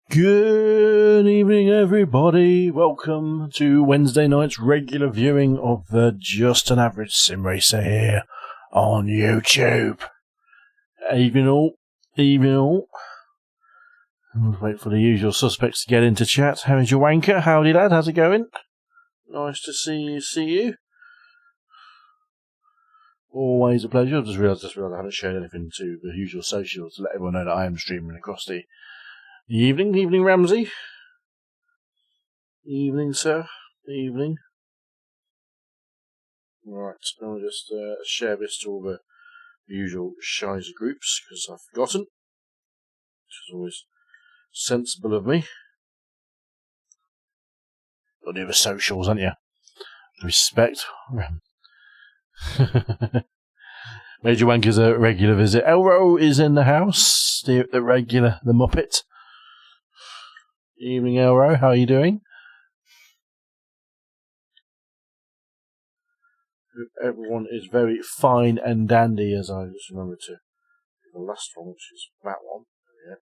Good evening, everybody. Welcome to Wednesday night's regular viewing of the Just an Average Sim Racer here on YouTube. Evening all. Evening all. We'll wait for the usual suspects to get into chat. How's your wanker? Howdy, lad. How's it going? Nice to see you. Always a pleasure. I've just realised I haven't shared anything to the usual socials to let everyone know that I am streaming across the evening. Evening, Ramsey. Evening, sir. Evening. Right, I'll just share this to all the usual Shizer groups, because I've forgotten. Which is always sensible of me. Got to do the socials, haven't you? Respect. Major Wanker's a regular visit. Elro is in the house. The regular, the Muppet. Evening, Elro. How are you doing? Everyone is very fine and dandy, as I just remember to the last one, which is that one. Yeah.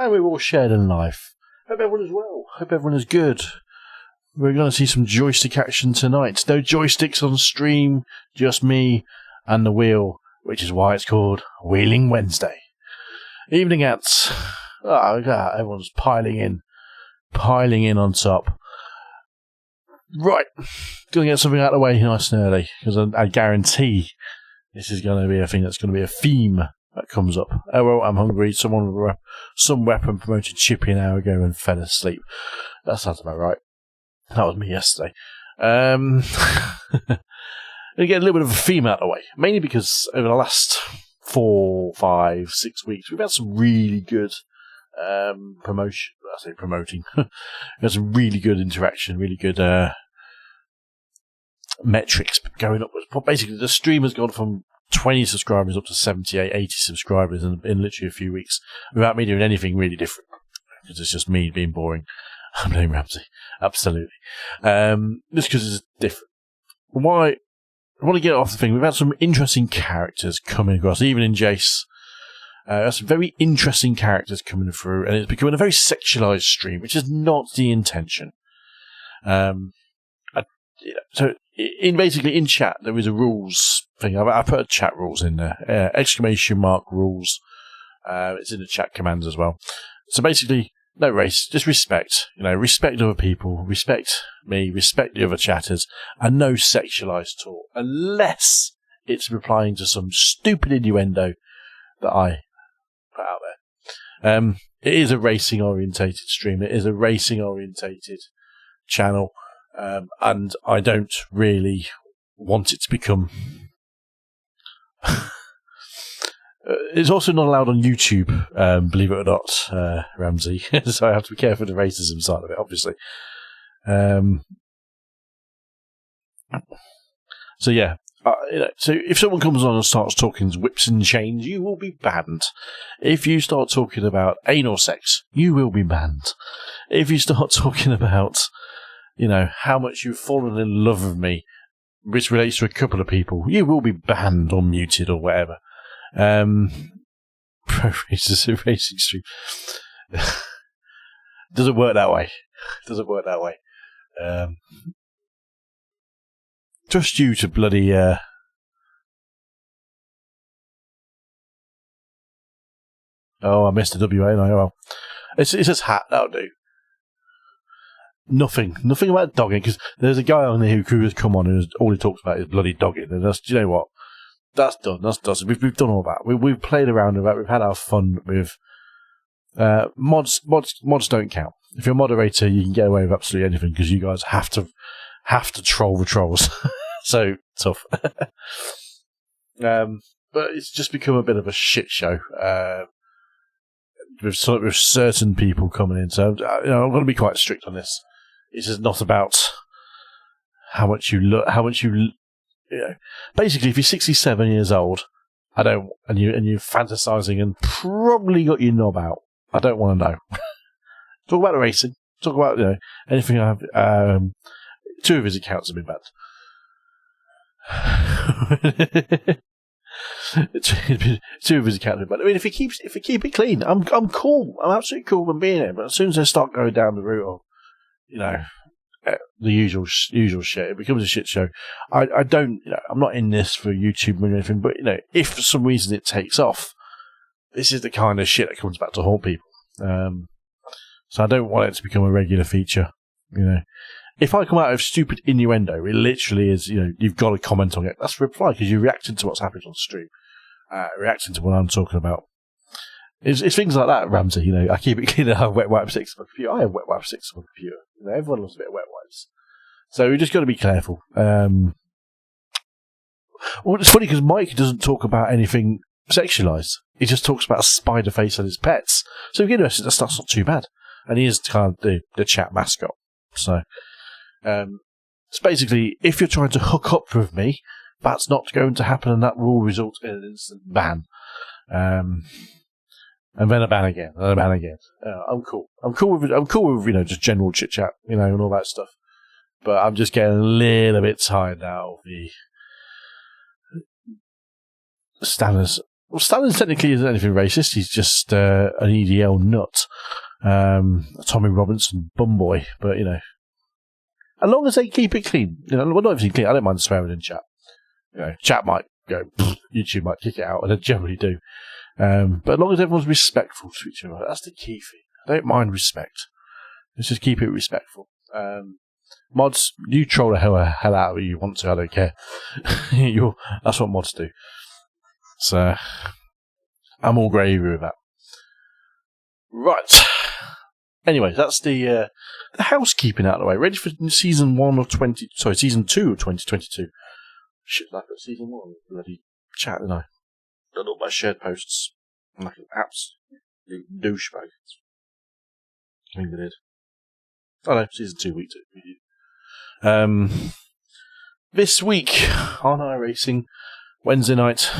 And we've all shared in life. Hope everyone is well. Hope everyone is good. We're going to see some joystick action tonight. No joysticks on stream, just me and the wheel, which is why it's called Wheeling Wednesday. Evening, ants. Oh, God, everyone's piling in on top. Right, going to get something out of the way nice and early, because I guarantee this is going to be a thing that's going to be a theme that comes up. Oh, well, I'm hungry. Someone with some weapon promoted Chippy an hour ago and fell asleep. That sounds about right. That was me yesterday. Going to get a little bit of a theme out of the way, mainly because over the last 4, 5, 6 weeks, we've had some really good promotion. I say promoting. We've had some really good interaction, really good metrics going upwards. Basically, the stream has gone from 20 subscribers up to 78, 80 subscribers in literally a few weeks without me doing anything really different. Because it's just me being boring. I'm named Ramsey. Absolutely. Just because it's different. Why? I want to get off the thing. We've had some interesting characters coming across, even in Jace. Some very interesting characters coming through, and it's becoming a very sexualized stream, which is not the intention. So, in chat, there is a rules thing. I put chat rules in there. Exclamation mark rules. It's in the chat commands as well. So basically, no race, just respect. Respect other people, respect me, respect the other chatters, and no sexualized talk, unless it's replying to some stupid innuendo that I put out there. It is a racing orientated stream. It is a racing orientated channel, and I don't really want it to become. It's also not allowed on YouTube, believe it or not, Ramsey. So I have to be careful of the racism side of it, obviously. So yeah, so if someone comes on and starts talking whips and chains, you will be banned. If you start talking about anal sex, you will be banned. If you start talking about, how much you've fallen in love with me, which relates to a couple of people, you will be banned or muted or whatever. Pro Racers Racing Stream. Doesn't work that way. Just you to bloody oh, I missed the WA. No, well, it's just hat. That'll do. Nothing about dogging, because there's a guy on there who has come on and all he talks about is bloody dogging, and that's, you know what? That's done. We've done all that. We've played around with that. We've had our fun with mods. Mods don't count. If you're a moderator, you can get away with absolutely anything because you guys have to troll the trolls. So tough. But it's just become a bit of a shit show with certain people coming in. So I'm going to be quite strict on this. This is not about how much you look. Basically, if you're 67 years old, and you're fantasizing and probably got your knob out, I don't want to know. Talk about the racing. Talk about anything. I have 2 of his accounts have been banned. Two of his account. But I mean, if he keep it clean, I'm cool. I'm absolutely cool with being it. But as soon as they start going down the route of, the usual shit, it becomes a shit show. I don't, I'm not in this for YouTube or anything. But if for some reason it takes off, this is the kind of shit that comes back to haunt people. So I don't want it to become a regular feature. If I come out with stupid innuendo, it literally is, you've got to comment on it. That's a reply because you're reacting to what's happening on the stream, reacting to what I'm talking about. It's things like that, Ramsey. I keep it clean. I have wet wipe sticks on my computer. I have wet wipe sticks on my computer. Everyone loves a bit of wet wipes. So we just got to be careful. Well, it's funny because Mike doesn't talk about anything sexualized. He just talks about a spider face and his pets. So that's not too bad. And he is kind of the chat mascot. So it's basically, if you're trying to hook up with me, that's not going to happen, and that will result in an instant ban. And then a ban again, and a ban again. I'm cool. I'm cool with just general chit chat, and all that stuff. But I'm just getting a little bit tired now of the Stanners. Well, Stanners technically isn't anything racist. He's just an EDL nut, a Tommy Robinson bumboy. But as long as they keep it clean, well, not everything clean. I don't mind swearing in chat. Chat might go, YouTube might kick it out, and they generally do. But as long as everyone's respectful to each other, that's the key thing. I don't mind respect. Let's just keep it respectful. Mods, you troll the hell out of it you want to. I don't care. That's what mods do. So I'm all gravy with that. Right. Anyway, that's the housekeeping out of the way. Ready for season 2 of 2022. Shit, I put season 1 bloody chat, didn't I? Done all my shared posts. I'm like an absolute douchebag. I think I did. Oh no, season 2, week 2. This week on iRacing, Wednesday night,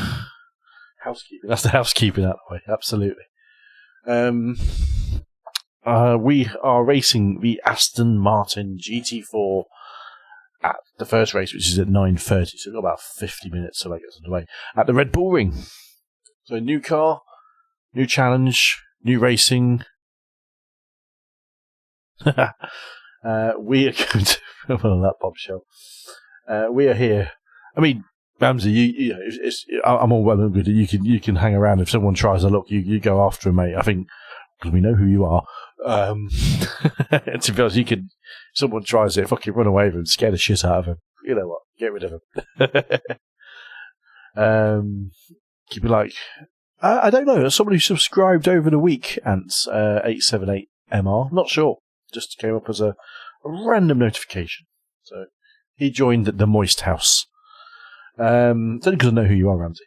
housekeeping. That's the housekeeping out of the way, absolutely. We are racing the Aston Martin GT4 at the first race, which is at 9:30, so we've got about 50 minutes till that gets underway, at the Red Bull Ring. So new car, new challenge, new racing. We are going to on that bombshell. We are here. I mean, Ramsey, I'm all well and good. You can hang around if someone tries a look. You go after him, mate. I think because we know who you are. To be honest, if someone tries it, fucking run away with him, scare the shit out of him. You know what? Get rid of him. Keep it like, I don't know, somebody who subscribed over the week, Ants 878MR, not sure, just came up as a random notification. So he joined the Moist House. It's only because I know who you are, Ramsey.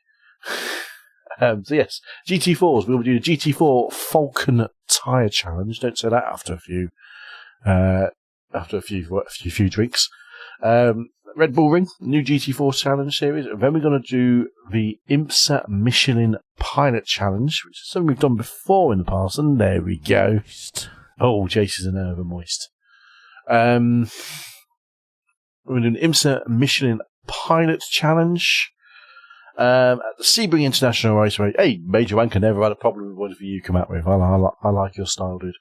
So yes, GT4s. We'll do the GT4 Falcon Tyre Challenge. Don't say that after a few drinks. Red Bull Ring, new GT4 Challenge series. And then we're going to do the Imsa Michelin Pilot Challenge, which is something we've done before in the past. And there we go. Oh, Jace is an over moist. We're doing an Imsa Michelin Pilot Challenge. At the Sebring International Raceway. Hey, Major Wanker never had a problem with whatever you come out with. I like your style, dude.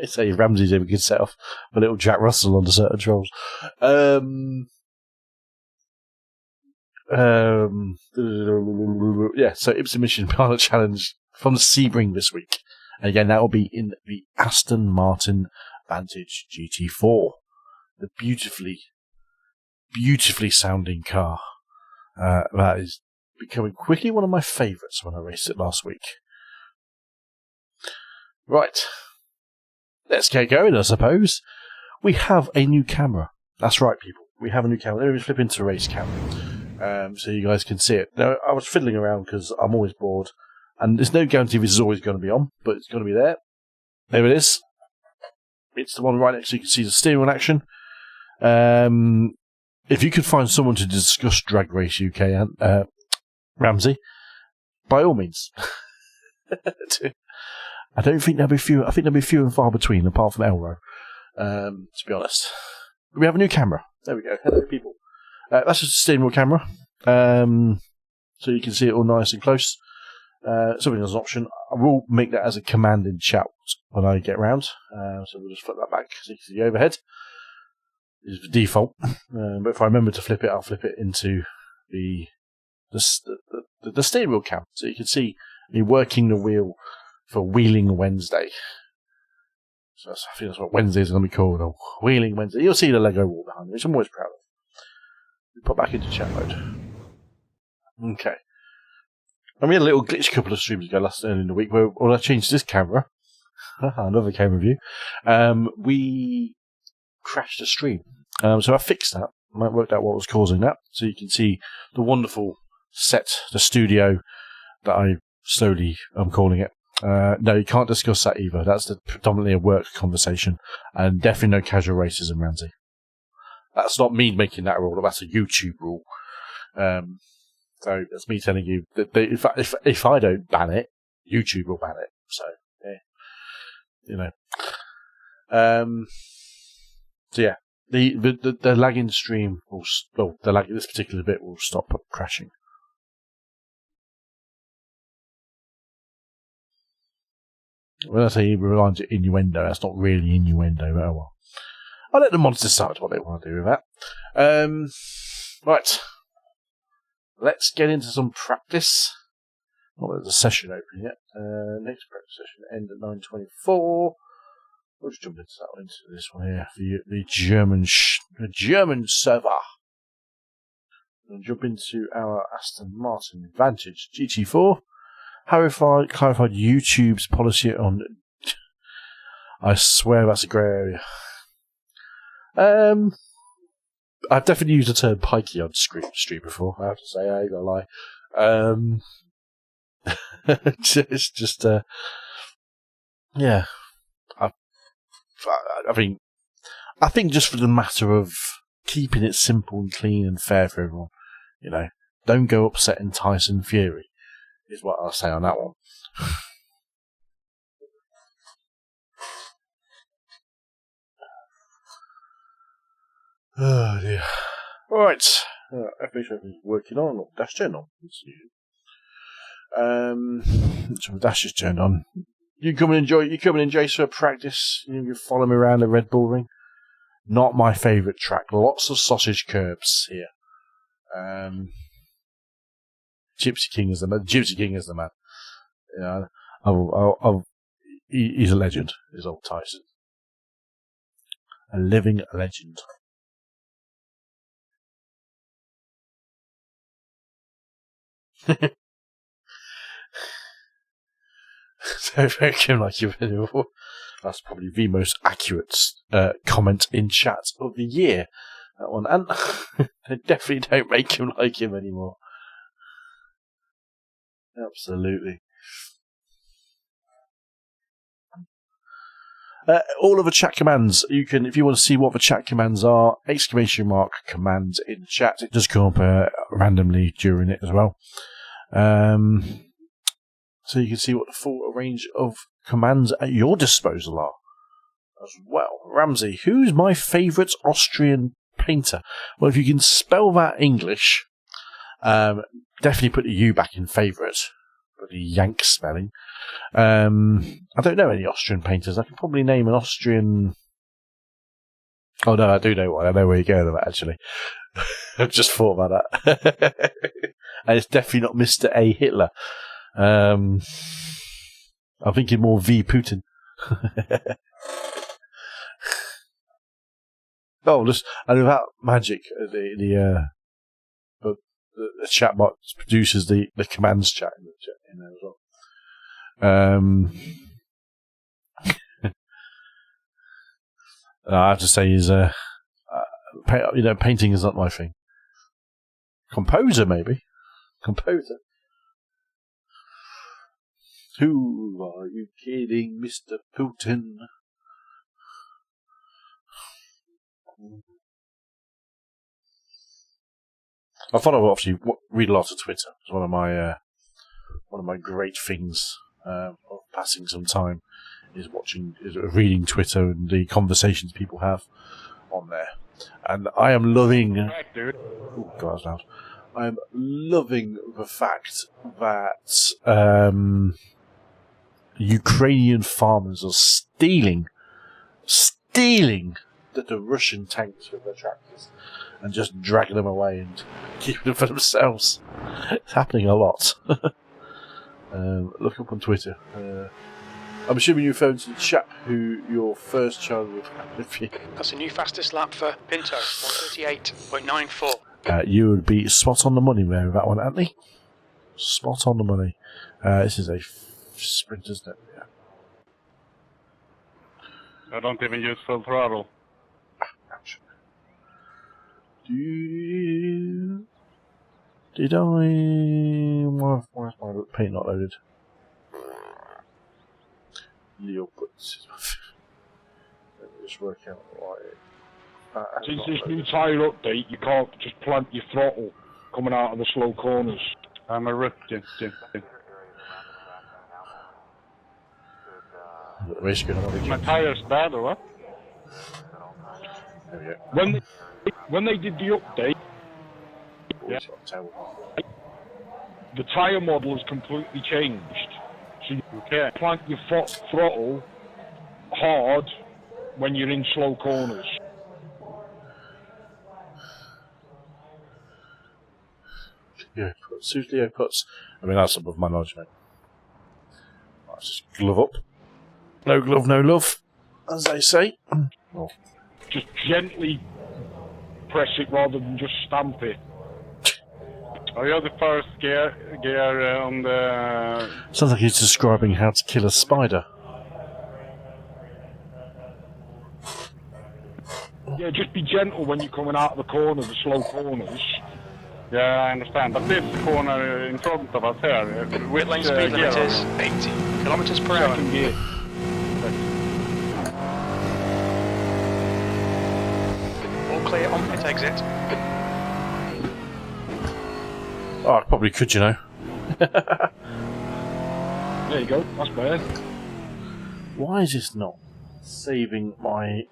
Say Ramsey's even good set off a little Jack Russell on the certain trolls. Yeah, so Imsa Mission Pilot Challenge from the Sebring this week. And again, that will be in the Aston Martin Vantage GT4. The beautifully sounding car. That is becoming quickly one of my favourites when I raced it last week. Right. Let's get going, I suppose. We have a new camera. That's right, people. We have a new camera. Let me flip into race camera so you guys can see it. Now, I was fiddling around because I'm always bored. And there's no guarantee this is always going to be on, but it's going to be there. There it is. It's the one right next to you can see the steering wheel action. If you could find someone to discuss Drag Race UK, Ramsey, by all means. I don't think there'll be few. I think there'll be few and far between, apart from Elro. To be honest, we have a new camera. There we go. Hello, people. That's just a steering wheel camera. So you can see it all nice and close. Something as an option. I will make that as a command in chat when I get around. So we'll just flip that back so you can see the overhead. This is the default. But if I remember to flip it, I'll flip it into the steering wheel cam. So you can see me working the wheel for Wheeling Wednesday. So I think that's what Wednesdays are going to be called. A Wheeling Wednesday. You'll see the Lego wall behind me, which I'm always proud of. We put back into chat mode. Okay. And we had a little glitch a couple of streams ago early in the week where when I changed this camera, another camera view, we crashed the stream. So I fixed that. I worked out what was causing that. So you can see the wonderful set, the studio that I'm calling it. No, you can't discuss that either. That's predominantly a work conversation, and definitely no casual racism, Ramsey. That's not me making that rule. That's a YouTube rule. So that's me telling you that if I don't ban it, YouTube will ban it. So yeah, So yeah, the lagging stream will this particular bit will stop crashing. When I say reliant innuendo, that's not really innuendo, but oh well. I'll let the mods decide what they want to do with that. Right. Let's get into some practice. Not that there's a session open yet. Next practice session end at 9:24. We'll just jump into this one here. The German server. We'll jump into our Aston Martin Vantage GT4. Clarified YouTube's policy on. I swear that's a grey area. I've definitely used the term pikey on stream before, I have to say, I ain't gonna lie. It's just, yeah. I think just for the matter of keeping it simple and clean and fair for everyone, don't go upsetting Tyson Fury, is what I'll say on that one. Oh dear. Right. FH is working on, or dash turned on. So the dash is turned on. You come and enjoy some practice. You follow me around the Red Bull Ring. Not my favourite track. Lots of sausage curbs here. Gypsy King is the man. Gypsy King is the man. He's a legend. Is old Tyson. A living legend. So if I came like you before, that's probably the most accurate comment in chat of the year. That one, and they definitely don't make him like him anymore. Absolutely. All of the chat commands, you can, if you want to see what the chat commands are, !command in chat. It does come up randomly during it as well. So you can see what the full range of commands at your disposal are as well. Ramsey, who's my favourite Austrian painter? Well, if you can spell that English, definitely put the U back in favourite. The Yank spelling. I don't know any Austrian painters. I can probably name an Austrian. Oh no, I do know one. I know where you're going with that, actually. I've just thought about that. And it's definitely not Mr. A. Hitler. I'm thinking more V. Putin. And without magic, the chatbot produces the commands chat in there as well. I have to say, painting is not my thing. Composer, maybe. Composer. Who are you kidding, Mr. Putin? I thought I would obviously read a lot of Twitter. It's one of my great things of passing some time is reading Twitter and the conversations people have on there. And I am loving... Correct, dude. Oh, God, that's loud. I am loving the fact that Ukrainian farmers are stealing the Russian tanks with their tractors and just dragging them away and keeping them for themselves. It's happening a lot. Look up on Twitter. I'm assuming you're referring to the chap who your first child would have. That's a new fastest lap for Pinto, 138.94. You would be spot on the money there with that one, Anthony. Spot on the money. This is a sprint, isn't it? Yeah. I don't even use full throttle. Did I... Why is my paint not loaded? Leo puts... Let me just work out why... Since this new tyre update, you can't just plant your throttle coming out of the slow corners. I'm a rip. Is my tyres bad or what? There we go. When they did the update, yeah, the tyre model has completely changed. So you can't plant your throttle hard when you're in slow corners. 50 outputs. I mean, that's above my knowledge, mate. Let's just glove up. No glove, no love, as they say. Oh. Just gently press it rather than just stamp it. Are you the first gear on the... Sounds like he's describing how to kill a spider. Yeah, just be gentle when you're coming out of the corner, the slow corners. Yeah, I understand. But this corner in front of us here... Pit lane speed limit is 80 kilometers per hour. Second gear. All clear on pit exit. Oh, I probably could, you know. There you go, that's better. Why is this not saving my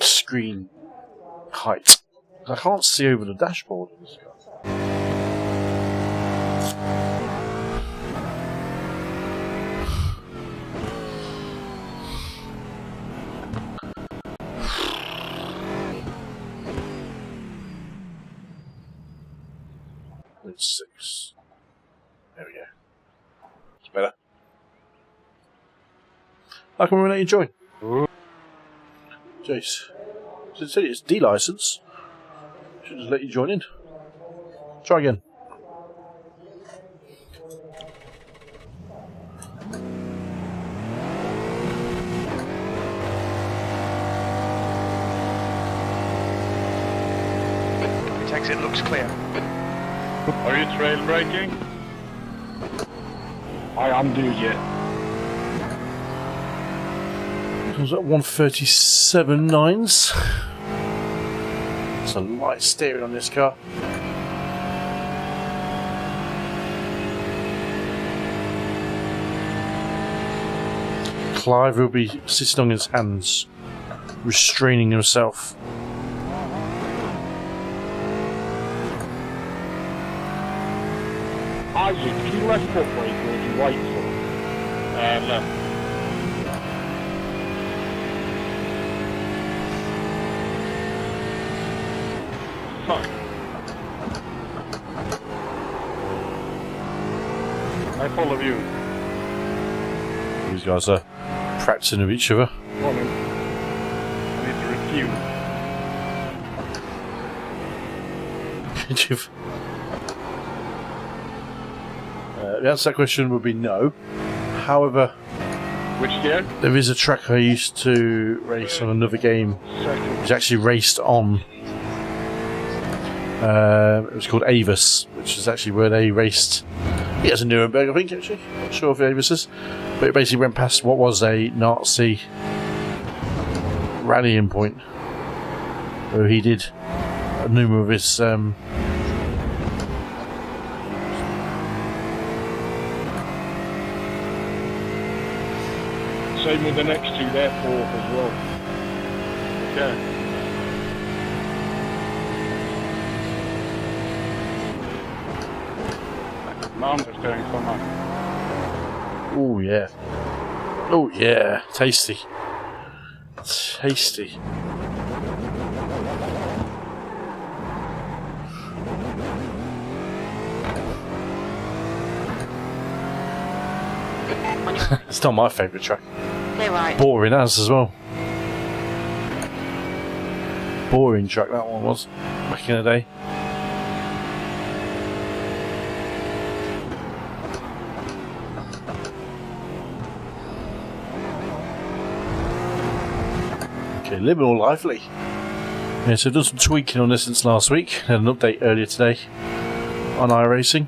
screen height? I can't see over the dashboard in this car. It's 6. There we go. It's better. How come we're not enjoying? Jace. Should say it's D-license. Should just let you join in. Try again. Pit exit looks clear. Are you trail braking? I am, dude, yeah. I was at 137.9s. It's a light steering on this car. Clive will be sitting on his hands, restraining himself. Isaac, do you left foot brake or do you right foot? Left. Fuck. I follow you. These guys are practicing with each other. Come on, then. I need to refuse. The answer to that question would be no. However, Which gear? there is a track I used to race on another game. Second. It's actually raced on. It was called Avis, which is actually where they raced. It was in Nuremberg, I think, actually. Not sure if Avis is. But it basically went past what was a Nazi rallying point, where he did a number of his. Same with the next two, they're fourth as well. Okay. understeering so much. Oh yeah. Oh yeah. Tasty. Tasty. It's not my favourite track. Clear right. Boring as well. Boring track that one was back in the day. Okay, a little bit more lively. Yeah, so I've done some tweaking on this since last week. Had an update earlier today on iRacing.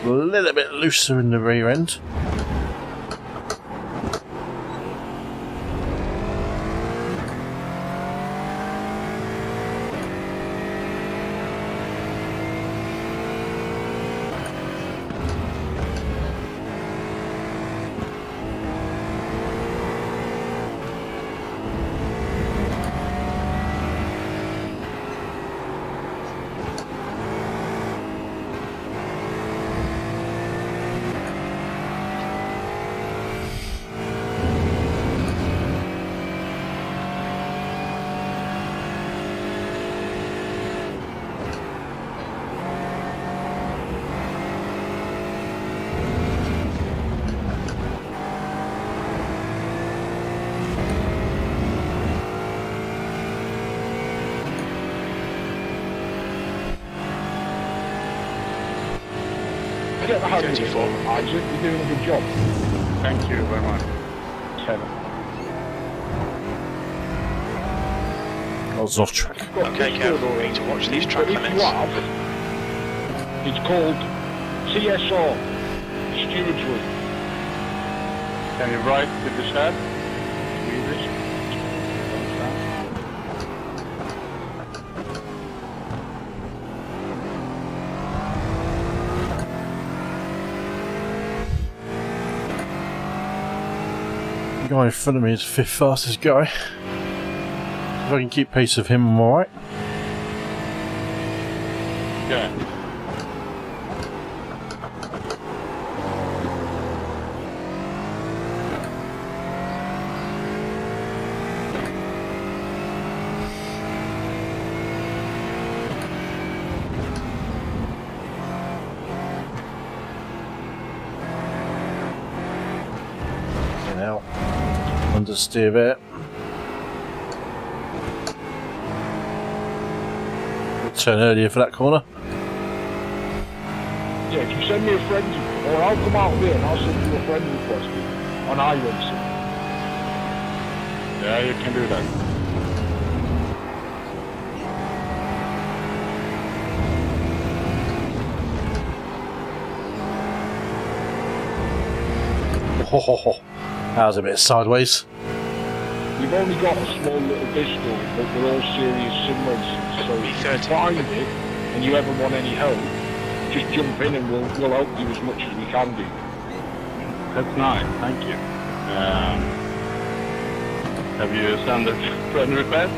A little bit looser in the rear end. Get the hang of it, Isaac. You're doing a good job. Thank you very much. I was off track. Okay, careful. We need to watch these track If limits. you have, it's called TSR, Stewards Week. Can you write with the chat? Swedish? The guy in front of me is the 5th fastest guy. If I can keep pace with him, I'm alright. Yeah. Out. Understeer there. Turn earlier for that corner. Yeah, if you send me a friend, or I'll come out here and I'll send you a friend request on iRacing. Yeah, you can do that. That was a bit sideways. We've only got a small little pistol, but we're all serious sim racers. So if you B30. find it and you ever want any help, just jump in and we'll help you as much as we can do. That's nice, thank you. Have you sent a friend request?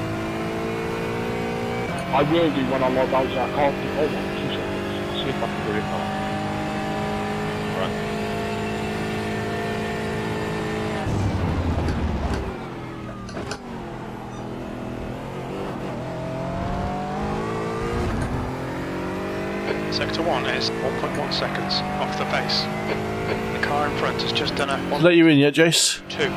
I will do when I log out. I can't do. Hold on, 2 seconds. I'll see if I can do it now. Alright. Sector 1 is 1.1 seconds off the pace. The car in front has just done a Let you in yet, Jace? 1.2.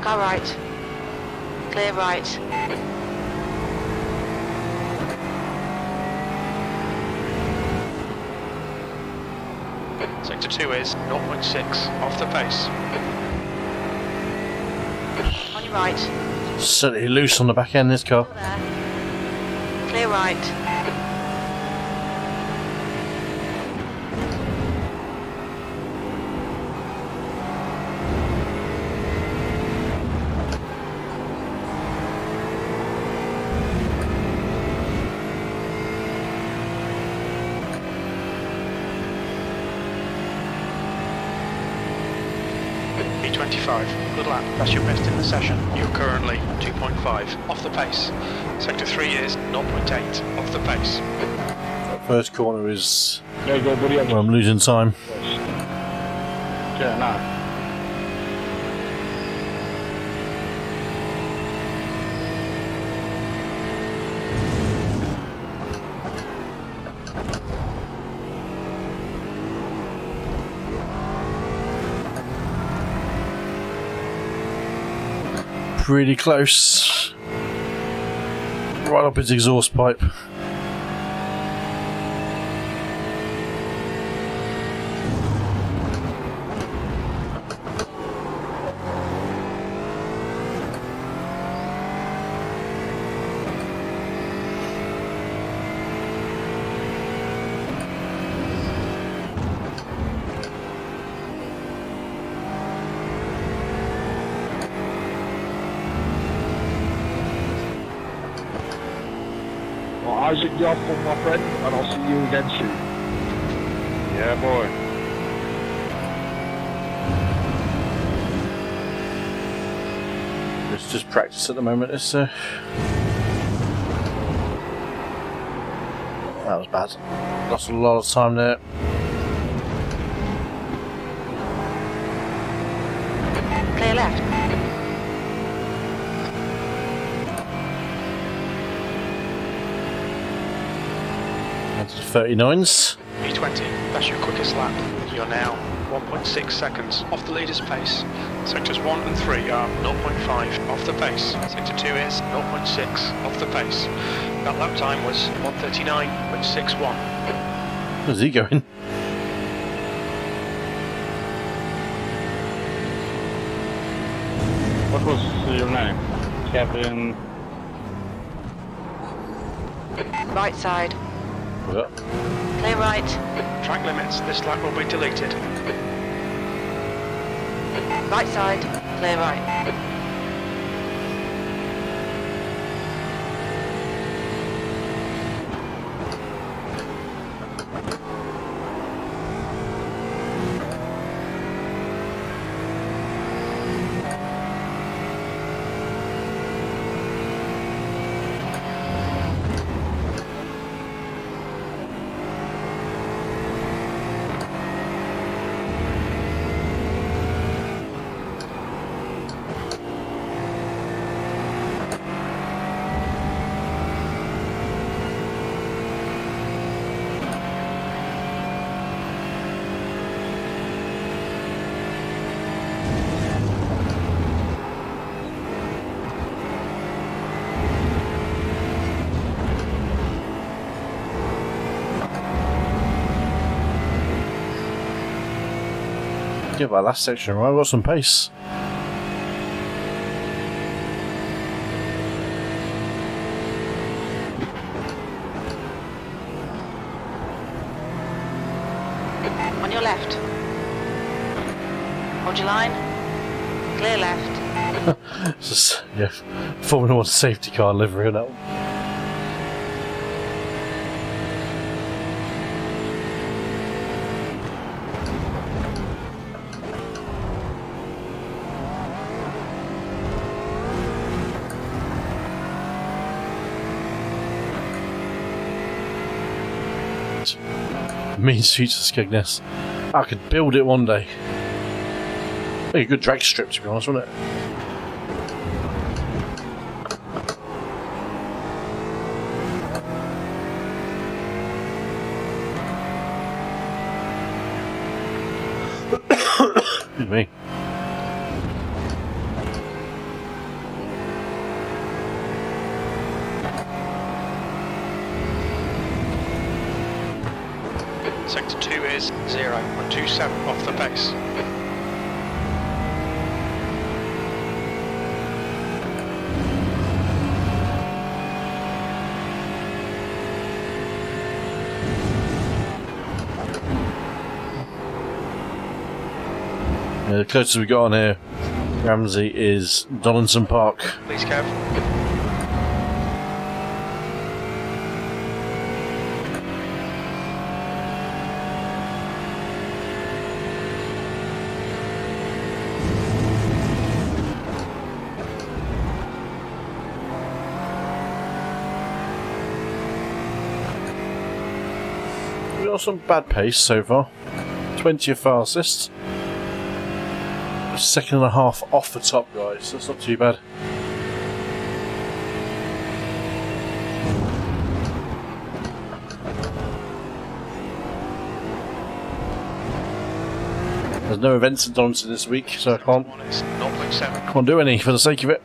Go right. Clear right. Sector 2 is 0.6 off the pace. On your right. Certainly loose on the back end, this car. There. Clear right. 2:25. Good lap. That's your best in the session. You're currently 2.5 off the pace. Sector 3 is 0.8 off the pace. That first corner is There you go, buddy. where I'm losing time. Yeah, no. Pretty close. Right up his exhaust pipe. Well, Isaac, you're off, my friend, and I'll see you again soon. Yeah, boy. It's just practice at the moment. It's that was bad. Lost a lot of time there. Clear left. Onto the 39s. E20, that's your quickest lap. You're now 1.6 seconds off the leader's pace. Sectors 1 and 3 are 0.5 off the pace. Sector 2 is 0.6 off the pace. That lap time was 1:39.61. Where's he going? What was your name? Kevin. Right side. Yeah. Clear right. Track limits, this lap will be deleted. Right side. Clear right. Give that last section, right? I've got some pace. On your left. Hold your line. Clear left. It's just, yeah, Formula 1 safety car livery on that one. Mean streets of Skegness. I could build it one day. Be a good drag strip, to be honest, wouldn't it? Excuse me. Sector 2 is 0.27 off the pace. Yeah, the closest we got on here, Ramsey, is Donaldson Park. Please, Kev. We've got some bad pace so far. 20th fastest. 2.5 off the top, guys. That's not too bad. There's no events at Donington this week, so I can't do any for the sake of it.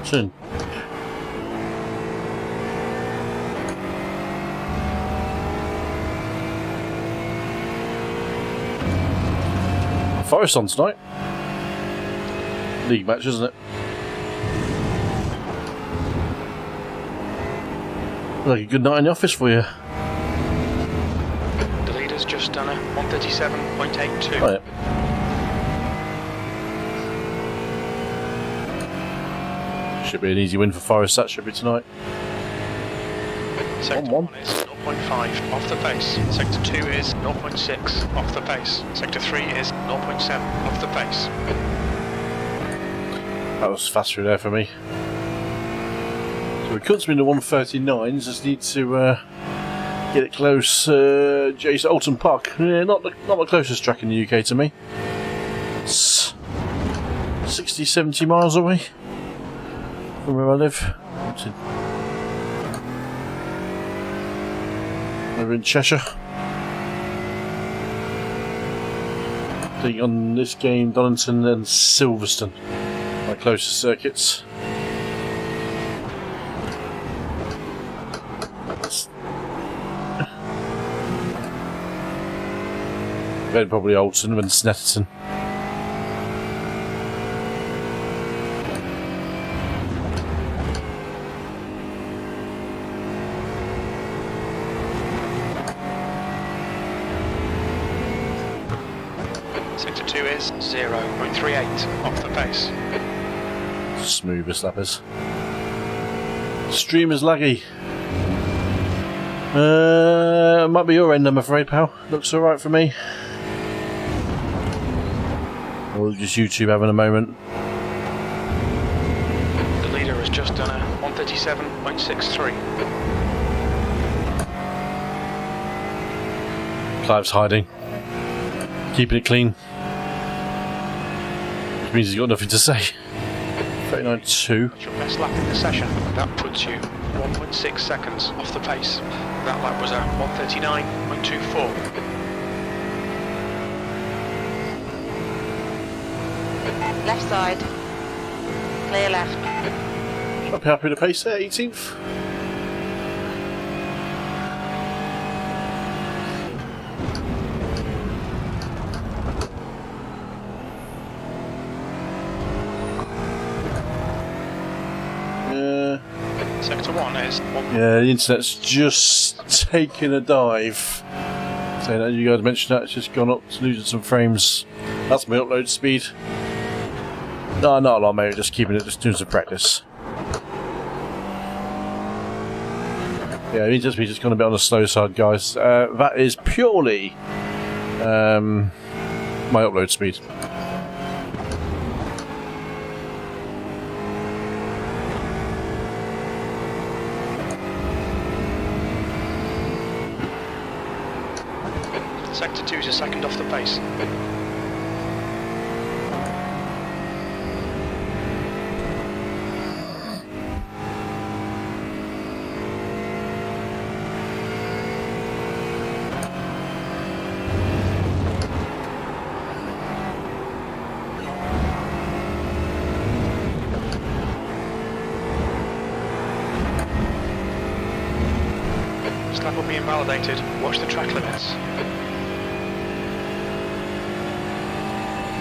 Soon. Forest on tonight. League match, isn't it? Like a good night in the office for you. The leader's just done a 137.82. Oh, yeah. Should be an easy win for Forest, that should be tonight. Sector 1 is 0.5 off the pace. Sector 2 is 0.6 off the pace. Sector 3 is 0.7 off the pace. That was fast through there for me. So we cut in the 139s, just need to get it close. Jason Alton Park, yeah, not the closest track in the UK to me. It's 60-70 miles away from where I live. Over in Cheshire. I think on this game, Donington and Silverstone, my closest circuits. Then probably Alton and Snetterton. Sector 2 is 0.38 off the pace. Smooth as slappers. Stream is laggy. Might be your end, I'm afraid, pal. Looks alright for me. Or just YouTube having a moment. The leader has just done a 137.63. Clive's hiding. Keeping it clean. Which means he's got nothing to say. 39.2. That's your best lap in the session. That puts you 1.6 seconds off the pace. That lap was a 139.24. Left side. Clear left. I'd be happy with the pace there, 18th. Sector 1 is 1. Yeah, the internet's just taken a dive. Saying that you guys mentioned that, it's just gone up, it's losing some frames. That's my upload speed. No, not a lot, mate, just keeping it, just doing some practice. Yeah, it just be just gone a bit on the slow side, guys. That is purely my upload speed. Sector 2 is a second off the pace. This lap will be invalidated. Watch the track limits.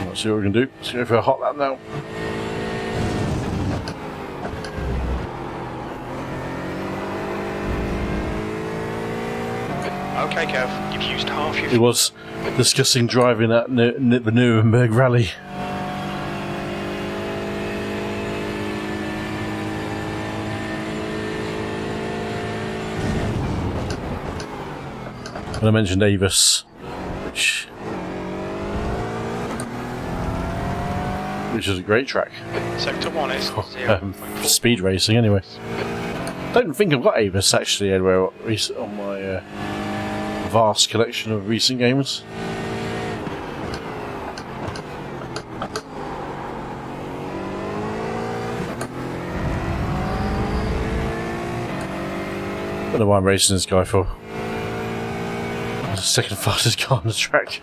Let's see what we can do. Let's go for a hot lap now. Okay, Kev, you've used half your... It was discussing driving at the Nuremberg Rally. And I mentioned Avis, which is a great track. Sector 1 is For speed racing, anyway. Don't think I've got Avis actually anywhere on my vast collection of recent games. Don't know why I'm racing this guy for. The second fastest car on the track.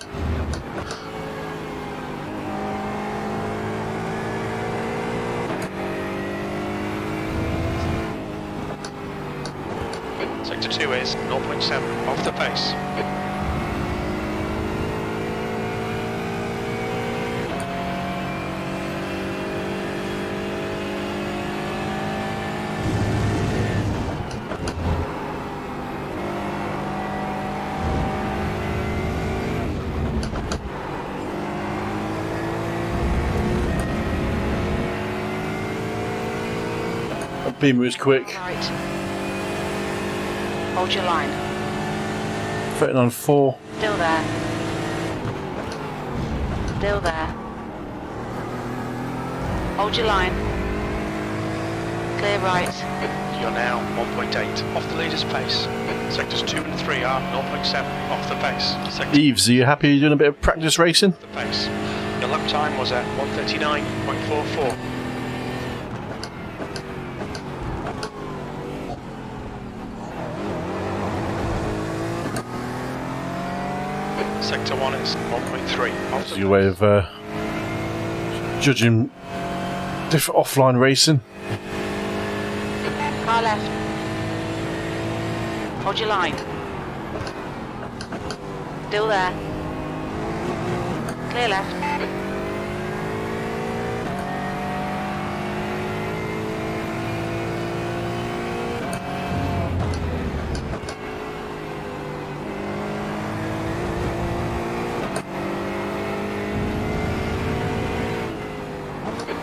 Sector 2 is 0.7 off the pace. Beam moves quick. Right. Hold your line. 39.4. Still there. Still there. Hold your line. Clear right. You're now 1.8 off the leader's pace. Sectors 2 and 3 are 0.7 off the pace. Eves, are you happy you're doing a bit of practice racing? The pace. Your lap time was at 1:39.44. Sector 1 is 1.3 off It's the your way of judging different offline racing. Car left. Hold your line. Still there. Clear left.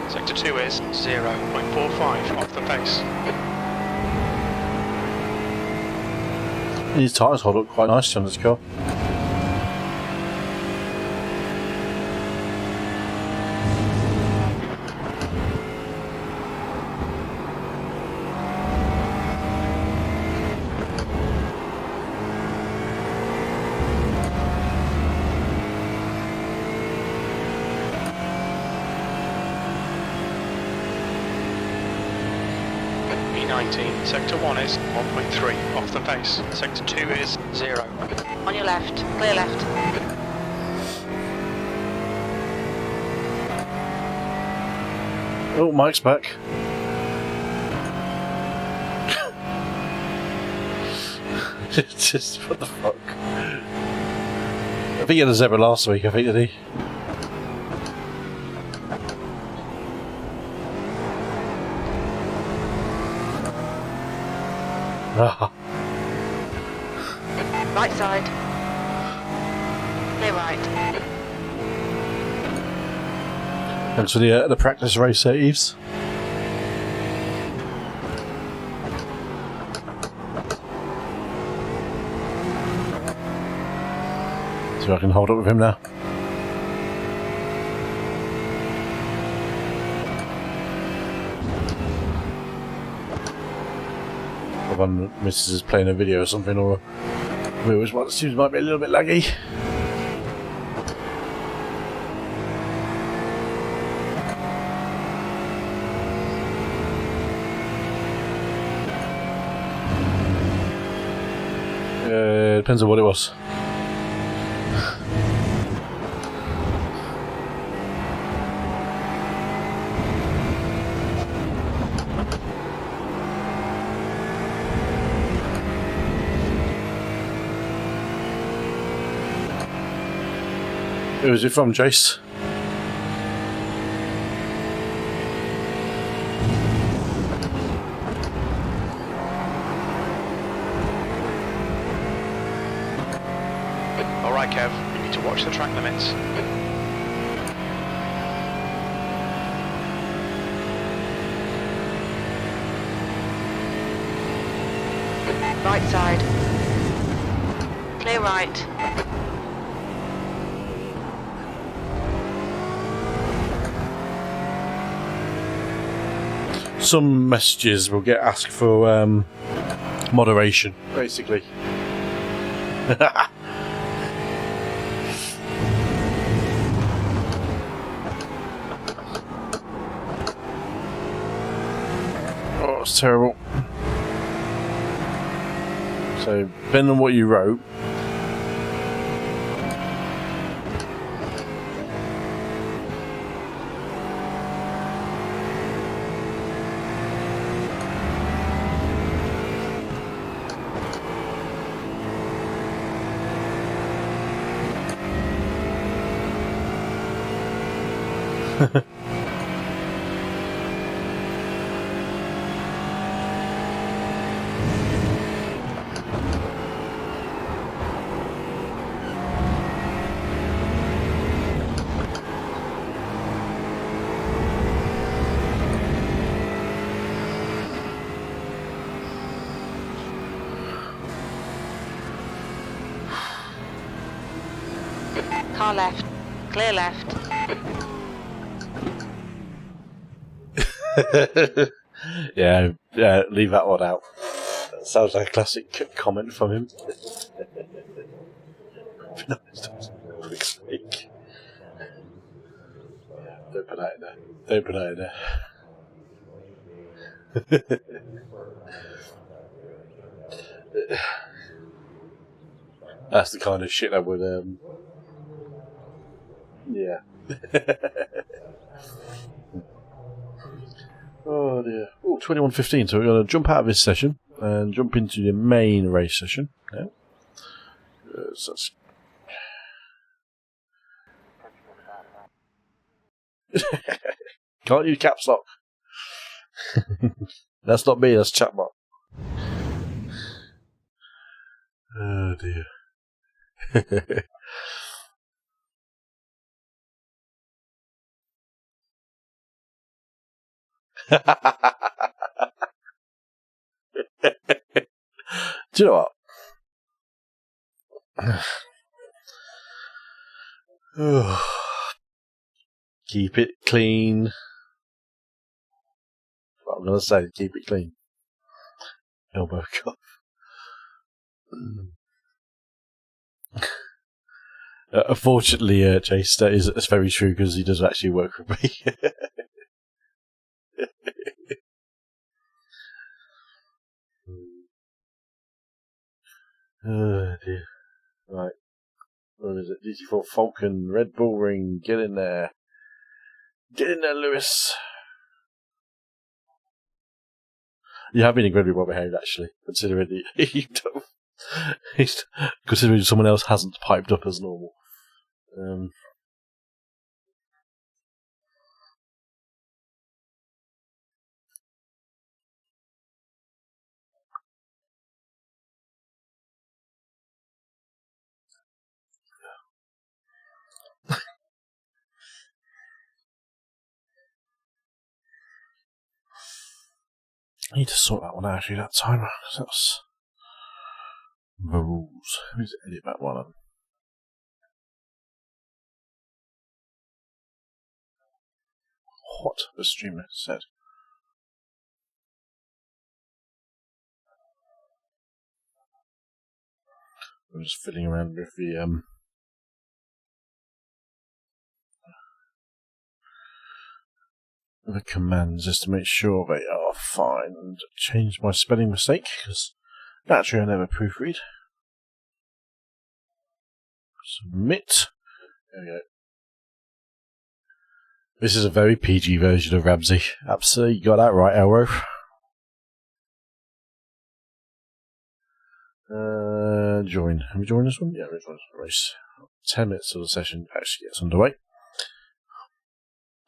Sector 2 is 0.45 off the pace. These tyres hold up quite nicely on this car. B19, Sector 1 is 1.3 off the pace. Sector 2 is 0. On your left. Clear left. Oh, Mike's back. Just what the fuck? I think he had a zebra last week, I think, did he? Ah. Right side. Clear right. Thanks for the practice race there, Eves. See if I can hold up with him now. One missus is playing a video or something, or viewers might seems might be a little bit laggy. Depends on what it was. Who is it from, Jace? Right, Kev, you need to watch the track limits. Right side. Clear right. Some messages will get asked for moderation, basically. Oh, it's terrible. So, depending on what you wrote, Car left. Clear left. yeah, leave that one out. That sounds like a classic comment from him. Don't put that in there. Don't put that in there. That's the kind of shit I would, yeah. Oh dear. Oh, 21:15. So we're going to jump out of this session and jump into the main race session. Yeah. So that's... Can't use caps lock. That's not me, that's Chatbot. Oh dear. Do you know what? Keep it clean. What I'm going to say, keep it clean. Elbow cuff. Unfortunately, Chase, that's very true because he does actually work with me. Oh dear. Right. What is it? GT4 Falcon, Red Bull Ring, get in there. Get in there, Lewis. You have been incredibly well behaved, actually, considering considering someone else hasn't piped up as normal. I need to sort that one out, actually, that timer. That's the rules. Let me just edit that one up. What the streamer said. I'm just fiddling around with the commands just to make sure they are fine, and change my spelling mistake because naturally I never proofread. Submit. There we go. This is a very PG version of Ramsey. Absolutely, you got that right, Elro. Join. Have we joined this one? Yeah, we're joining the race. 10 minutes of the session actually gets underway.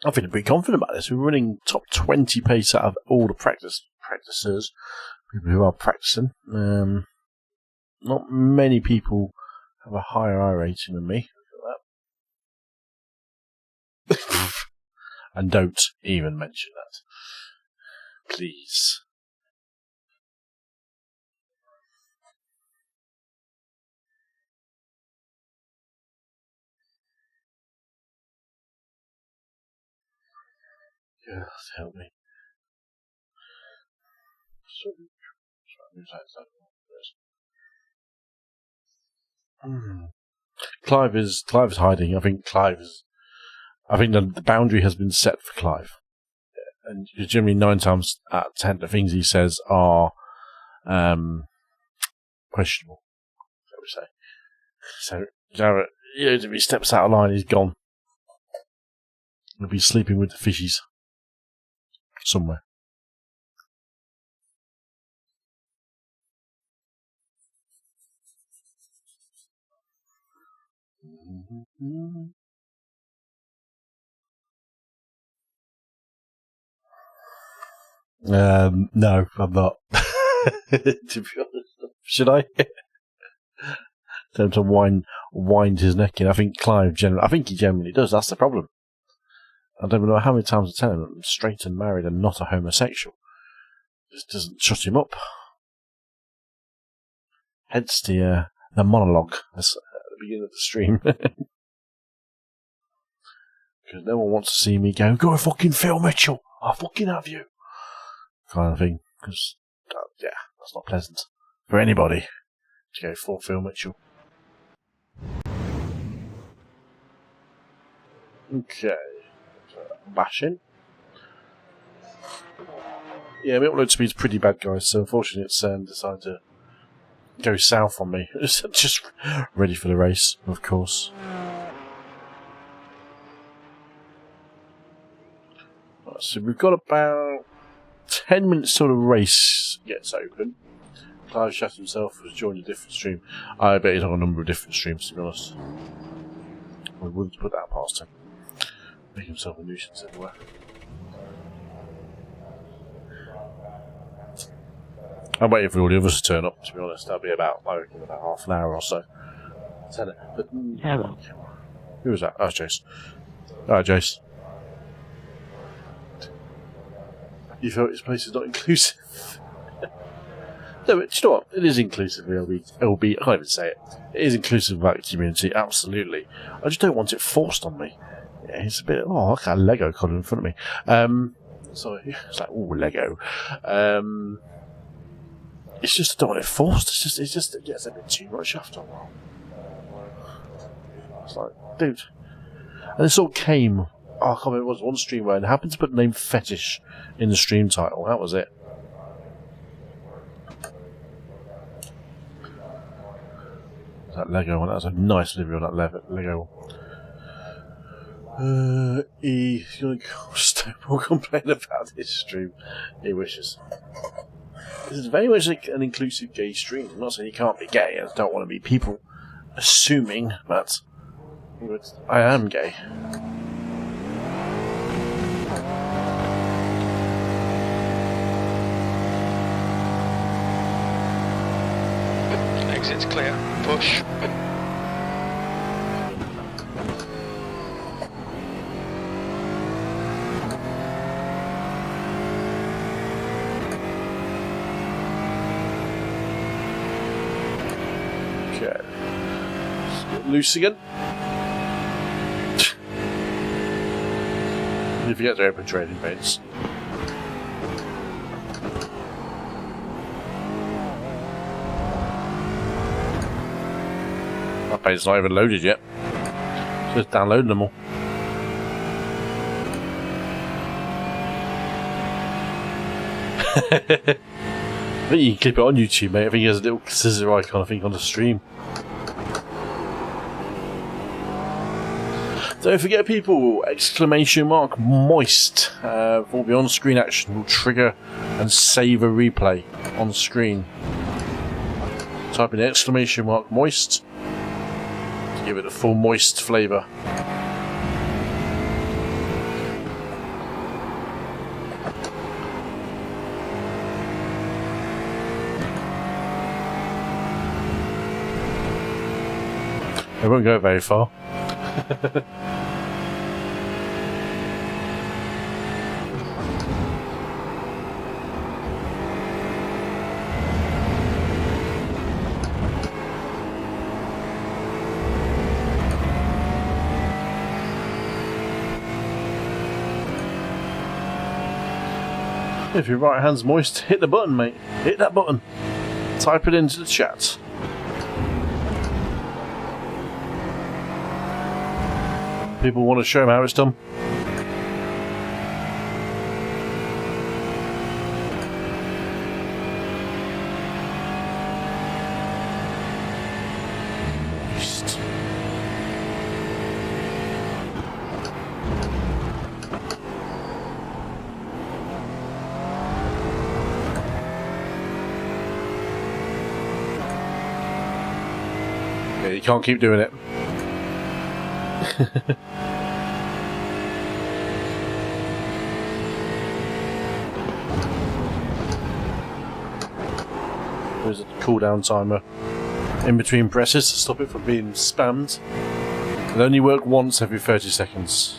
I'm feeling pretty confident about this. We're running top 20 pace out of all the practicers, people who are practicing. Not many people have a higher I rating than me. Look at that. And don't even mention that. Please. Yeah, help me. Clive is hiding. I think the boundary has been set for Clive, and generally 9 times out of 10 the things he says are questionable, shall we say. So Jarrett, if he steps out of line, he's gone. He'll be sleeping with the fishies somewhere. No, I'm not. To be honest, should I? Tell him to wind his neck in. I think he generally does. That's the problem. I don't know how many times I tell him I'm straight and married and not a homosexual. It just doesn't shut him up. Hence the monologue at the beginning of the stream. Because no one wants to see me go and fucking Phil Mitchell. I'll fucking have you. Kind of thing. Because, that's not pleasant for anybody to go for Phil Mitchell. Okay. Bashing. Yeah, my upload speed's pretty bad, guys, so unfortunately it's decided to go south on me. Just ready for the race, of course. Right, so we've got about 10 minutes till the race gets open. Clive shut himself has joined a different stream. I bet he's on a number of different streams, to be honest. I wouldn't put that past him. Make himself a nuisance everywhere. I'm waiting for all the others to turn up, to be honest. That'll be about half an hour or so. But, Hello. Who was that? Oh, Jace. Alright, Jace. You felt this place is not inclusive. No, but you know what? It is inclusive of LB. I can't even say it. It is inclusive of that community, absolutely. I just don't want it forced on me. Yeah, it's a bit. Oh, look at a Lego colour in front of me. Sorry, it's like Lego. It's just I don't want it forced. It gets a bit too much after a while. It's like, dude. And this all came. I can't remember. It was one stream where it happened to put the name Fetish in the stream title. That was it. That Lego one. That was a nice livery on that Lego. He's going to stop or complain about this stream. He wishes. This is very much like an inclusive gay stream. I'm not saying he can't be gay. I don't want to be people assuming that I am gay. Exit's clear. Push. Okay. Let's get loose again. You forget to open trading paints. That paint's not even loaded yet. Just downloading them all. I think you can clip it on YouTube, mate. I think he has a little scissor icon, I think, on the stream. Don't forget, people, !moist will be on screen action, will trigger and save a replay on screen. Type in !moist to give it a full moist flavour. It won't go very far. If your right hand's moist, hit the button, mate. Hit that button. Type it into the chat. People want to show them how it's done. Moist. Yeah, you can't keep doing it. There's a cooldown timer in between presses to stop it from being spammed. It'll only work once every 30 seconds.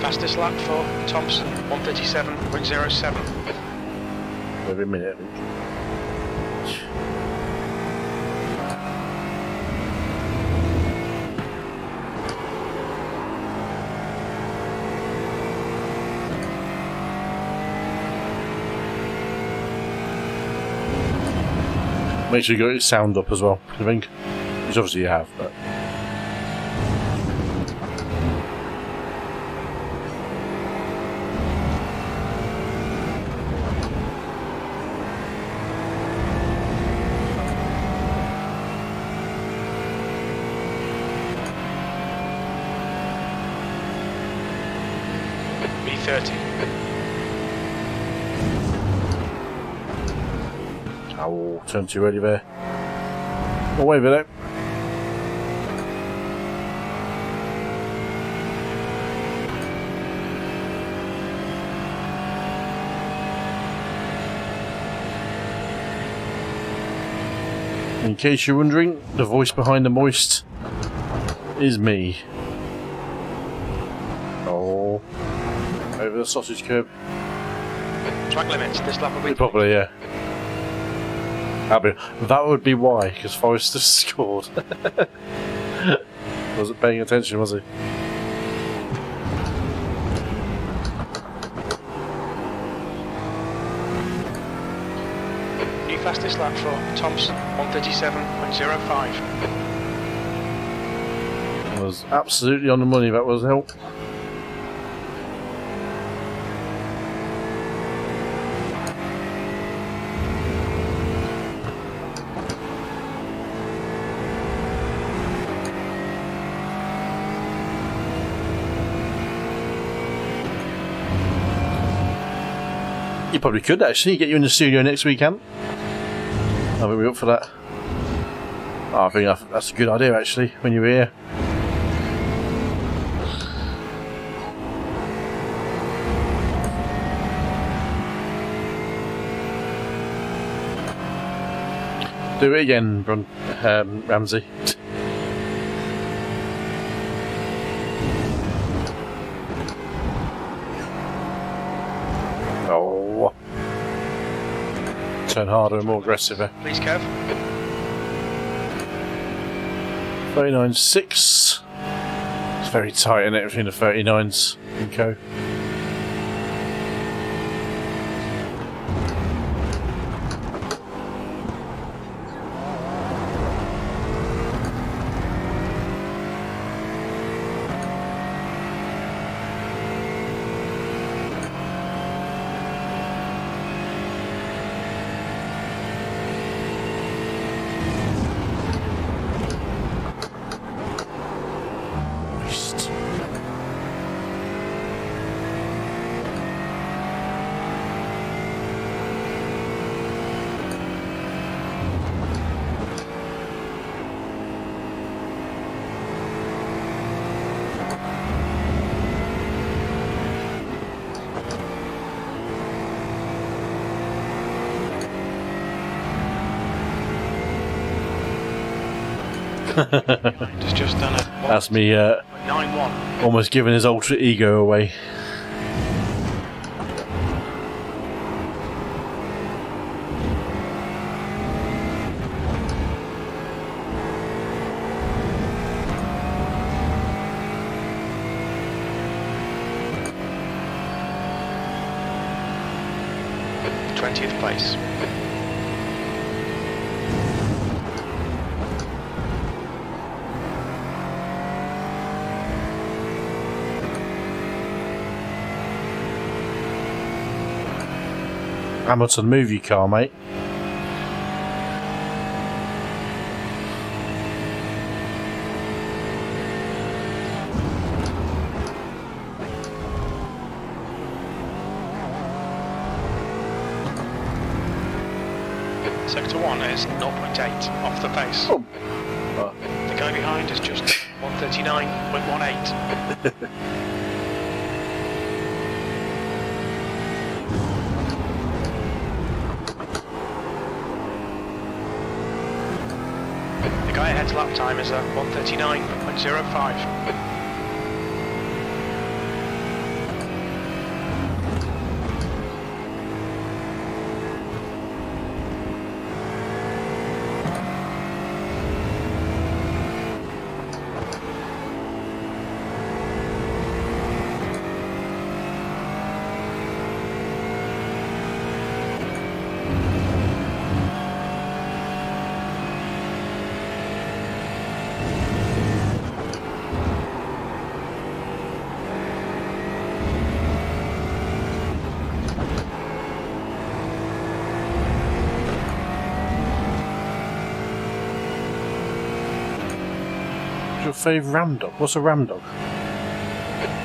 Fastest lap for Thompson, 137.07. Every minute, I think. Make sure you got your sound up as well, I think. Which obviously you have, but. B30. Oh, turn too early there. Oh, wait a minute. In case you're wondering, the voice behind the moist is me. Oh, over the sausage curb. Track limits, this lap will be... Probably, yeah. That would be why, because Forrester scored. Wasn't paying attention, was he? New fastest lap for Thompson, 137.05. Was absolutely on the money, that was help. You probably could actually get you in the studio next weekend. I think we're up for that. Oh, I think that's a good idea actually when you're here. Do it again, Ramsey. Oh. Turn harder and more aggressive. Please, Kev. 39.6. It's very tight in it between the 39s and co. It's just done a That's me 9-1. almost giving his alter ego away. Place. Hamilton, move your car, mate. Sector 1 is 0.8 off the pace. Oh. The guy behind is just 139.18. The guy ahead's lap time is 139.05. Your favourite ram dog? What's a ram dog?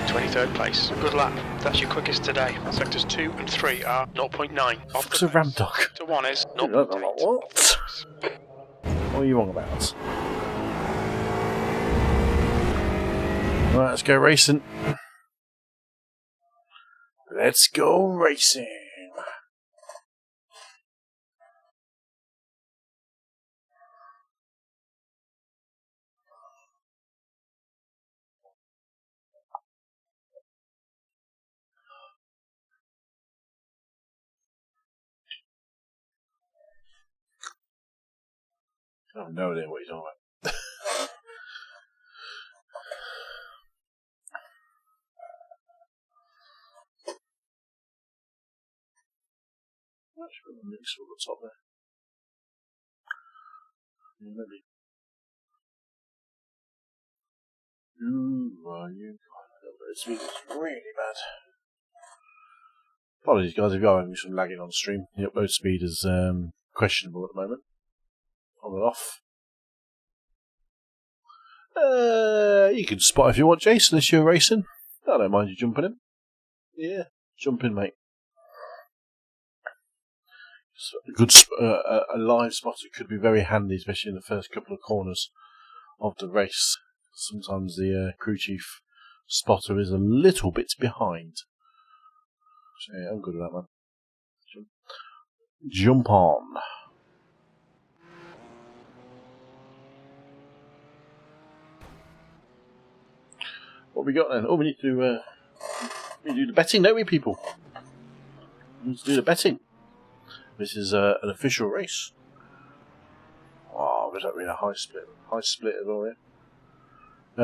23rd place. Good lap. That's your quickest today. Sectors 2 and 3 are 0.9 off What's the a ram pace. dog? Sector 1 is I don't know 0.8 what? off the pace. What are you on about? Right, let's go racing. Let's go racing. I have no idea what he's on about. Let's put the mix over the top there. Maybe. Who are you? This speed is really bad. Apologies, guys, if you're having some lagging on stream. The upload speed is questionable at the moment. On and off. You can spot if you want, Jason, if you're racing. I don't mind you jumping in. Yeah, jump in, mate. So a live spotter could be very handy, especially in the first couple of corners of the race. Sometimes the crew chief spotter is a little bit behind. So yeah, I'm good with that, man. Jump on. What we got then? Oh, we need to do the betting, don't we, people? We need to do the betting. This is an official race. Oh, we don't really a high split at all, yeah.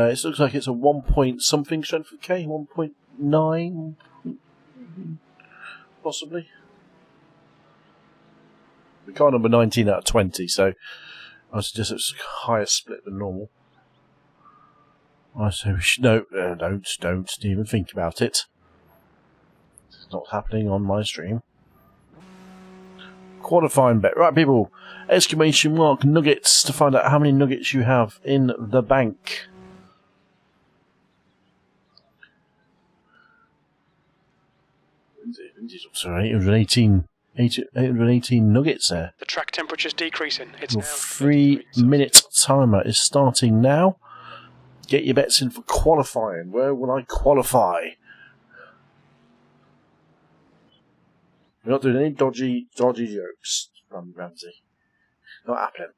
It looks like it's a 1 point something strength of K, 1.9, possibly. We got number 19 out of 20, so I suggest it's a higher split than normal. I say we should don't even think about it. It's not happening on my stream. Qualifying bet. Right, people. Exclamation mark nuggets to find out how many nuggets you have in the bank. Sorry, 818 nuggets there. The track temperature's decreasing. It's Your now 3-minute timer is starting now. Get your bets in for qualifying. Where will I qualify? We're not doing any dodgy jokes, Ramsey. Not happening.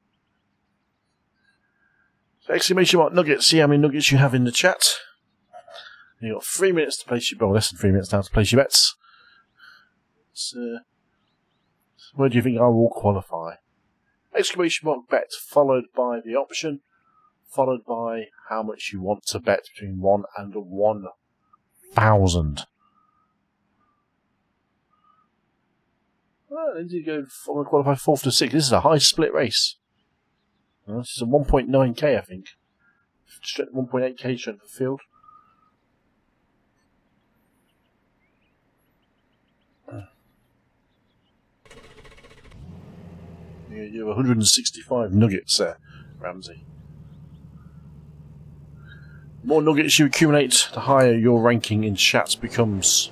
Exclamation mark nuggets. See how many nuggets you have in the chat. You've got 3 minutes to place your bet. Less than 3 minutes now to place your bets. So, where do you think I will qualify? Exclamation mark bet followed by the option, followed by how much you want to bet between 1 and 1,000. Well, then you go qualify 4th to 6th. This is a high split race. Well, this is a 1.9k, I think. 1.8k strength of field. You have 165 nuggets there, Ramsey. The more nuggets you accumulate, the higher your ranking in chats becomes.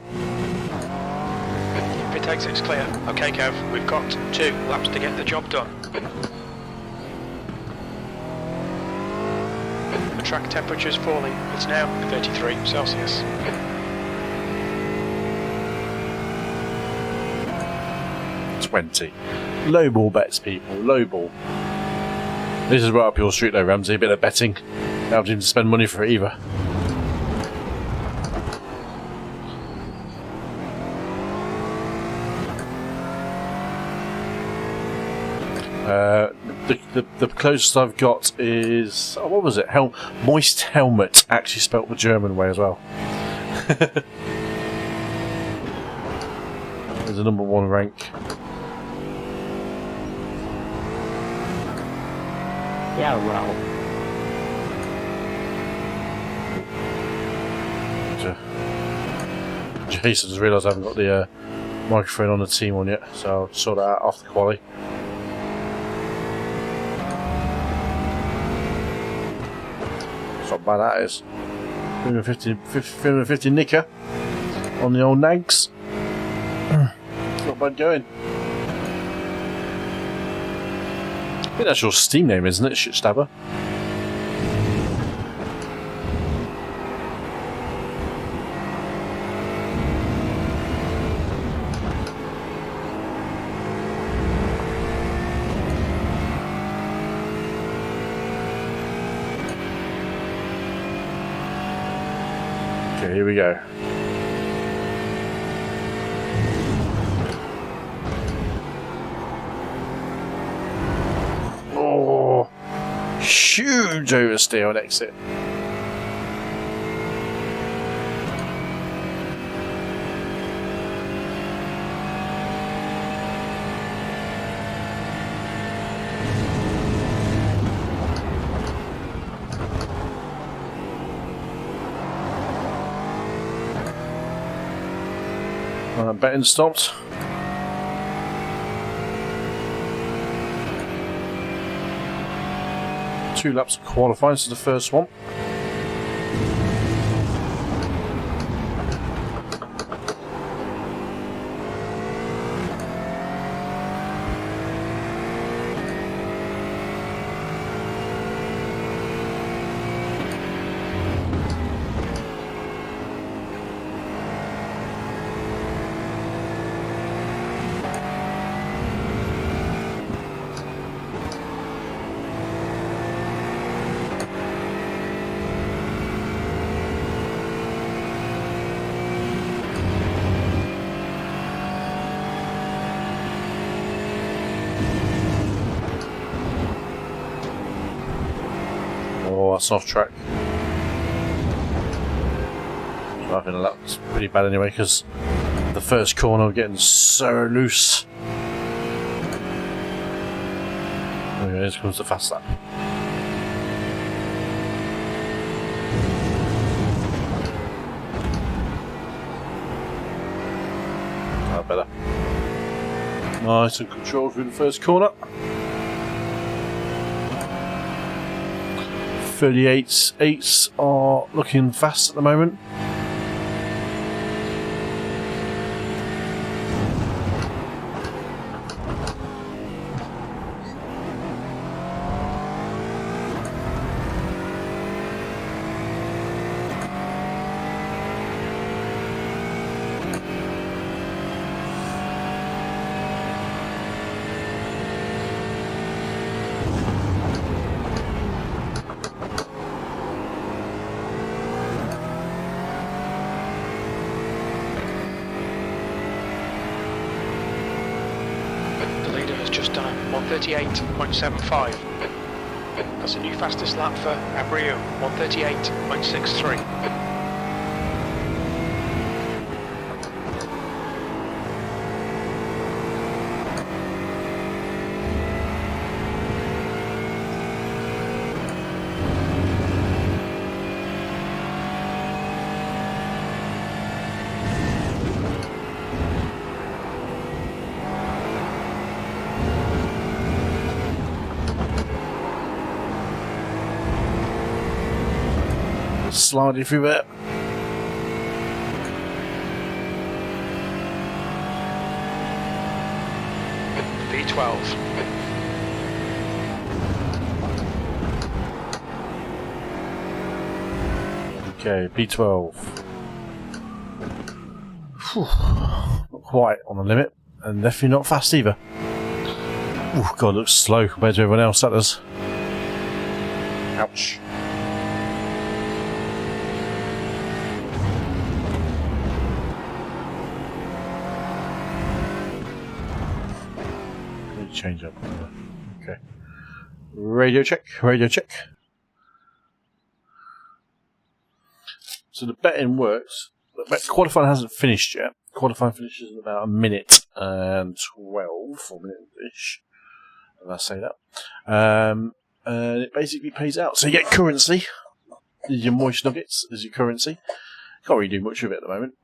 If it takes it's clear. Okay, Kev, we've got 2 laps to get the job done. The track temperature is falling. It's now 33 Celsius. Low ball bets, people. Low ball. This is right up your street, though, Ramsey. A bit of betting. Not having to spend money for it either. The closest I've got is what was it? Moist helmet, actually spelt the German way as well. There's a #1 rank. Yeah, well. Jason has realised I haven't got the microphone on the team on yet, so I'll sort that out after the quali. It's not bad, that is. 350 nicker on the old nags. Not bad going. I think that's your Steam name, isn't it? Shit Stabber. Okay, here we go. Oh, huge oversteer on exit. Betting stopped. Two laps of qualifying, this is the first one. That's off track. I think that's pretty bad anyway, because the first corner we're getting so loose. Okay, here comes the fast lap. That better. Nice and controlled through the first corner. 38s are looking fast at the moment. just done a 138.75. That's a new fastest lap for Abreu, 138.63. Sliding through it. V12. Okay, P12. Whew. Not quite on the limit, and definitely not fast either. Ooh, God, looks slow compared to everyone else, that does. Ouch. Change up. Okay. Radio check. Radio check. So the betting works. The qualifying hasn't finished yet. Qualifying finishes in about a minute and 12, 4 minutes-ish. And I say that. And it basically pays out. So you get currency. Your moist nuggets is your currency. Can't really do much with it at the moment.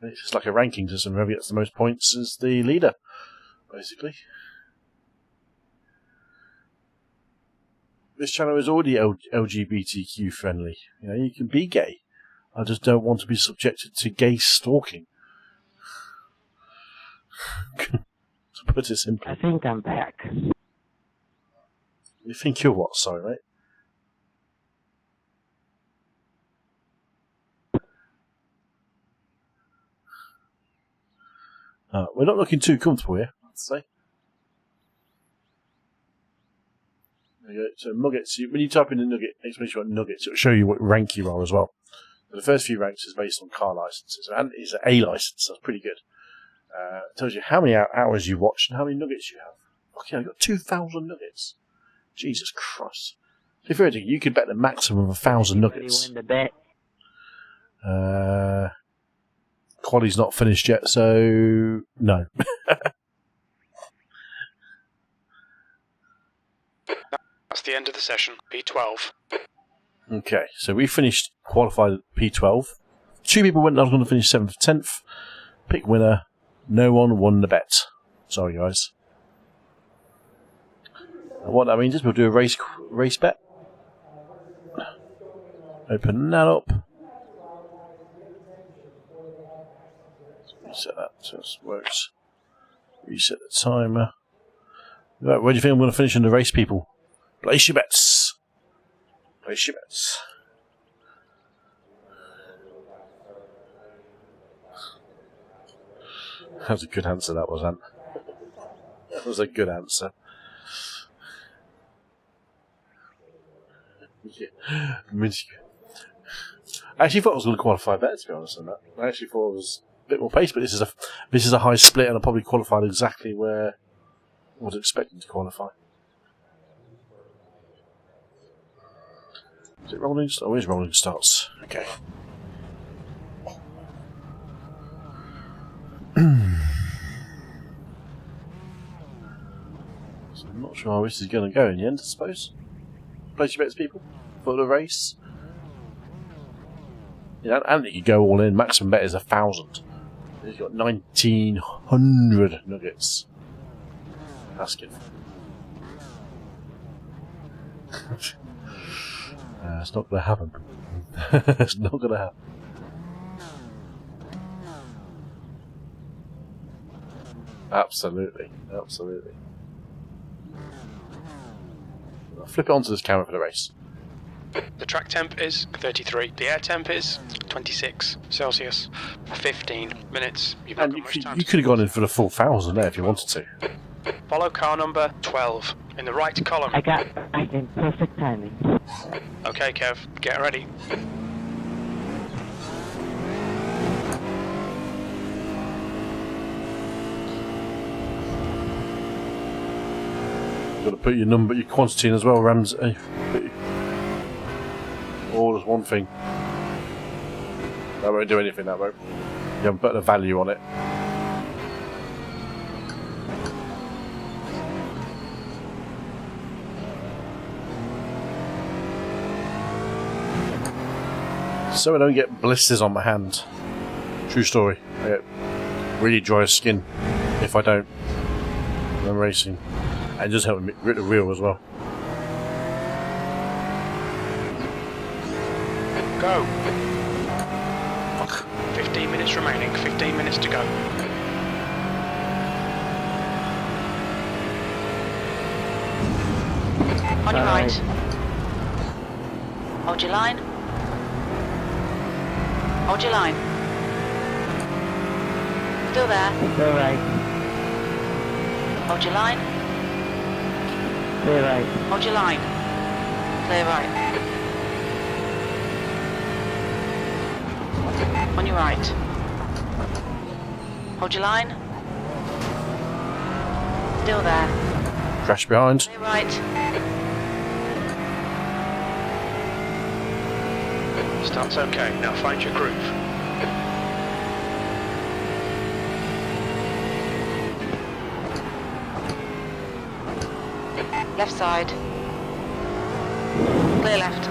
It's just like a ranking system. Whoever gets the most points is the leader, basically. This channel is already LGBTQ friendly. You know, you can be gay. I just don't want to be subjected to gay stalking. To put it simply. I think I'm back. You think you're what? Sorry, mate. We're not looking too comfortable here, I'd say. There you go. So nuggets, when you type in the nugget, exclamation mark nuggets, it'll show you what rank you are as well. So the first few ranks is based on car licenses, and it's an A license, so that's pretty good. It tells you how many hours you watched and how many nuggets you have. Okay, I've got 2,000 nuggets. Jesus Christ. So if you could bet the maximum of 1,000 nuggets. Win the bet. Quali's not finished yet, so no. That's the end of the session. P12. Okay, so we finished qualified at P12. 2 people went on to finish 7th, 10th. Pick winner. No one won the bet. Sorry, guys. And what that means is we'll do a race bet. Open that up. Reset that so it works. Reset the timer. Right, where do you think I'm going to finish in the race, people? Place your bets. Place your bets. That was a good answer, that was, Ant. That was a good answer. Yeah. I actually thought I was going to qualify better, to be honest, on that. I actually thought it was a bit more pace, but this is a high split, and I probably qualified exactly where I was expecting to qualify. Is it rolling? Oh, it is rolling starts. Okay. So I'm not sure how this is going to go in the end, I suppose. Place your bets, people, for the race. Yeah, and you go all in. Maximum bet is 1,000. You've got 1,900 nuggets. Asking. It's not going to happen. It's not going to happen. Absolutely. Absolutely. I'll flip it onto this camera for the race. The track temp is 33. The air temp is 26 Celsius. 15 minutes. You've not got much time. You could have gone in for the full 1,000 there if you wanted to. Follow car number 12 in the right column. I got in perfect timing. Okay, Kev, get ready. Got to put your quantity in as well, Ramsey. All as one thing. That won't do anything, that won't. You haven't put a value on it. So I don't get blisters on my hand. True story. I get really dry skin if I don't when I'm racing. And it does help me grip the wheel as well. Go. 15 minutes remaining, 15 minutes to go. On your right. Hold your line. Hold your line. Still there. Clear right. Hold your line. Clear right. Hold your line. Clear right. On your right. Hold your line. Still there. Crash behind. Clear right. Start's okay, now find your groove. Left side. Clear left.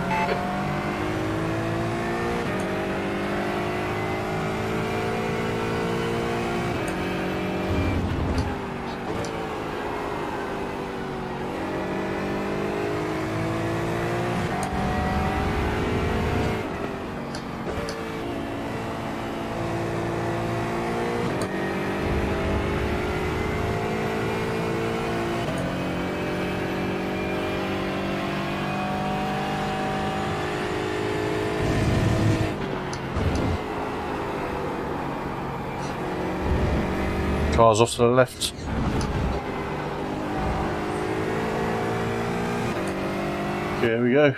Cars off to the left. Here we go.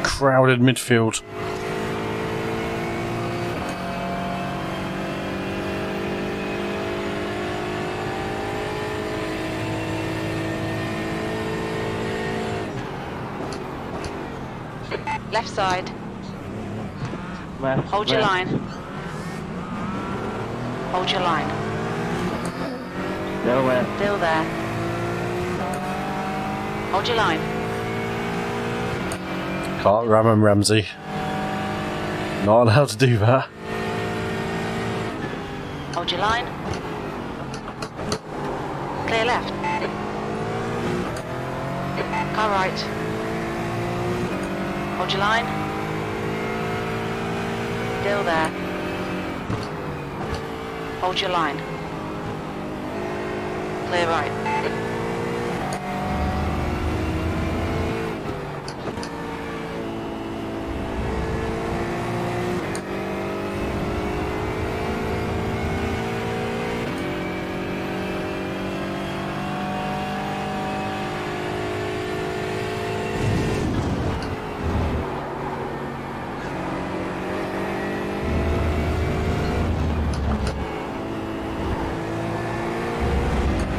Crowded midfield. Left side. Left. Hold your line. Hold your line. Still left. Still there. Hold your line. Can't ram him, Ramsey. Not allowed to do that. Hold your line. Clear left. Car right. Hold your line. Still there. Hold your line. Clear right.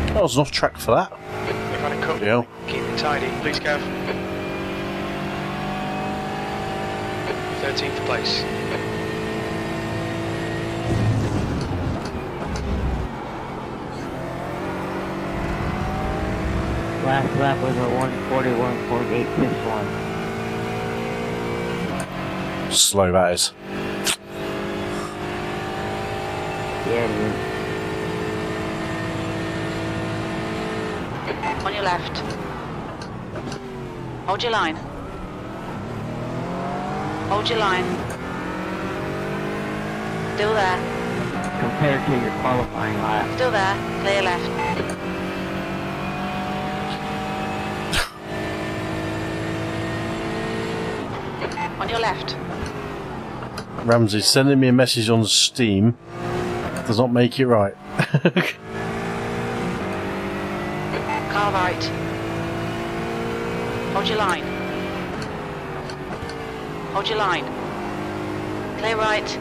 I was off track for that. We've had a cut. Yeah. Keep it tidy, please, Kev. 13th place. Last lap was a 141.861. Slow that is. Yeah, dude. On your left. Hold your line. Hold your line. Still there. Compared to your qualifying lap. Still there. Clear left. On your left. Ramsey sending me a message on Steam does not make it right. Car Car right. Hold your line. Hold your line. Clear right.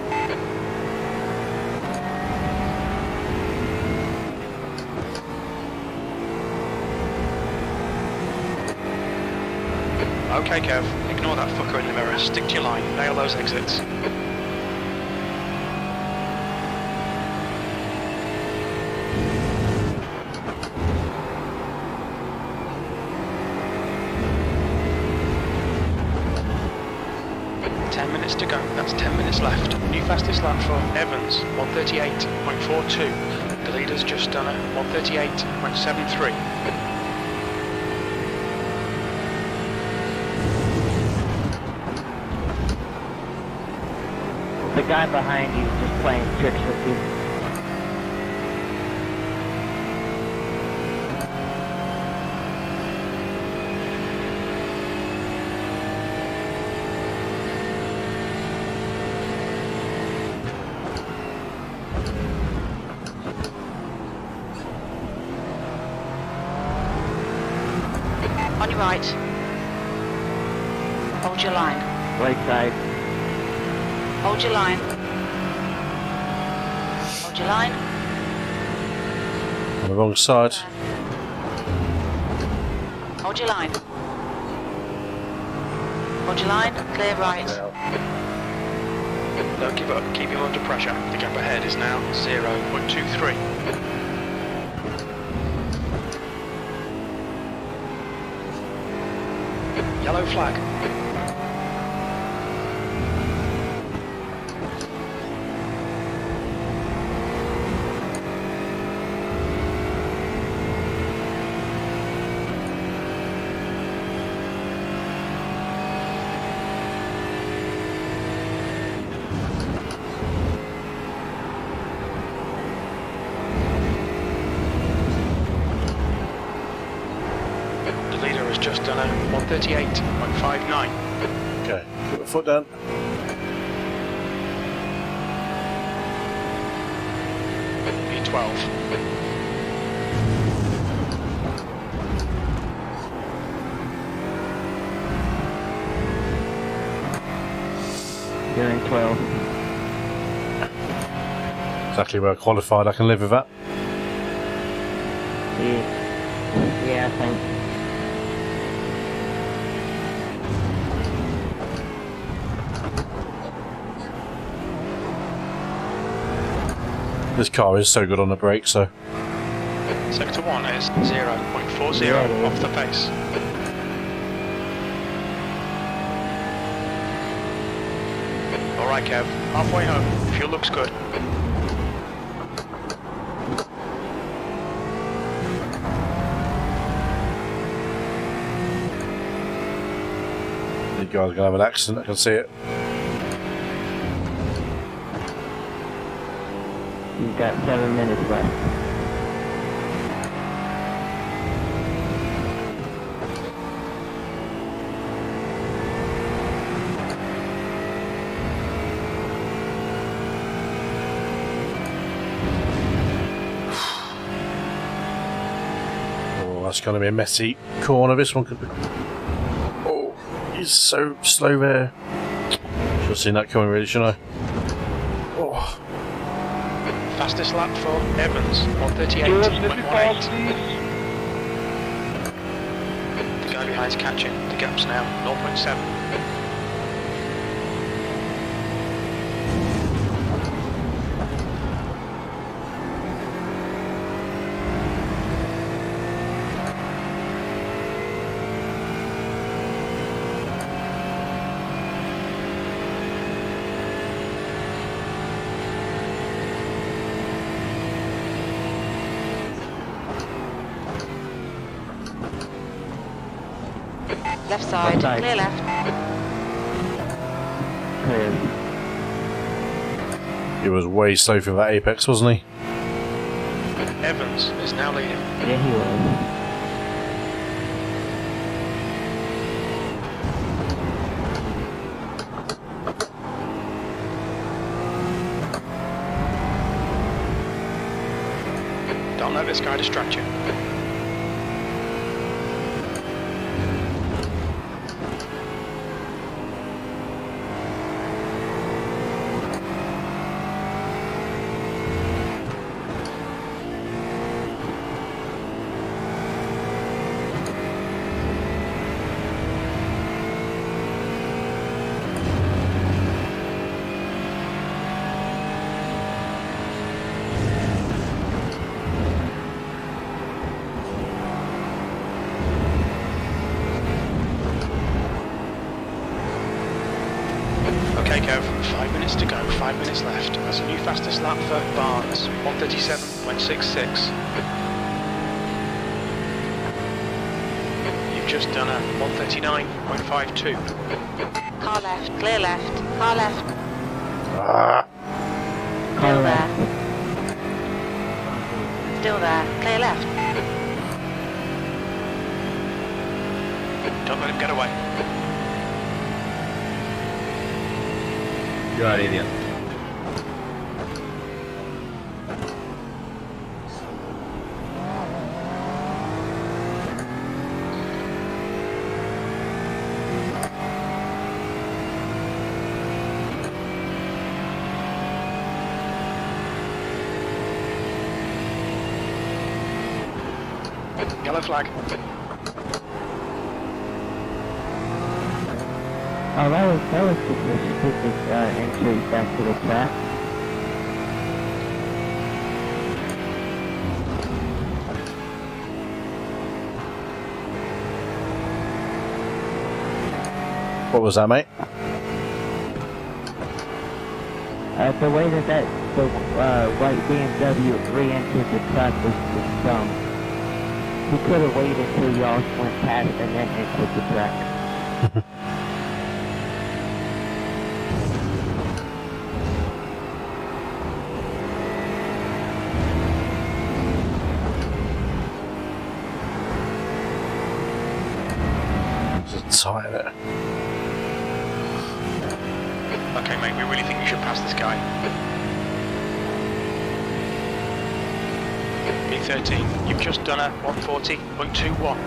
Okay, Kev. Ignore that fucker in the mirror. Stick to your line. Nail those exits. To go, that's 10 minutes left. New fastest lap for Evans, 138.42. The leader's just done it, 138.73. The guy behind you is just playing tricks with you. On your right. Hold your line. Right side. Hold your line. Hold your line. On the wrong side. Hold your line. Hold your line. Clear right. Don't give up, keep him under pressure. The gap ahead is now 0.23. Yellow flag. The leader has just done a 138.59. Okay, put the foot down. P12. You're in 12. Exactly where I qualified, I can live with that. Yeah, I think. This car is so good on the brakes, so. Sector 1 is 0.40 off the pace. Alright Kev, halfway home, fuel looks good. You guys are going to have an accident, I can see it. You've got 7 minutes left. Oh, that's going to be a messy corner. This one could be. Oh, he's so slow there. Should have seen that coming, really, shouldn't I? Oh. Fastest lap for Evans, 138.18. The guy behind's catching, the gap's now 0.7. Left side. Left side. Clear left. Clear. He was way slow for that apex, wasn't he? Evans is now leading. Yeah, he was. Don't let this guy distract you. Kev. 5 minutes to go, 5 minutes left. That's a new fastest lap for Barnes. 1:37.66. You've just done a 1:39.52. Car left, clear left, car left. Ah, Still there. Still there, clear left. Don't let him get away. You are idiot. Yellow flag. Oh, that was just a stupid entry back to the track. what was that, mate? The way that the white BMW re-entered the track was dumb. He could have waited until y'all went past and then entered the track. It's tight there. Okay, mate, we really think you should pass this guy. B13, you've just done a 1:40.21.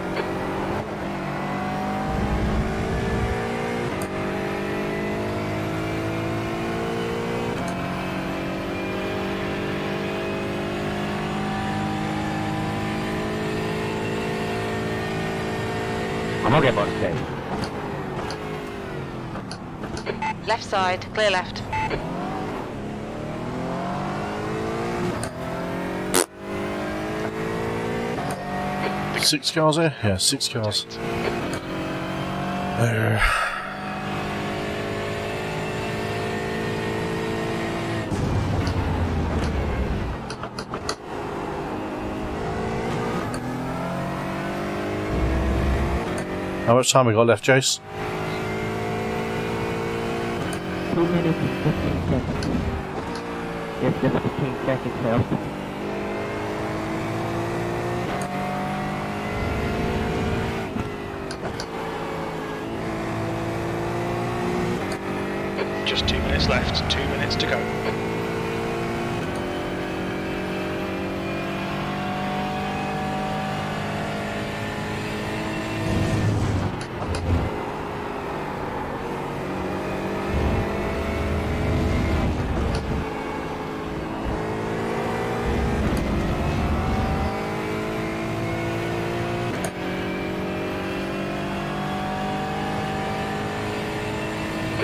I'm okay about today. Left side, clear left. Six cars here? Yeah, 6 cars. There. How much time we got left, Jace? 2 minutes and 15 seconds. Yes, just 15 seconds left. Just 2 minutes left, 2 minutes to go.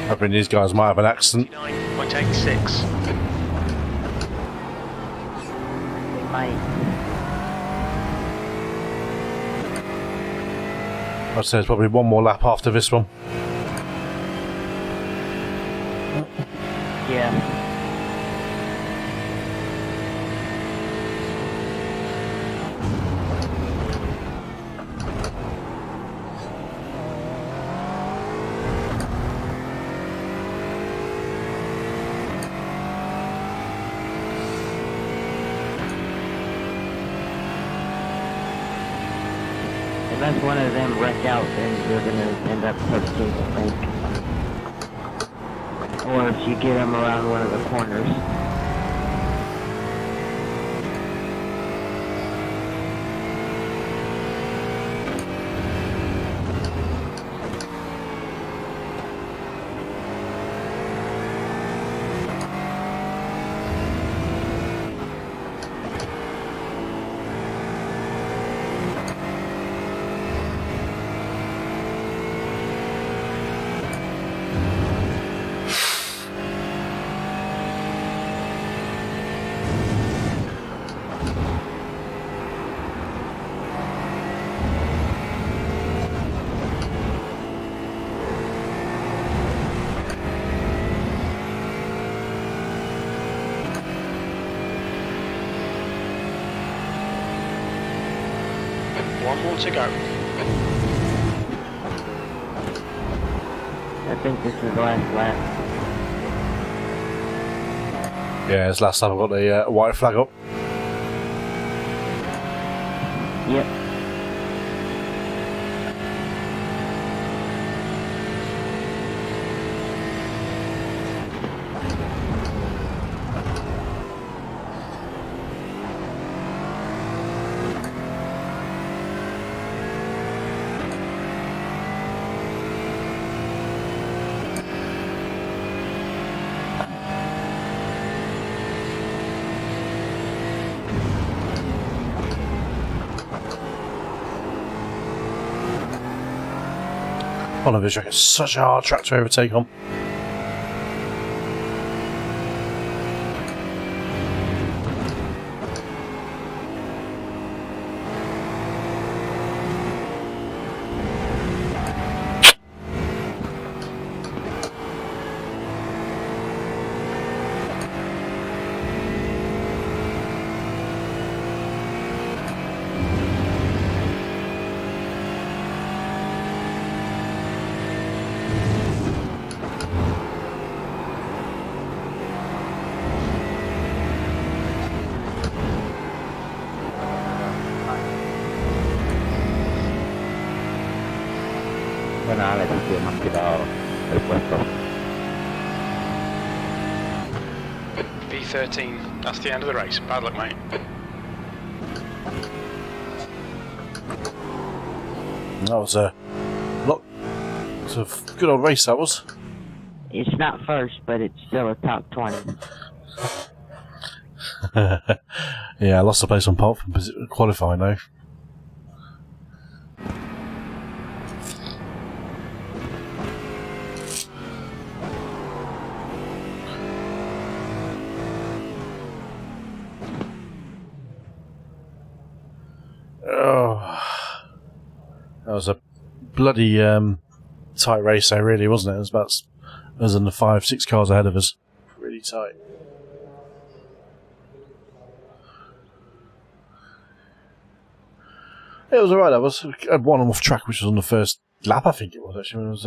Hoping these guys might have an accident. 9.86. They might. I'd say there's probably one more lap after this one. Yeah. Unless one of them wreck out, then you're gonna end up touching the bank. Or if you get them around one of the corners. all to go. I think this is the last lap. Yeah, it's last time I got the white flag up. Yep. One of his records, such a hard track to overtake on. Bueno, ahora sí que hemos quedado el puesto. V13, that's the end of the race. Bad luck, mate. That was a lot. It was a good old race, that was. It's not first, but it's still a top 20. Yeah, I lost the place on pole from qualifying though. Oh, that was a bloody tight race though, really, wasn't it? It was about us and the 5-6 cars ahead of us. Really tight. It was alright. I had one off track, which was on the first lap, I think it was actually. It was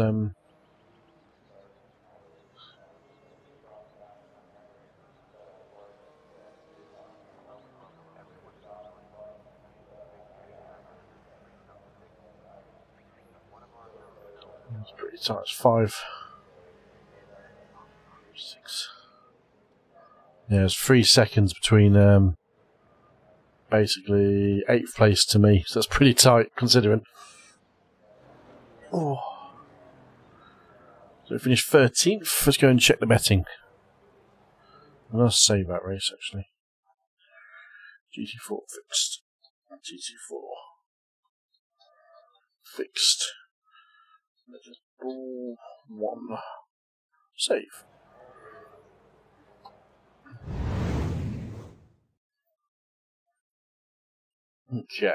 it's pretty tight. It's 5, 6. Yeah, it's 3 seconds between basically 8th place to me, so that's pretty tight considering. Oh. So we finished 13th. Let's go and check the betting. I'm going to save that race actually. GT4 fixed. GT4 fixed. Ball 1. Save. Okay.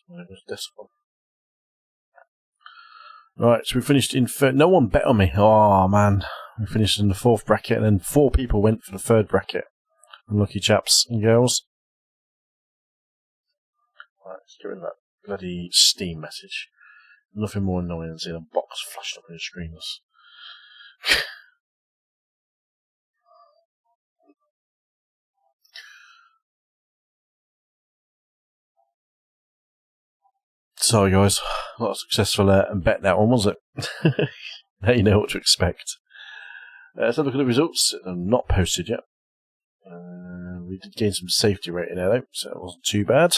Where was this one? Right, so we finished in third. No one bet on me. Oh man, we finished in the 4th bracket, and then 4 people went for the 3rd bracket. Unlucky chaps and girls. Right, let's get rid of that bloody Steam message. Nothing more annoying than seeing a box flashed up on your screen. Sorry guys, not a successful bet that one, was it? Now you know what to expect. Let's have a look at the results. They're not posted yet. We did gain some safety rating there though, so it wasn't too bad.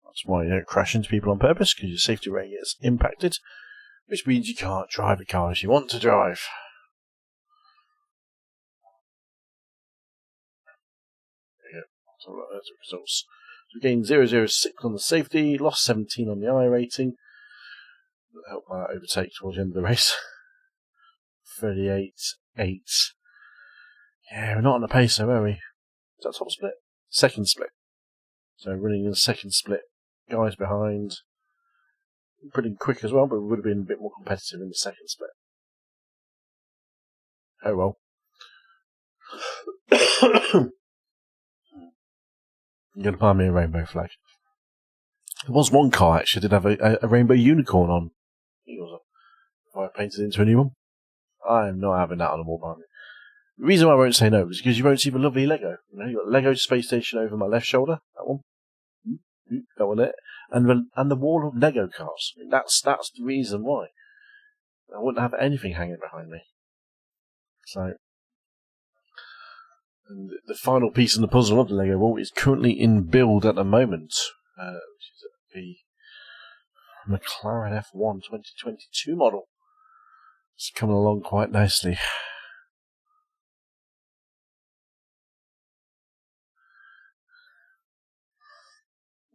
That's why you don't crash into people on purpose, because your safety rating gets impacted, which means you can't drive the car as you want to drive. There you go. So that's the results. So we gained 006 on the safety, lost 17 on the I rating. That helped my overtake towards the end of the race. 38.8. Yeah, we're not on the pace though, are we? Is that top split? 2nd split. So running in the 2nd split. Guys behind. Pretty quick as well, but we would have been a bit more competitive in the 2nd split. Oh well. You're going to buy me a rainbow flag. There was one car actually did have a rainbow unicorn on. It was if I painted it into a new one. I am not having that on a wall behind me. The reason why I won't say no is because you won't see the lovely Lego. You know, you've got Lego Space Station over my left shoulder, that one. That one there. And the wall of Lego cars. I mean, that's the reason why. I wouldn't have anything hanging behind me. So, and the final piece in the puzzle of the Lego wall is currently in build at the moment, which is the McLaren F1 2022 model. It's coming along quite nicely.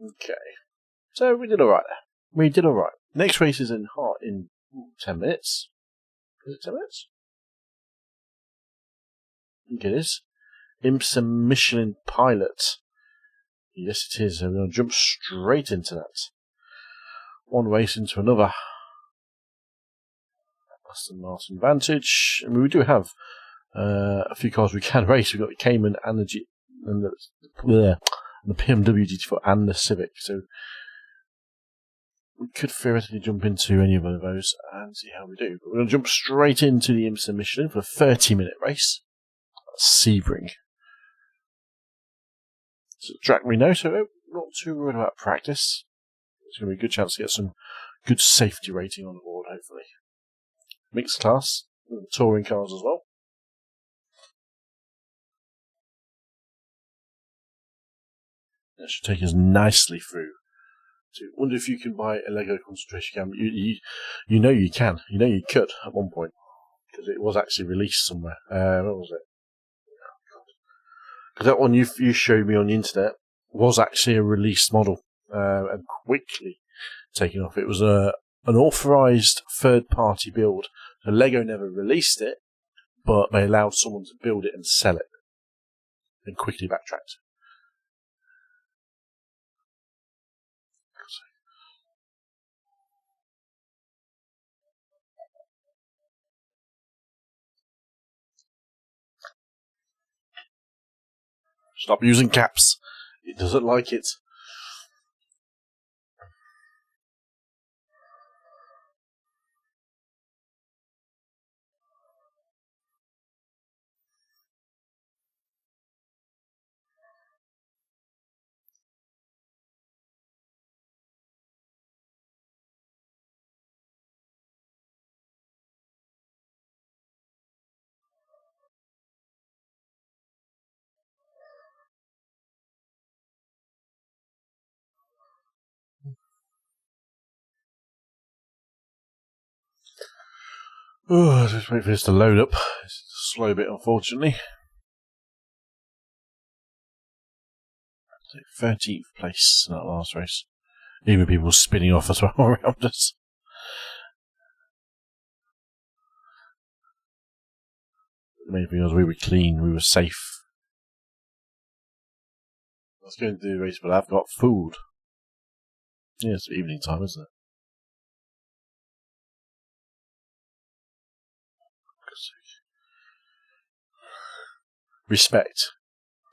Okay, so we did alright there. Next race is in 10 minutes. Is it 10 minutes? I think it is. Imsa Michelin Pilot. Yes, it is. We're going to jump straight into that. One race into another. Aston Martin Vantage. I mean, we do have a few cars we can race. We've got the Cayman and the BMW GT4 and the Civic. So we could theoretically jump into any of those and see how we do. But we're going to jump straight into the Imsa Michelin for a 30-minute race. That's Sebring. It's a track we know, so not too worried about practice. It's going to be a good chance to get some good safety rating on the board, hopefully. Mixed class, touring cars as well. That should take us nicely through. I wonder if you can buy a Lego concentration camp. You know you can. You know you could at one point. Because it was actually released somewhere. What was it? Because that one you showed me on the internet was actually a released model. And quickly taken off. It was an authorised third-party build. So Lego never released it, but they allowed someone to build it and sell it. And quickly backtracked. Stop using caps. It doesn't like it. Oh, just wait for this to load up. It's a slow bit, unfortunately. 13th place in that last race. Even people spinning off as well around us. The main thing was we were clean, we were safe. Let's go and do the race, but I've got food. Yeah, it's evening time, isn't it? Respect.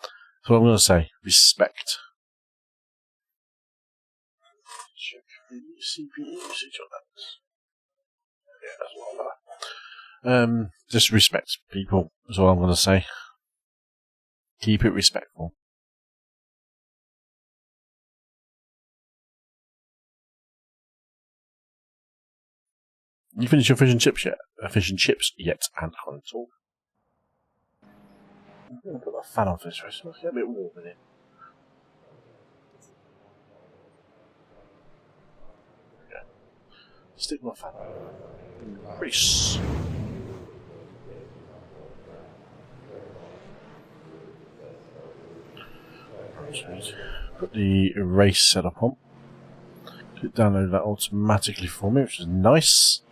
That's what I'm going to say. Respect. Check the CPU usage on that. Yeah, that's a lot better. Just respect people, is what I'm going to say. Keep it respectful. You finished your fish and chips yet? Fish and chips yet? And can't talk. I'm going to put the fan on for this race. Let's get a bit warm in it. Okay. Stick my fan on. Race. Right, put the race setup on. It downloaded that automatically for me, which is nice.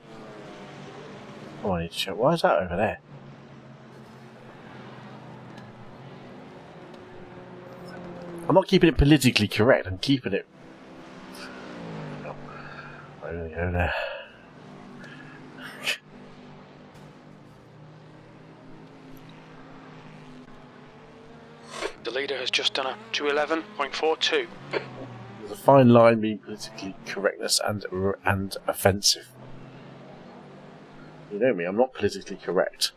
Oh, I need to check. Why is that over there? I'm not keeping it politically correct. I'm keeping it. No. I'm going to go there. The leader has just done a 211.42. There's a fine line between politically correctness and offensive. You know me, I'm not politically correct.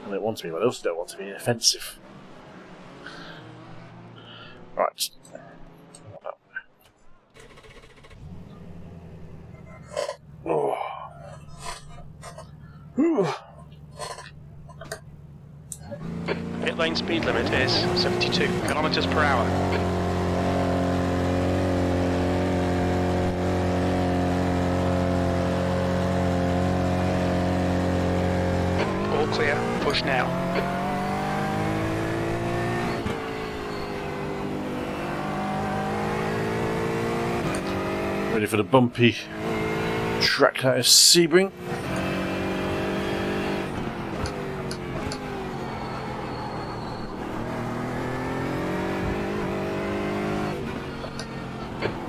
I don't want to be, but I also don't want to be offensive. Right. Oh. Pit lane speed limit is 72 kilometers per hour. All clear, push now. Ready for the bumpy track that is Sebring.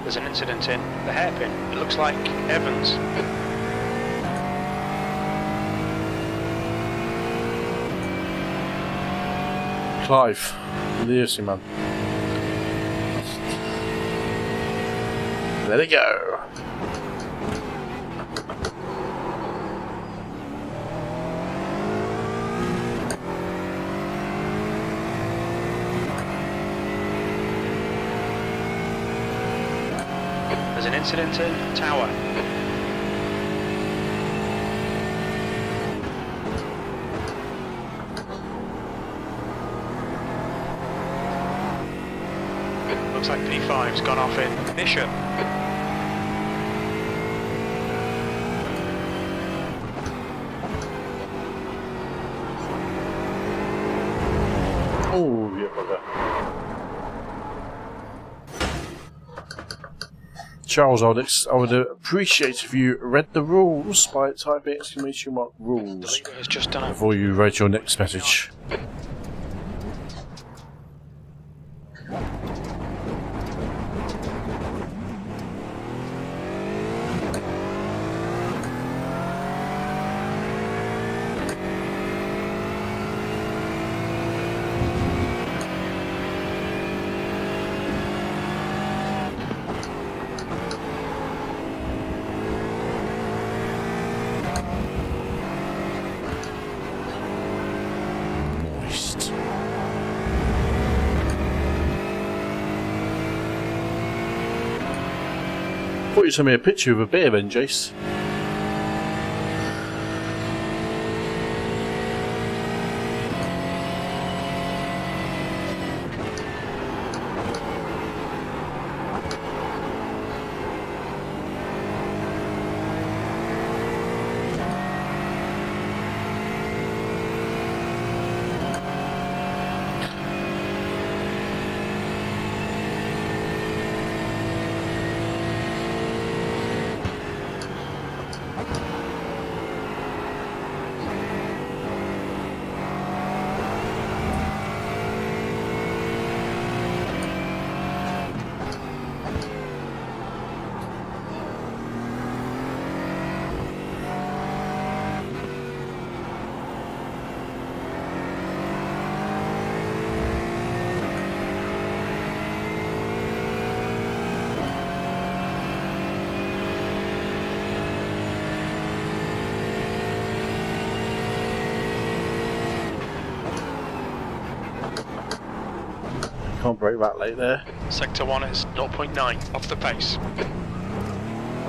There's an incident in the hairpin. It looks like Evans. Clive, the man. Let it go. There's an incident in Tower. Looks like P5's gone off in Bishop. Oh, yeah, brother. Charles, I would appreciate if you read the rules by typing !rules The leader has just done it. before you write your next message. Thought you sent me a picture of a beer then, Jace. Can't break that late there. Sector 1 is 0.9 off the pace.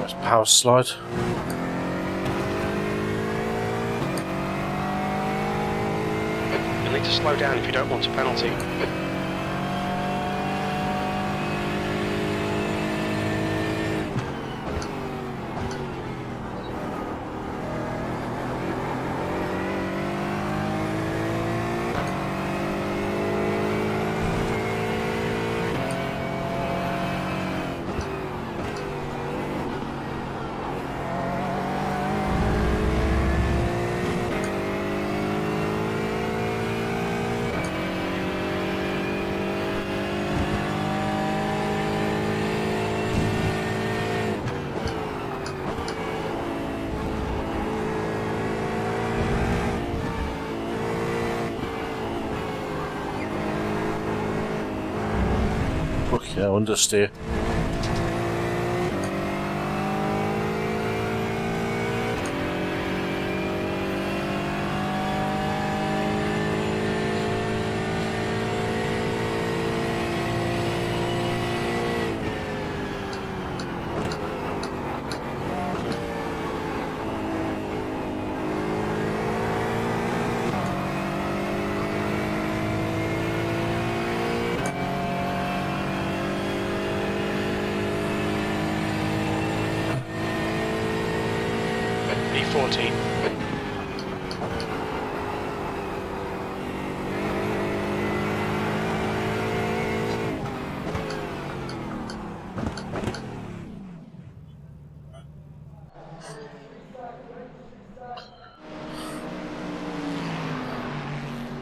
Nice power slide. You'll need to slow down if you don't want a penalty. Yeah, understeer. B14.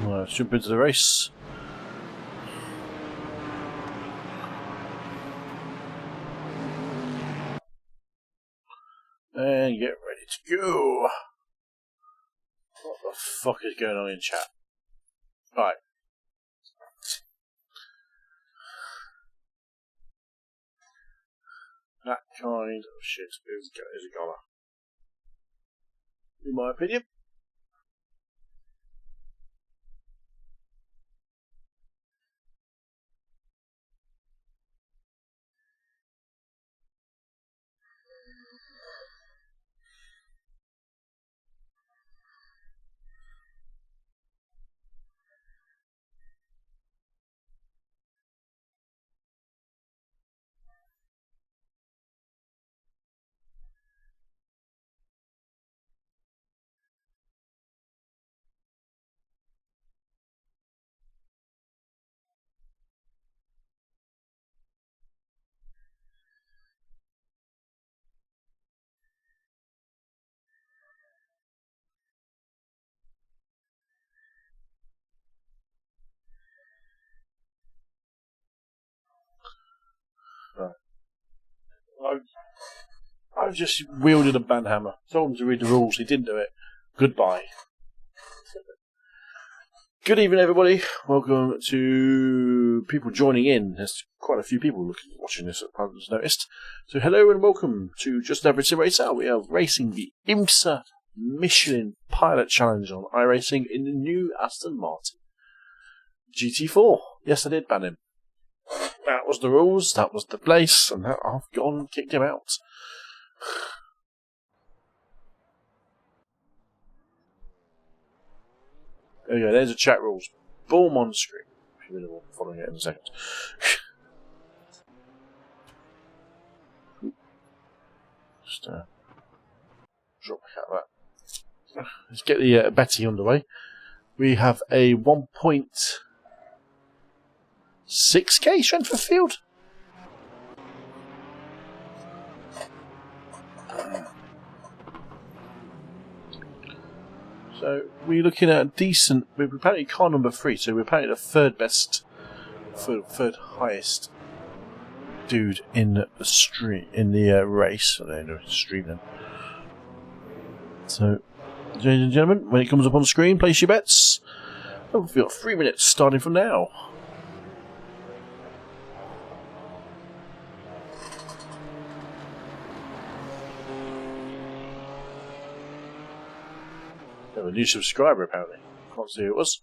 Right, let's jump into the race. And get ready to go. What the fuck is going on in chat? Right. That kind of shit is a goner. In my opinion. Right. I've just wielded a banhammer. Told him to read the rules. He didn't do it. Goodbye. Good evening, everybody. Welcome to people joining in. There's quite a few people watching this, I've noticed. So hello and welcome to Just Average Sim Racer. We are racing the Imsa Michelin Pilot Challenge on iRacing in the new Aston Martin GT4. Yes, I did ban him. That was the rules, that was the place, and I've gone and kicked him out. There we go, there's the chat rules. Boom on screen. If you're really following it in a second. Just drop back out of that. Let's get the betting underway. We have a 1.6k strength for field. So we're looking at a decent. We're apparently car number 3, so we're apparently the third highest dude in the stream in the race. I don't know, stream then. So, ladies and gentlemen, when it comes up on the screen, place your bets. Oh, we've got 3 minutes starting from now. A new subscriber, apparently. Can't see who it was.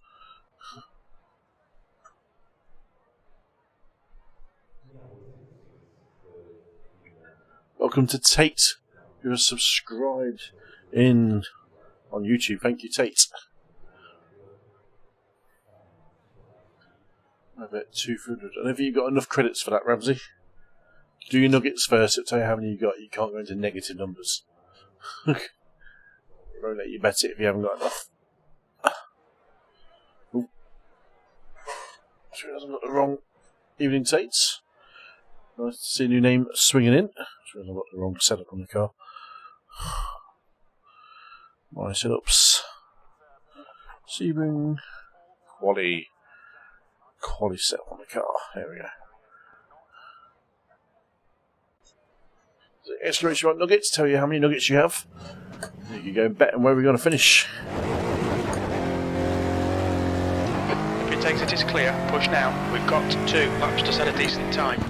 Welcome to Tate, who has subscribed on YouTube. Thank you, Tate. I bet 200. And have you got enough credits for that, Ramsey? Do your nuggets first. It'll tell you how many you got. You can't go into negative numbers. Won't let you bet it if you haven't got enough. Ooh. Sure it hasn't got the wrong evening Tates. Nice to see a new name swinging in. Sure it hasn't got the wrong setup on the car. My setups. Sebring. Quality setup on the car. There we go. The exclamation mark nuggets tell you how many nuggets you have. You can go and bet on where we're going to finish. If it takes it is clear, push now. We've got 2 laps to set a decent time.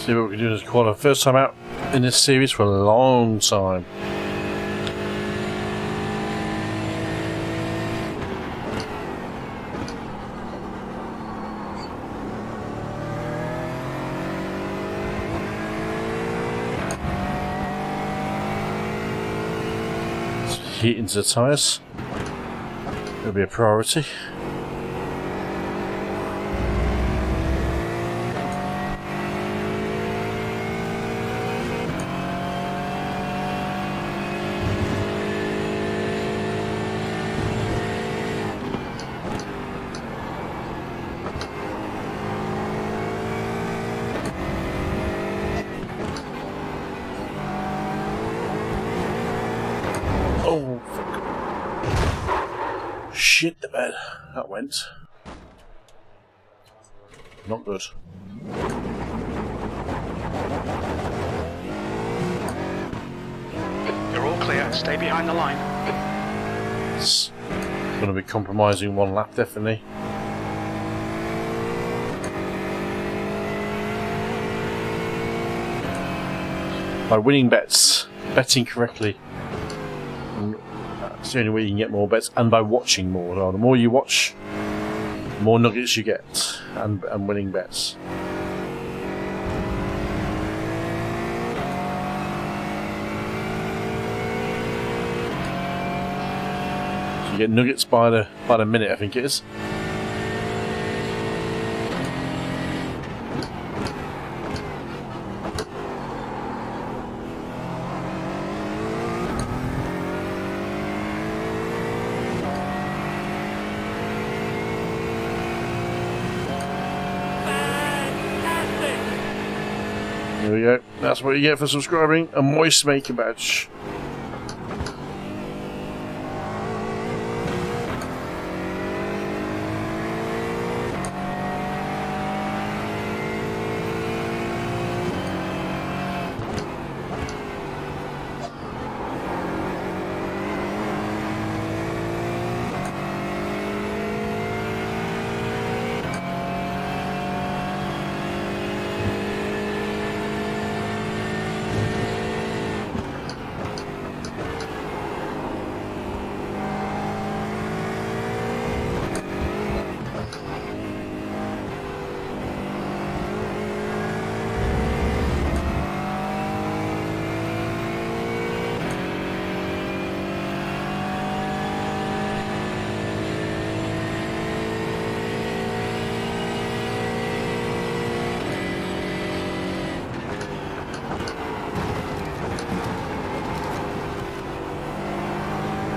See what we can do this quarter. First time out in this series for a long time. Heat into the tyres. It'll be a priority. Oh, fuck. Shit the bed. That went. Not good. You're all clear. Stay behind the line. It's going to be compromising one lap, definitely. By winning bets, betting correctly. That's the only way you can get more bets, and by watching more. The more you watch, the more nuggets you get, and winning bets. So you get nuggets by the minute, I think it is. There we go. That's what you get for subscribing. A moist maker badge.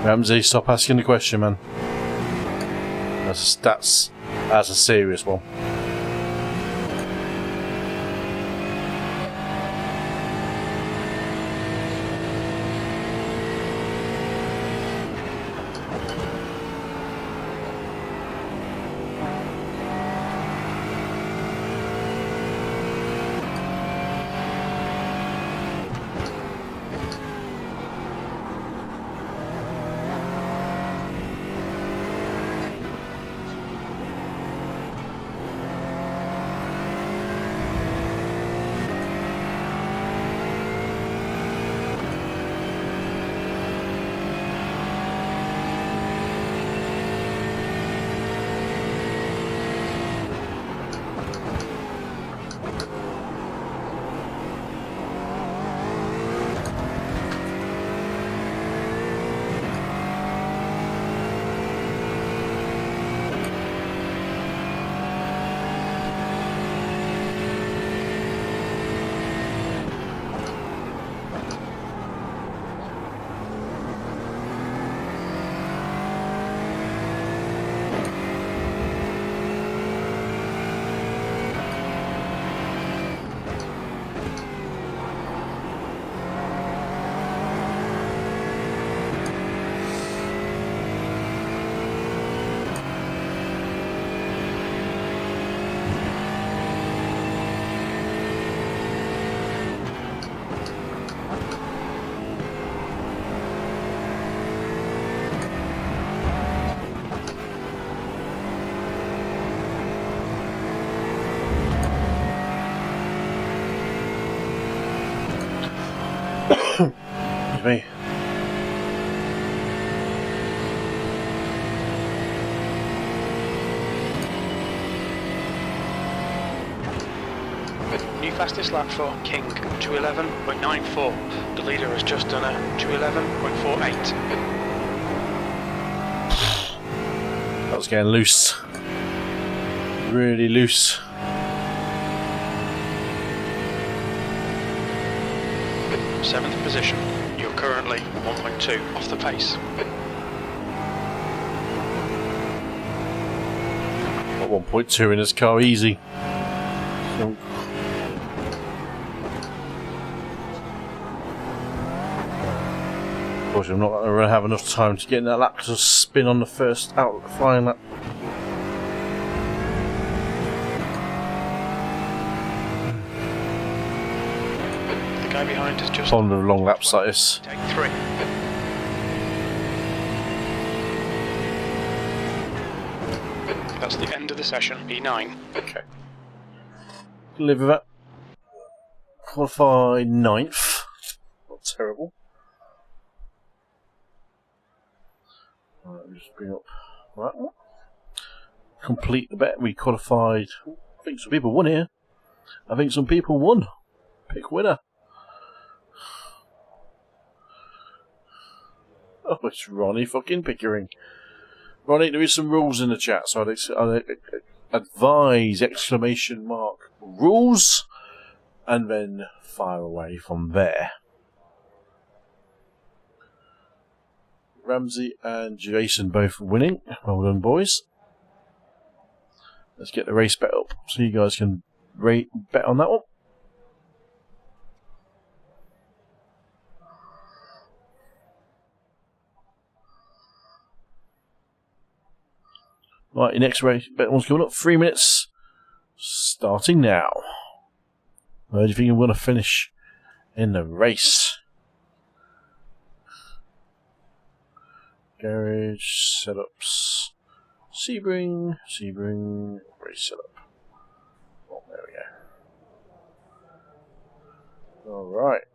Ramsey, stop asking the question, man. That's a serious one. Excuse me. New fastest lap for King, 2:11.94. The leader has just done a 2:11.48. That was getting loose. Really loose. Seventh position. You're currently 1.2 off the pace. Got 1.2 in this car, easy. So, unfortunately, I'm not going to have enough time to get in that lap to spin on the first flying lap. The guy behind is just On the long laps like this. take 3. That's the end of the session, P9. Okay. Live with that. Qualify 9th. Not terrible. Right, let me just bring up that one. Complete the bet. We qualified. I think some people won here. I think some people won. Pick winner. Oh, it's Ronnie fucking Pickering. Ronnie, there is some rules in the chat, so I'd advise exclamation mark rules and then fire away from there. Ramsey and Jason both winning. Well done, boys. Let's get the race bet up so you guys can bet on that one. Right, your next race bet one's coming up. 3 minutes. Starting now. Where do you think you're going to finish in the race? Garage setups. Sebring, race setup. Oh, there we go. Alright.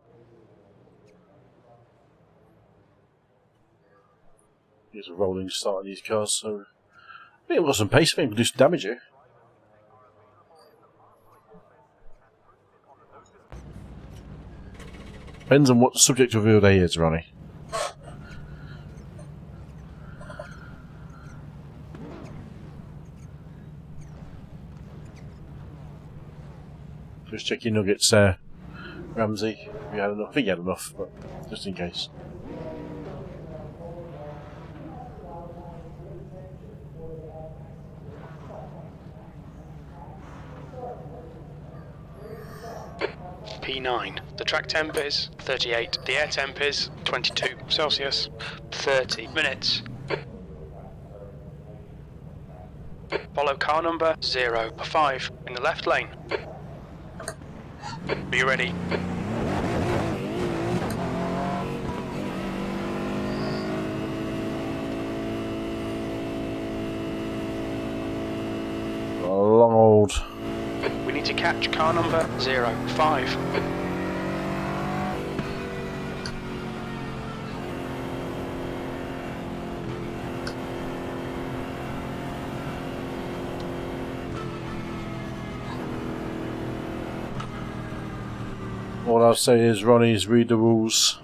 Here's a rolling start on these cars, so I think we've got some pace. I think we'll do some damage here. Depends on what the subject of your day is, Ronnie. Just check your nuggets, Ramsey. If you had enough. I think you had enough, but just in case. P9. The track temp is 38. The air temp is 22 Celsius. 30 minutes. Follow car number 05 in the left lane. Are you ready? A long old. We need to catch car number 05. All I'll say is, Ronnie's read the rules.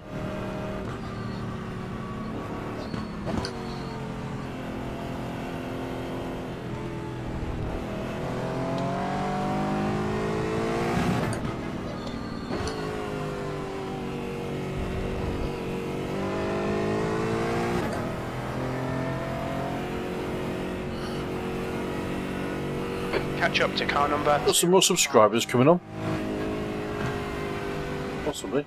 Catch up to car number. Got some more subscribers coming on. Possibly.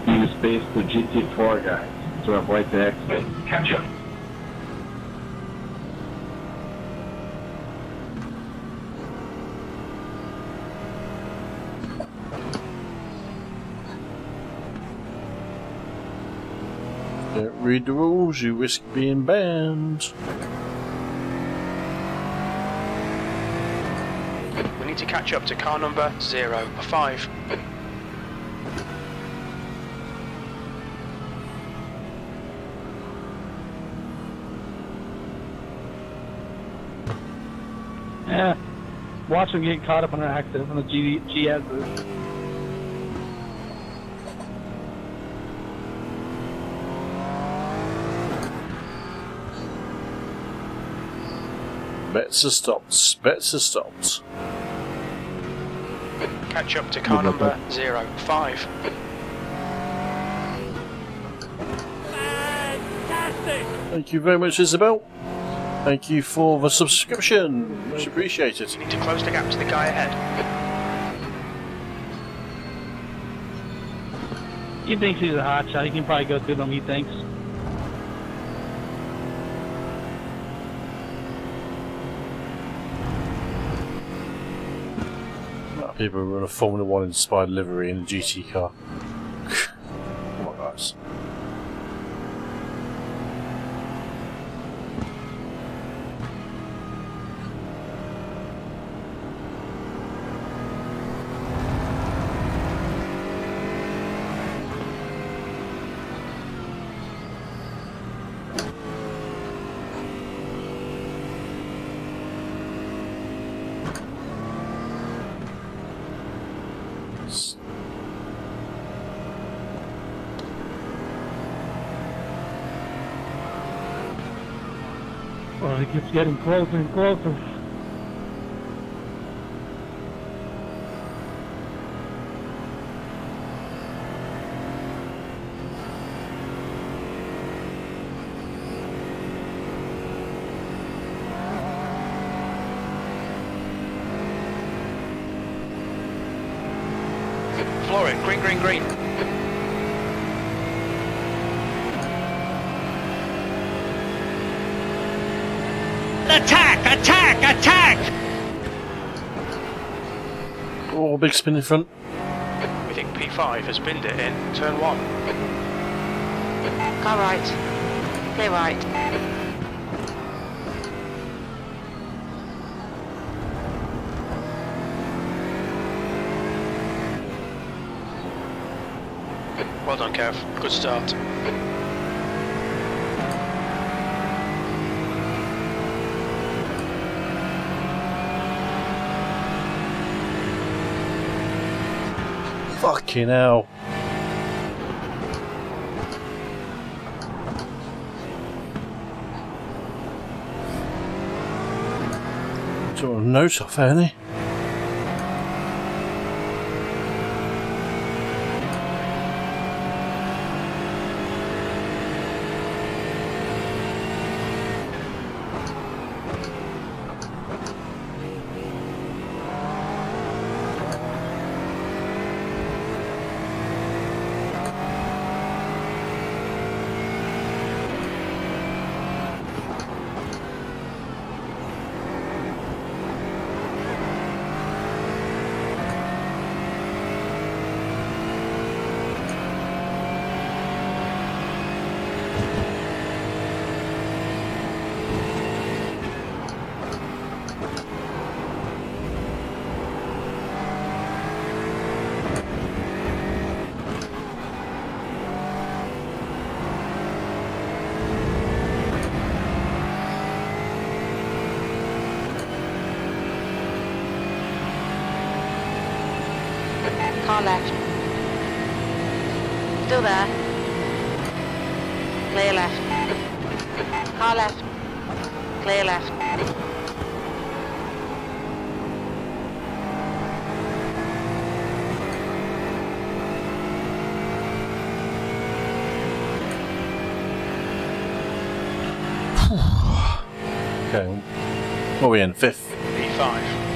Use space to GT4, guys, to avoid the accident. Catch up. Don't read the rules, you risk being banned. We need to catch up to car number 05. watch them get caught up in an accident on the GSs. Bets are stopped. Bets are stopped. Catch up to car number 05. Thank you very much, Isabel. Thank you for the subscription. Much appreciated. Need to close the gap to the guy ahead. He thinks he's a hot shot. He can probably go through them, he thinks. People run a Formula 1 inspired livery in a GT car. Come on, guys. Oh, he keeps getting closer and closer. Floor it. Green, green, green. Attack! Attack! Attack! Oh, big spin in front. We think P5 has binned it in turn 1. Car right. Clear right. Well done, Kev. Good start. Fucking hell. Sort of note off, ain't he? Car left. Still there. Clear left. Car left. Clear left. Okay. What are we in? 5th? P5.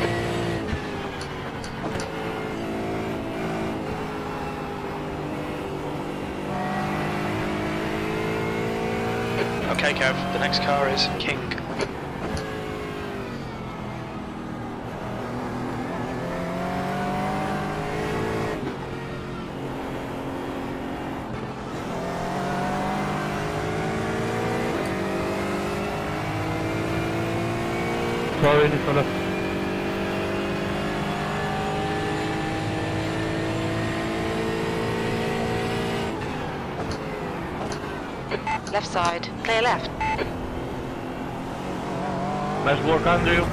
Okay, Kev, the next car is King. Sorry, Nicola. Left side. Clear left. Nice work, Andrew.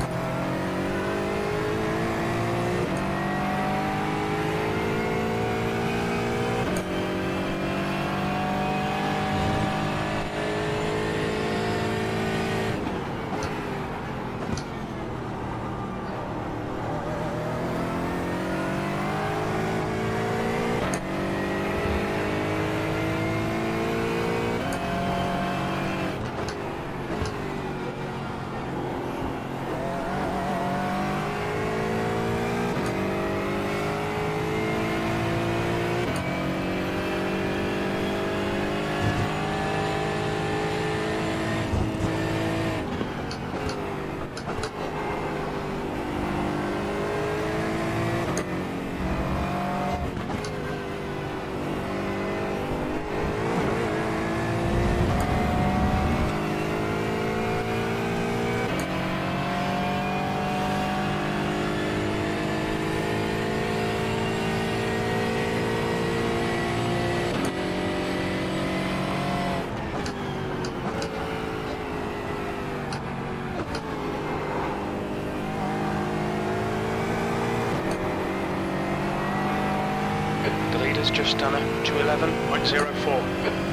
The leader's just done a 211.04.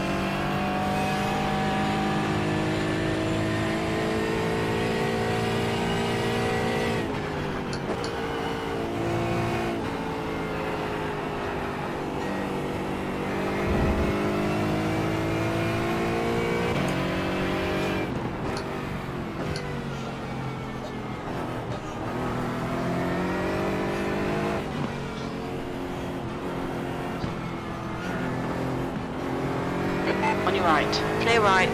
On your right. Clear right.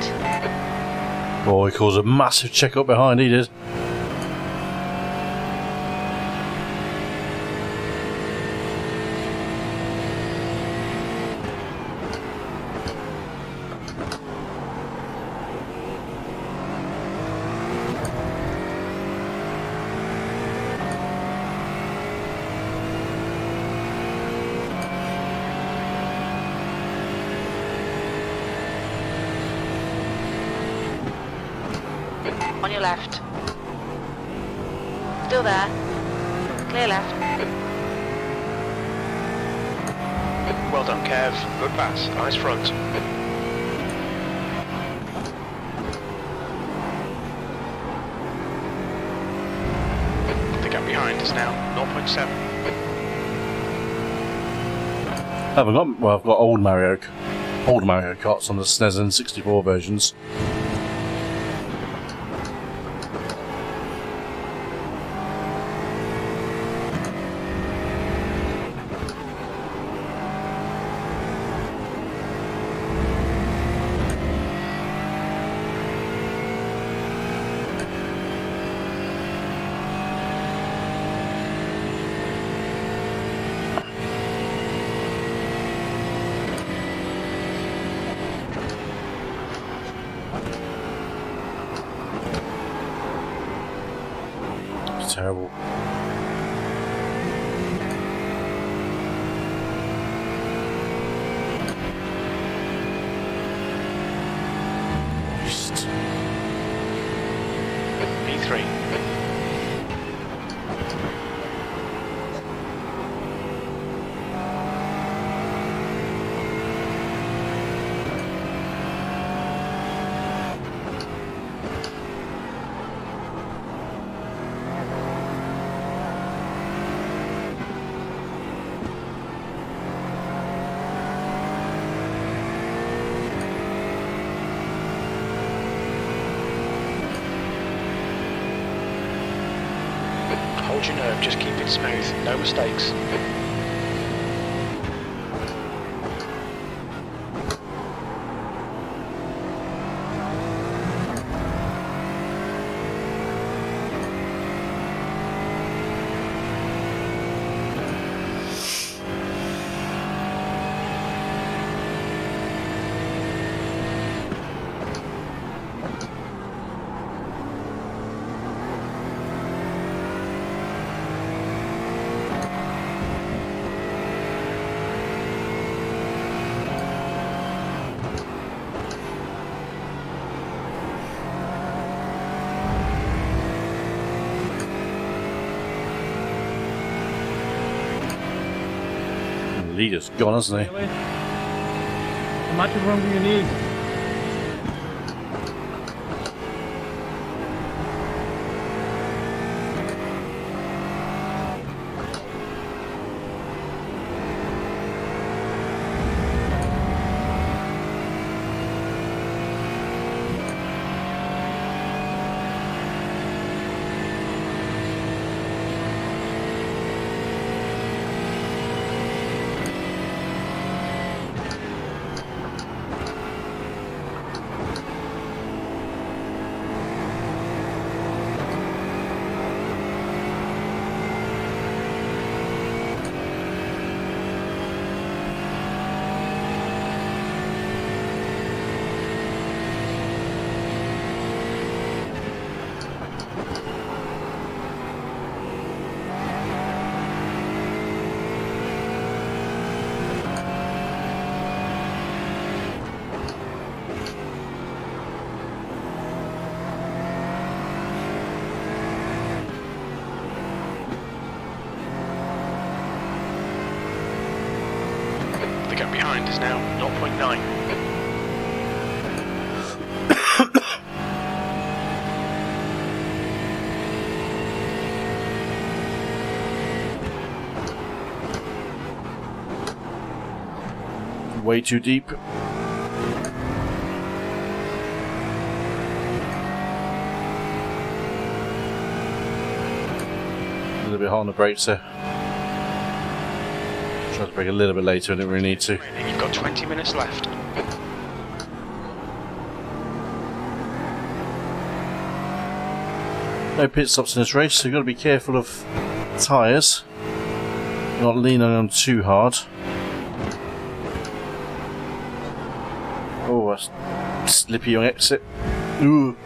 Oh, he caused a massive check up behind, he did. On your left. Still there. Clear left. Well done, Kev. Good pass. Eyes front. The gap behind is now 0.7. I've got old Mario Karts on the SNES and 64 versions. Terrible. P3. Hold your nerve, just keep it smooth, no mistakes. Leader's gone, hasn't he? How much room do you need? The gap behind is now 0.9. Way too deep. A little bit hard on the brakes there. Tried to brake a little bit later, I didn't really need to. You've got 20 minutes left. No pit stops in this race, so you've got to be careful of tyres. Not lean on them too hard. Oh, that's slippy on exit. Ooh.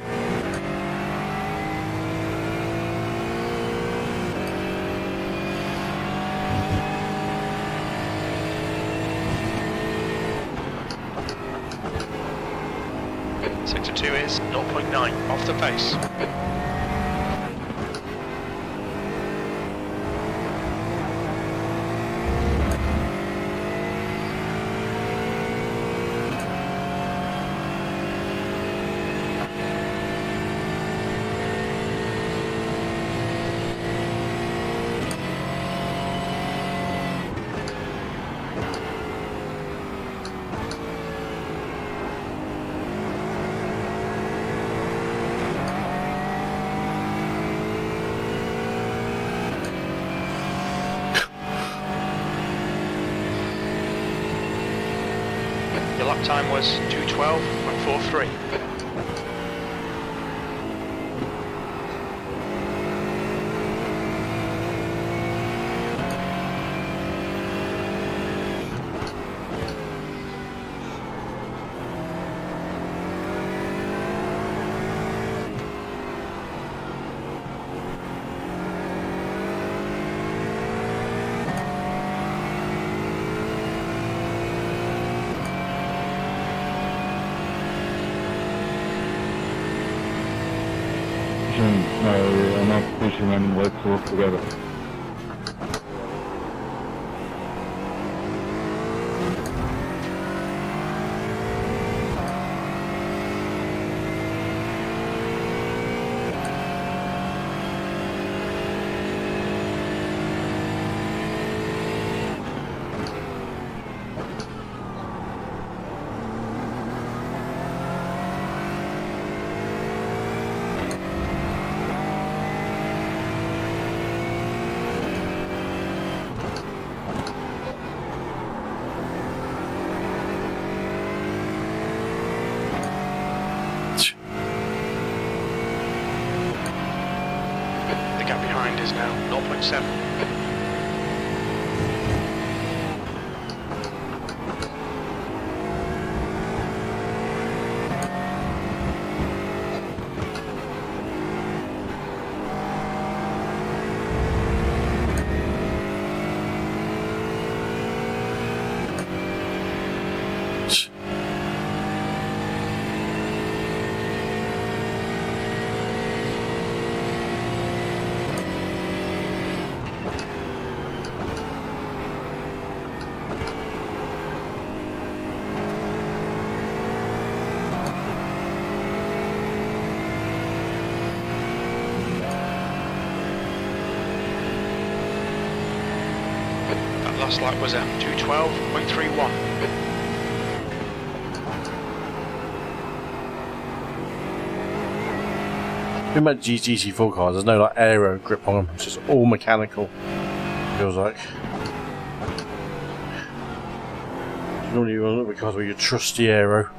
Sector 2 is 0.9 off the pace. Your lap time was 2:12.43. I'm not pushing and let's work together. Is now 0.7. Last lap was at 2:12.31. Think about GT4 cars, there's no like aero grip on them, it's just all mechanical, feels like. Normally you want to look at cars with your trusty aero.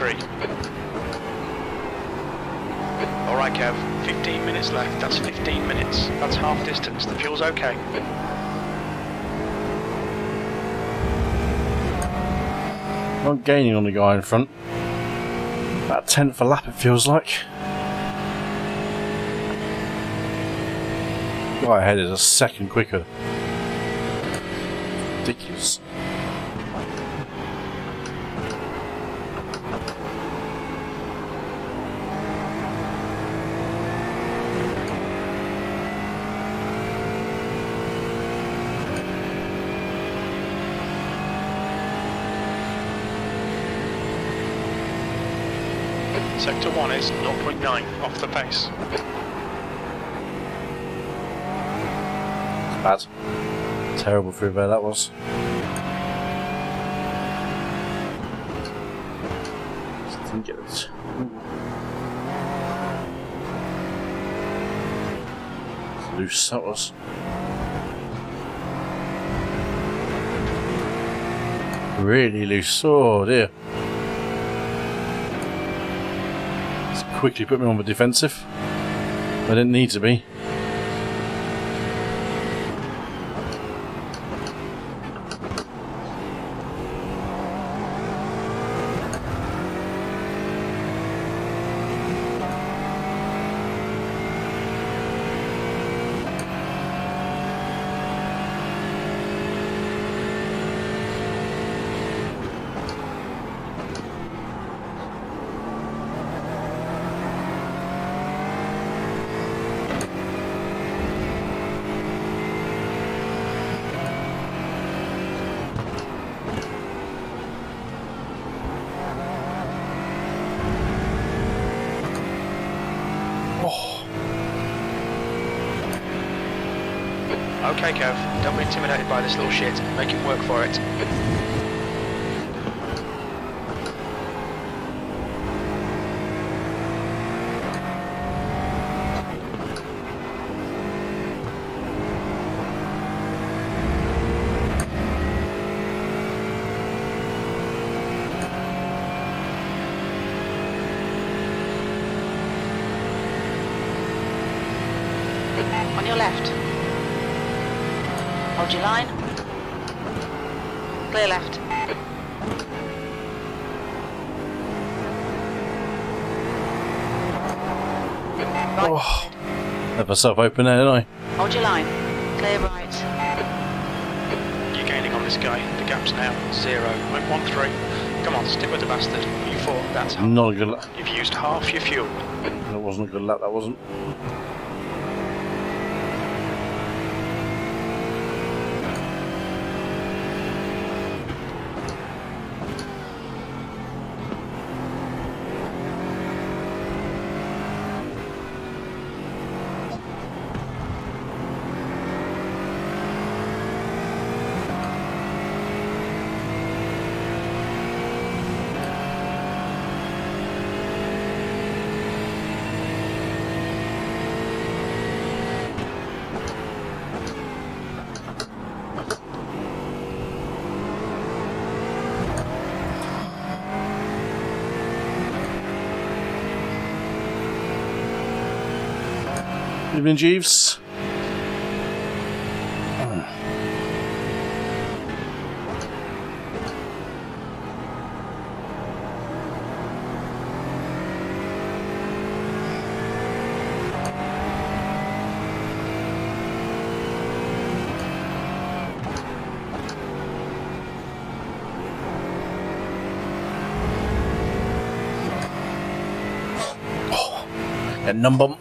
1.3. Alright Kev, 15 minutes left, that's 15 minutes. That's half distance, the fuel's okay. I'm gaining on the guy in front. About a tenth a lap it feels like. The guy ahead is a second quicker. Ridiculous. Sector 1 is 0.9 off the pace. Bad. Terrible through there that was. Just didn't get it. It's loose, that was. Really loose. Oh dear. Quickly put me on the defensive. I didn't need to be. Okay Kev, don't be intimidated by this little shit, make him work for it. On your left. Hold your line. Clear left. Right. Oh, left myself open there, didn't I? Hold your line. Clear right. You're gaining on this guy, the gap's now 0.13. Come on, stick with the bastard. You thought that's half. Not a good lap. You've used half your fuel. That wasn't a good lap, that wasn't. Evening, Jeeves. That number.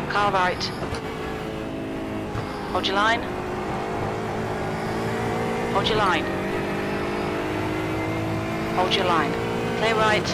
Car right. Hold your line. Hold your line. Hold your line. Play right.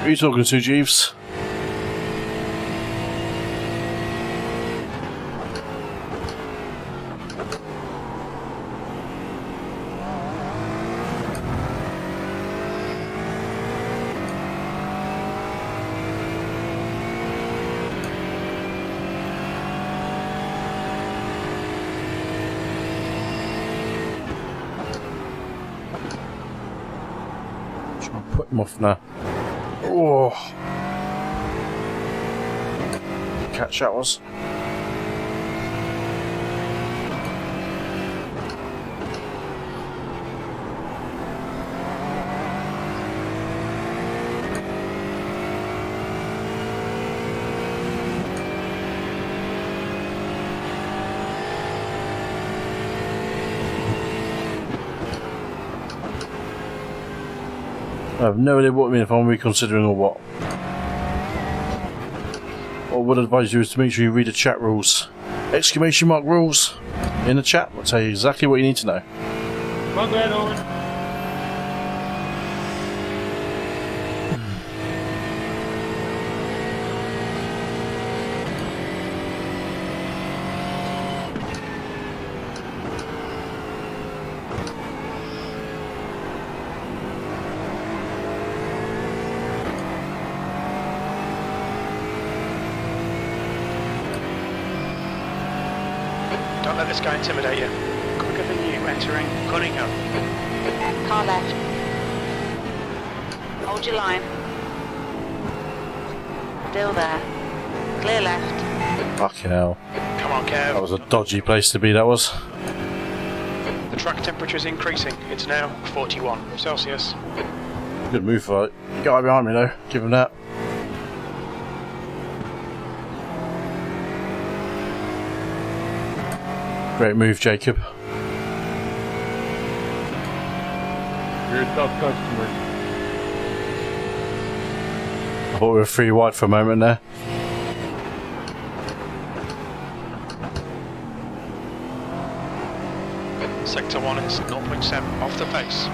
Who are you talking to, Jeeves? Try and put him off now. Oh, catch that was. I have no idea what I mean if I'm reconsidering or what. What I would advise you is to make sure you read the chat rules. Exclamation mark rules in the chat will tell you exactly what you need to know. Come on, go ahead, Owen. Don't let this guy intimidate you. Quicker than you entering Cunningham. Car left. Hold your line. Still there. Clear left. Fucking hell. Come on, Kev. That was a dodgy place to be, that was. The track temperature is increasing. It's now 41 Celsius. Good move for it. Guy behind me though, give him that. Great move, Jacob. You're a tough customer. I thought we were 3 wide for a moment there. Sector 1 is 0.7 off the pace.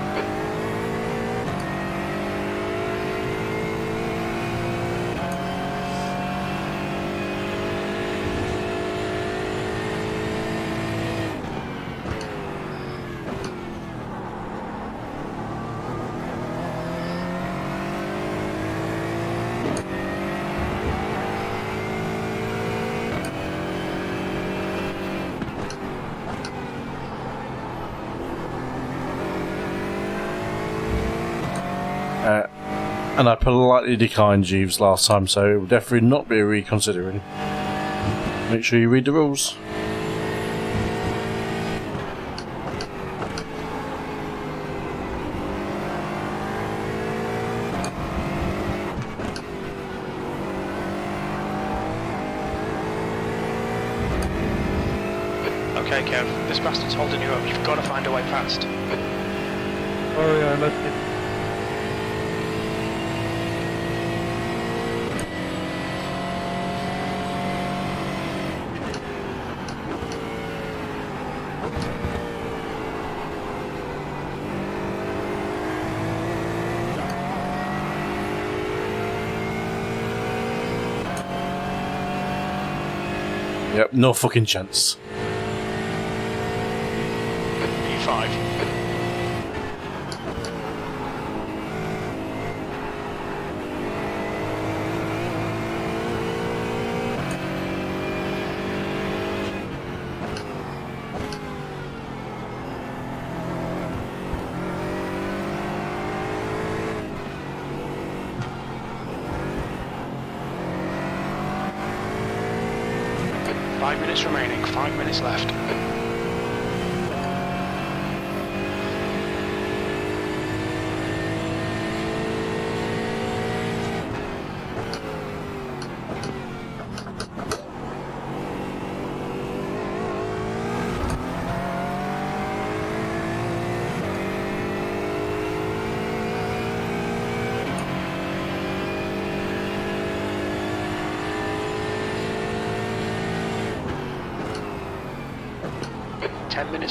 And I politely declined Jeeves last time, so it will definitely not be a reconsidering. Make sure you read the rules. Okay, Kev, this bastard's holding you up. You've got to find a way past. Oh yeah, let's get... Yep, no fucking chance. P5. minutes remaining, 5 minutes left.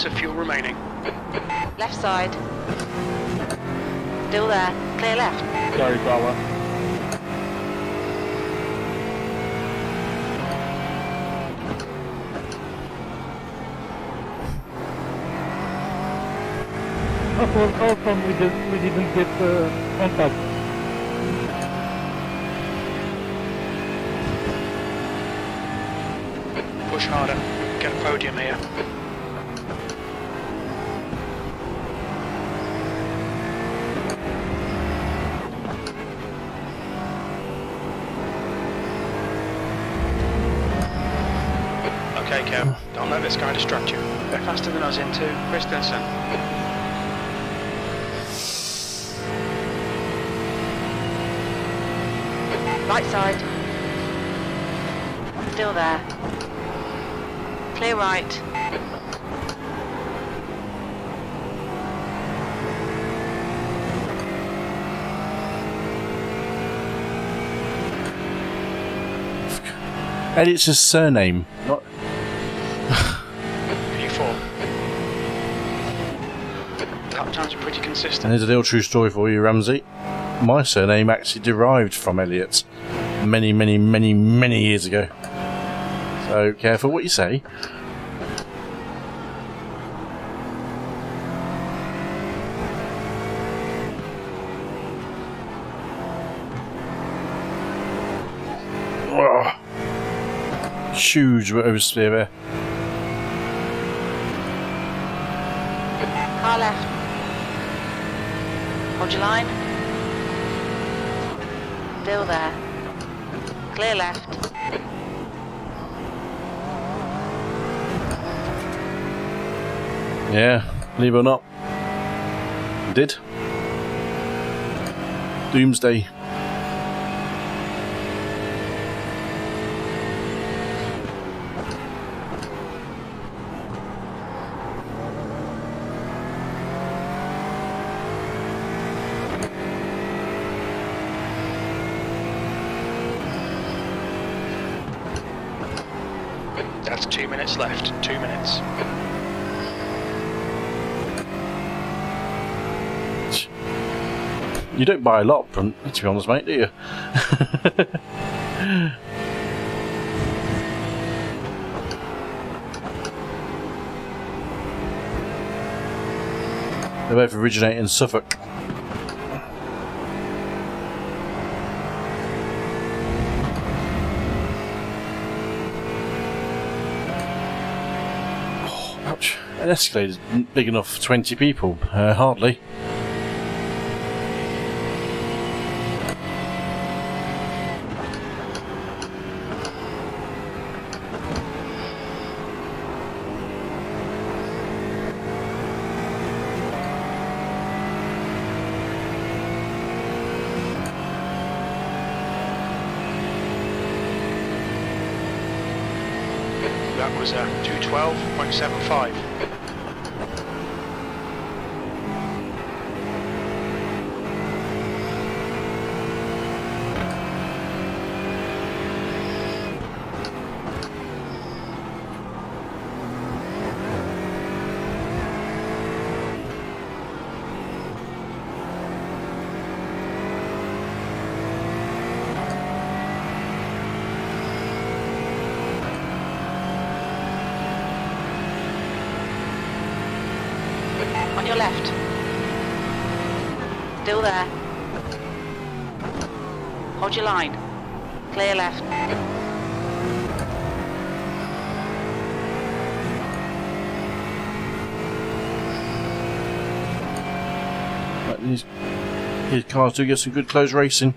Of fuel remaining. Left side. Still there. Clear left. Sorry, fella. How come we didn't get on top? Push harder. Get a podium here. Okay, Kev, don't let this guy distract you. They're faster than us into Christensen. Right side. Still there. Clear right. Elliot's his surname, not. P4. Lap times are pretty consistent. And here's a little true story for you, Ramsey. My surname actually derived from Elliot many, many, many, many years ago. So careful what you say. Oh, huge oversteer there. Car left. Hold your line. Still there. Clear left. Yeah, believe it or not. Did. Doomsday. That's 2 minutes left. 2 minutes. You don't buy a lot, to be honest, mate, do you? They both originate in Suffolk. Oh, ouch. An escalator's big enough for 20 people. Hardly. That was 212.75. On your left. Still there. Hold your line. Clear left. Right, these cars do get some good close racing.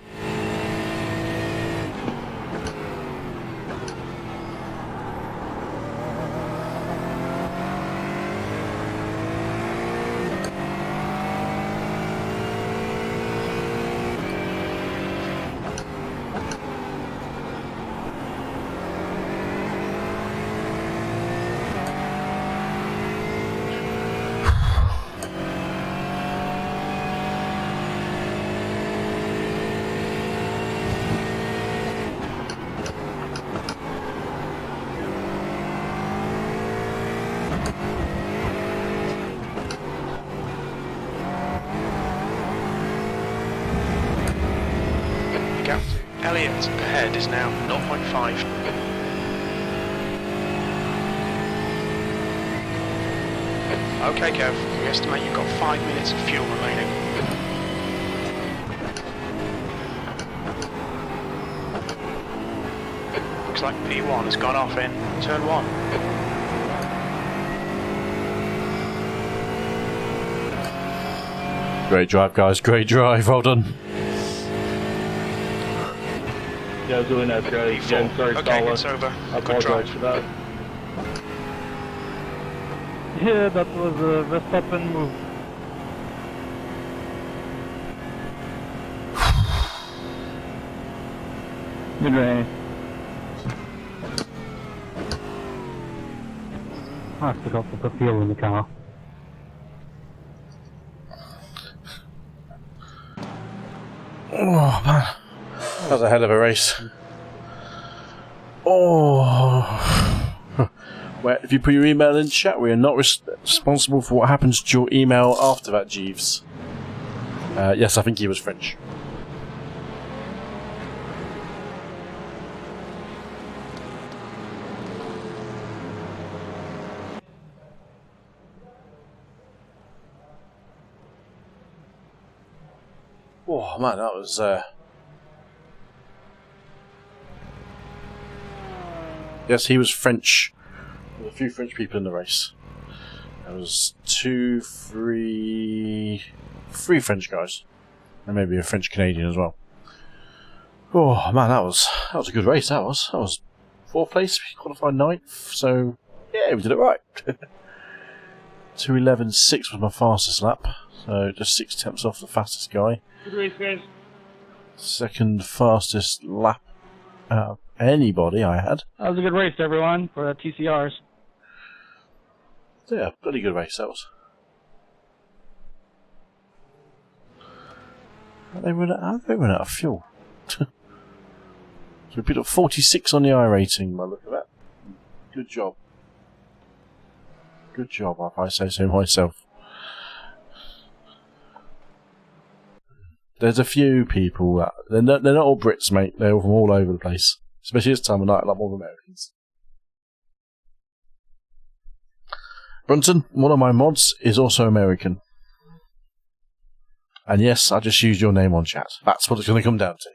ahead is now 0.5. Okay, Kev, we estimate you've got 5 minutes of fuel remaining. Looks like P1 has gone off in turn 1. Great drive, guys. Great drive. Well done. Yeah, doing that, guys. P4. Yeah, sorry, Okay, Dollar. it's over. I Good apologize drive. for that. Yeah, that was a Verstappen move. Good race. I forgot to put fuel in the car. Oh, man. That was a hell of a race. Oh. Well, if you put your email in chat, we are not responsible for what happens to your email after that, Jeeves. Yes, I think he was French. Oh, man, that was... Yes, he was French. There were a few French people in the race. There was three French guys, and maybe a French Canadian as well. Oh man, that was a good race. That was 4th place. We qualified 9th, so yeah, we did it right. 2:11.6 was my fastest lap, so just 6 tenths off the fastest guy. Good race, guys. Second fastest lap out of anybody I had. That was a good race, everyone, for TCRs. Yeah, bloody good race that was. How they run out of fuel? So we put up 46 on the iRacing by the look at that. Good job. Good job, if I say so myself. There's a few people that they're not all Brits, mate. They're from all over the place. Especially this time of night, a lot more Americans. Brunton, one of my mods, is also American. And yes, I just used your name on chat. That's what it's going to come down to.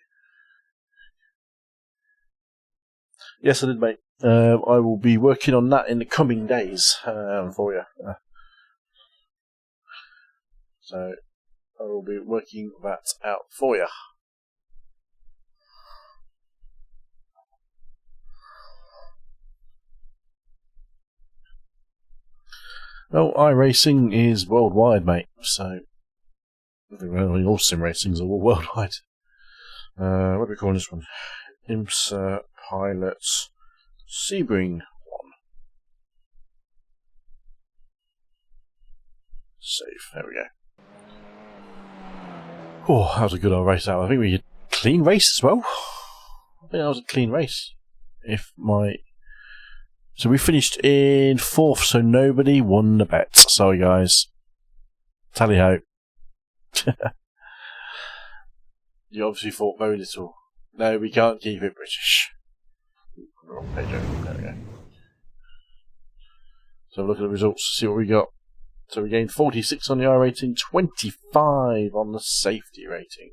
Yes, I did, mate. I will be working on that in the coming days for you. So, I will be working that out for you. Well, iRacing is worldwide, mate, so all sim racings are all worldwide. What are we calling this one? Imsa Pilots Sebring 1. Save, there we go. Oh, that was a good old race out. I think we had a clean race as well. I think that was a clean race. So we finished in 4th, so nobody won the bet. Sorry, guys. Tally ho. You obviously thought very little. No, we can't keep it British. Wrong page open. There we go. So look at the results, see what we got. So we gained 46 on the R rating, 25 on the safety rating.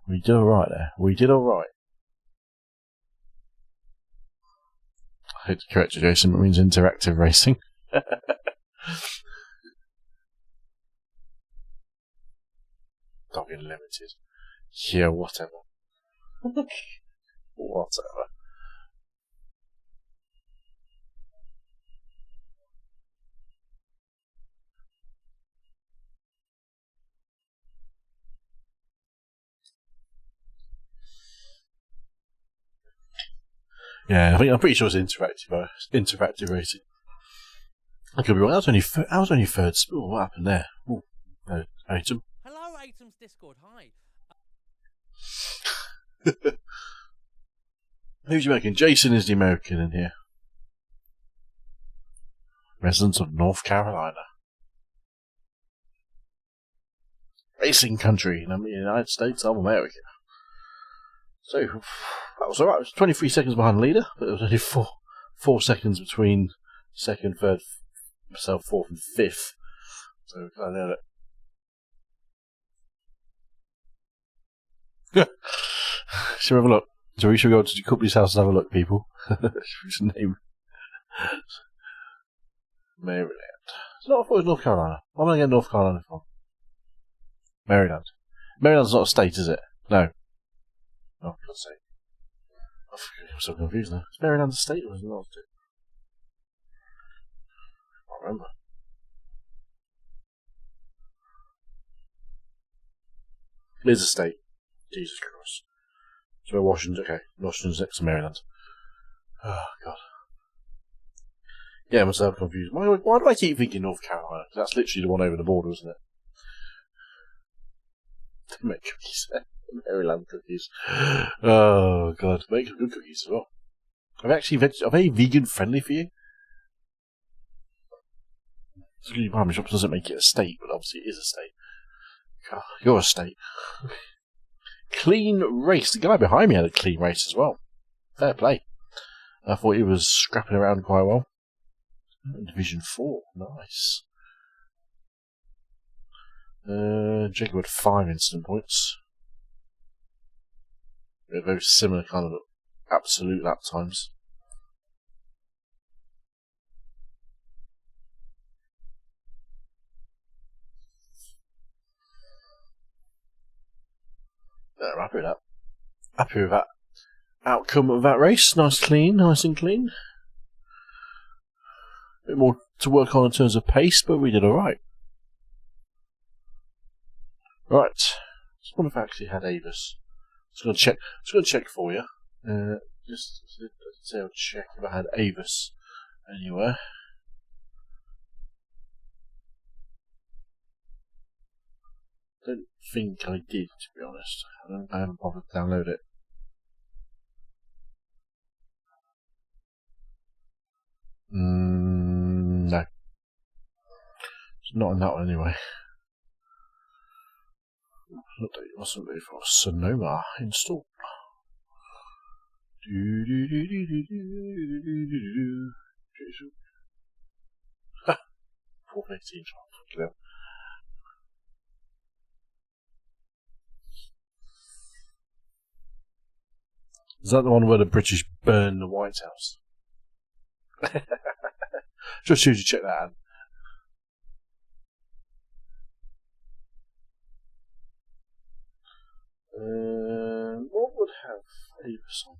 We did alright there. We did alright. I hate to correct you, Jason, but it means interactive racing. Dog Unlimited. Yeah, whatever. Whatever. Yeah, I'm pretty sure it's interactive racing. I could be wrong. I was only third. Oh, what happened there? Oh, no, Atom. Hello, Atom's Discord. Hi. Who's the American? Jason is the American in here. Resident of North Carolina. racing country in the United States of America. So that was alright. It was 23 seconds behind the leader, but it was only 4 seconds between second, third, myself, fourth, and fifth. So I nailed it. Should we have a look? So we should go to the company's house and have a look, people. Whose name? Maryland. It's not, I thought it was North Carolina. I'm going to get North Carolina from. Maryland. Maryland's not a state, is it? No. Oh, for God's sake. I'm so confused now. Is Maryland a state or is it not a state? I can't remember. It is a state. Jesus Christ. So Washington, okay. Washington's next to Maryland. Oh, God. Yeah, I'm so confused. Why do I keep thinking North Carolina? That's literally the one over the border, isn't it? They make cookies. Maryland cookies. Oh, God. They make good cookies as well. Are they vegan friendly for you? The Barber Shop doesn't make it a state, but obviously it is a state. God, you're a state. Clean race. The guy behind me had a clean race as well. Fair play. I thought he was scrapping around quite well. Division 4. Nice. Jacob had 5 instant points. They're very similar kind of absolute lap times. I'm happy with that. Happy with that outcome of that race. Nice and clean. A bit more to work on in terms of pace, but we did alright. Right. Just wonder if I actually had Avis. Just gonna check for you. Just say I'll check if I had Avis anywhere. Don't think I did, to be honest. I haven't bothered to download it. No. It's not in that one anyway. It wasn't really for Sonoma installed. 418. Is that the one where the British burn the White House? Just should you check that out. What would have Avis on?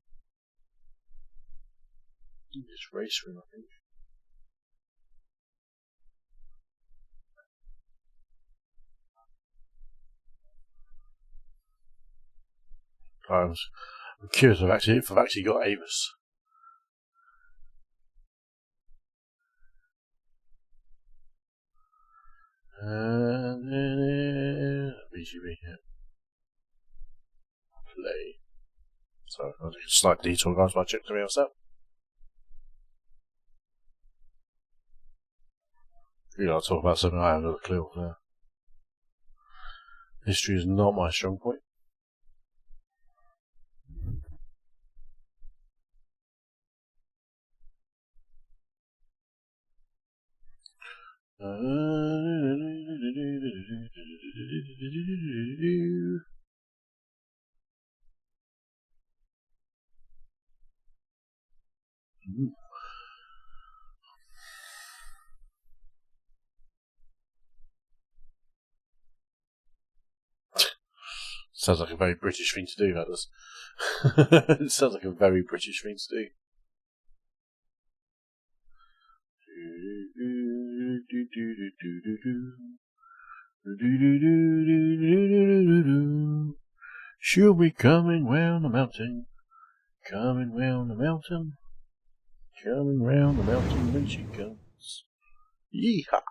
This race room, I think. I'm curious if I've actually got Avis. VGB, yeah. Play. So I'll take a slight detour, guys, while I check something else out. I'll talk about something I haven't got a clue of now. History is not my strong point. Sounds like a very British thing to do, that does. It sounds like a very British thing to do. She'll be coming round the mountain, coming round the mountain, coming round the mountain when she comes. Yeehaw!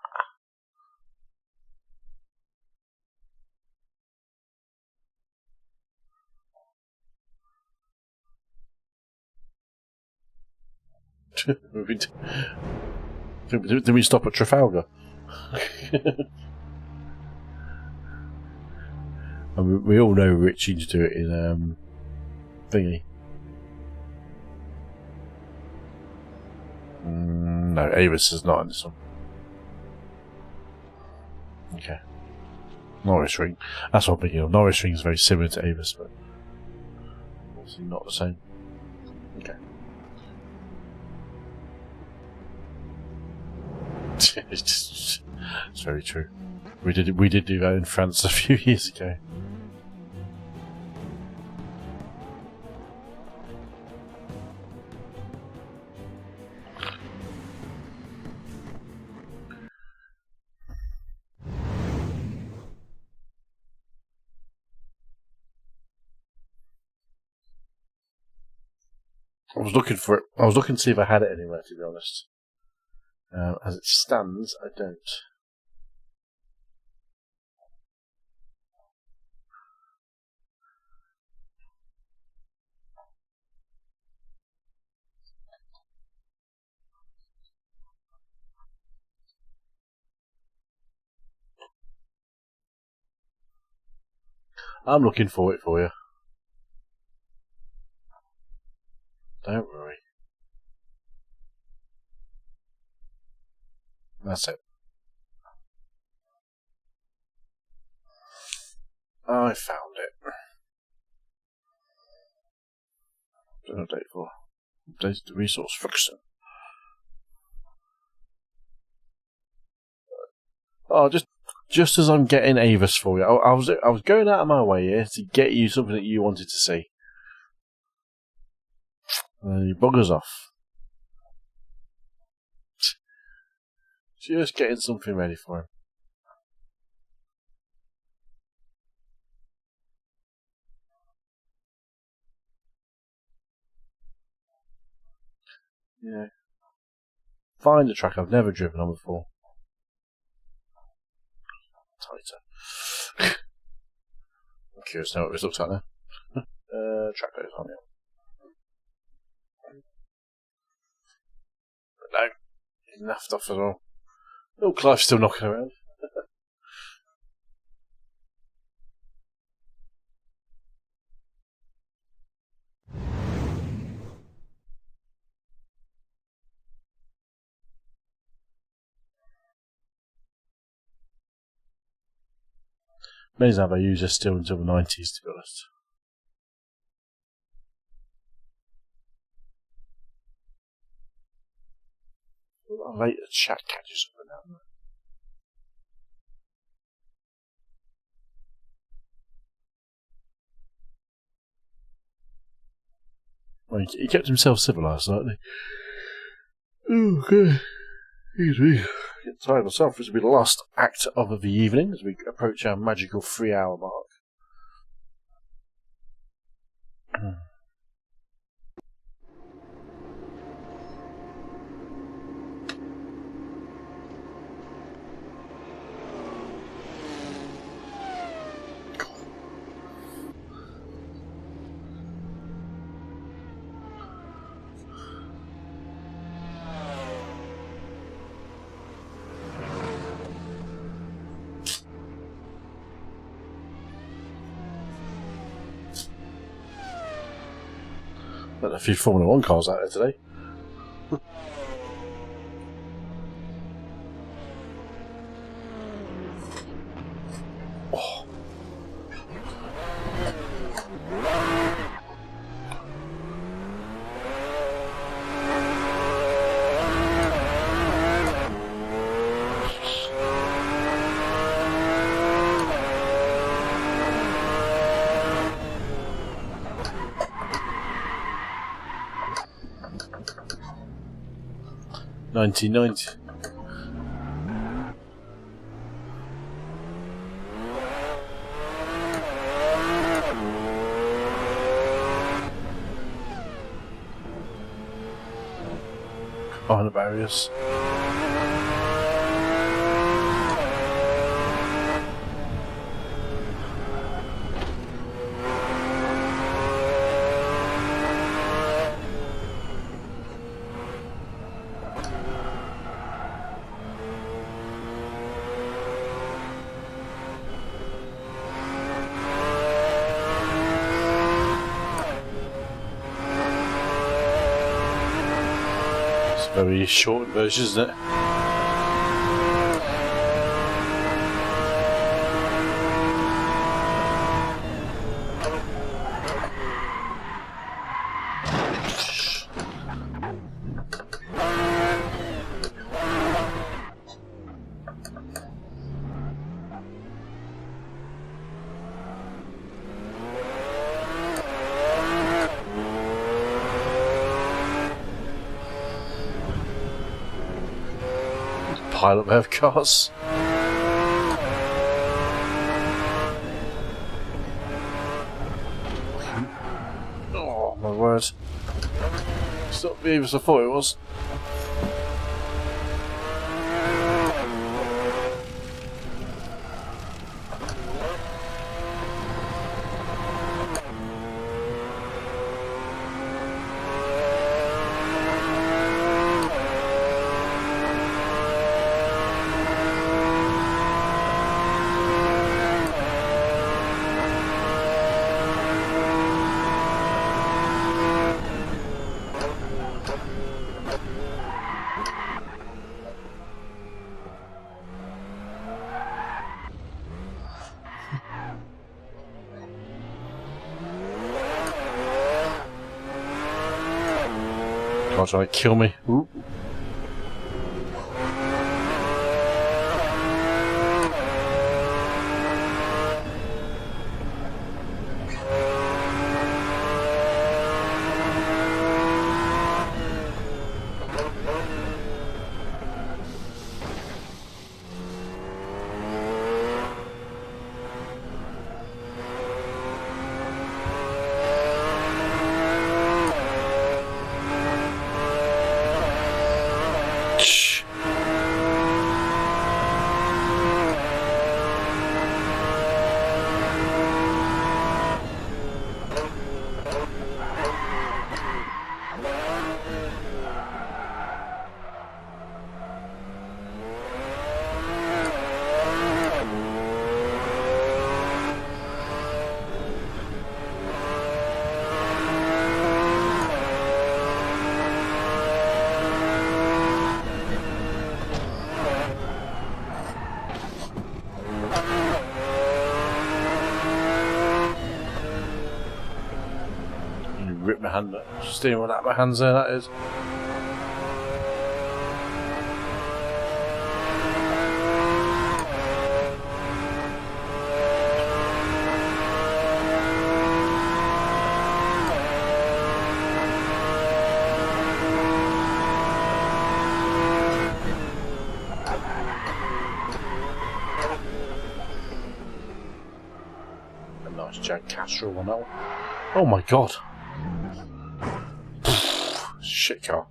Did we stop at Trafalgar? And we all know Richie to do it in thingy. No, Avis is not in this one. Okay. Norris Ring. That's what I'm thinking of. Norris Ring is very similar to Avis, but obviously not the same. Okay. It's very true. We did do that in France a few years ago. I was looking for it. I was looking to see if I had it anywhere, to be honest. As it stands, I don't. I'm looking for it for you. Don't worry. That's it. I found it. Don't update for. Update the resource function. Oh, just as I'm getting Avis for you, I was going out of my way here to get you something that you wanted to see. And then he buggers off. Just getting something ready for him. Yeah. Find a track I've never driven on before. Tighter. I'm curious to know what this looks like now. Track loads on it. But no, he's naffed off as well. Oh, Clive's still knocking around. Amazing how they use this still until the 90s, to be honest. A later chat catches up with that. Well, he kept himself civilised slightly. Oh, okay. Excuse me. Getting tired myself. This will be the last act of the evening as we approach our magical 3-hour mark. A few Formula 1 cars out there today. Oh. $19.90. Behind the barriers. Very short version, isn't it? Pilot have cars. Oh my word! It's not me as I thought it was. God's trying to kill me. Ooh. Rip my hand up. Steering one out of my hands there, that is. A nice Jag Castrol on that one. Oh my god. Shit car.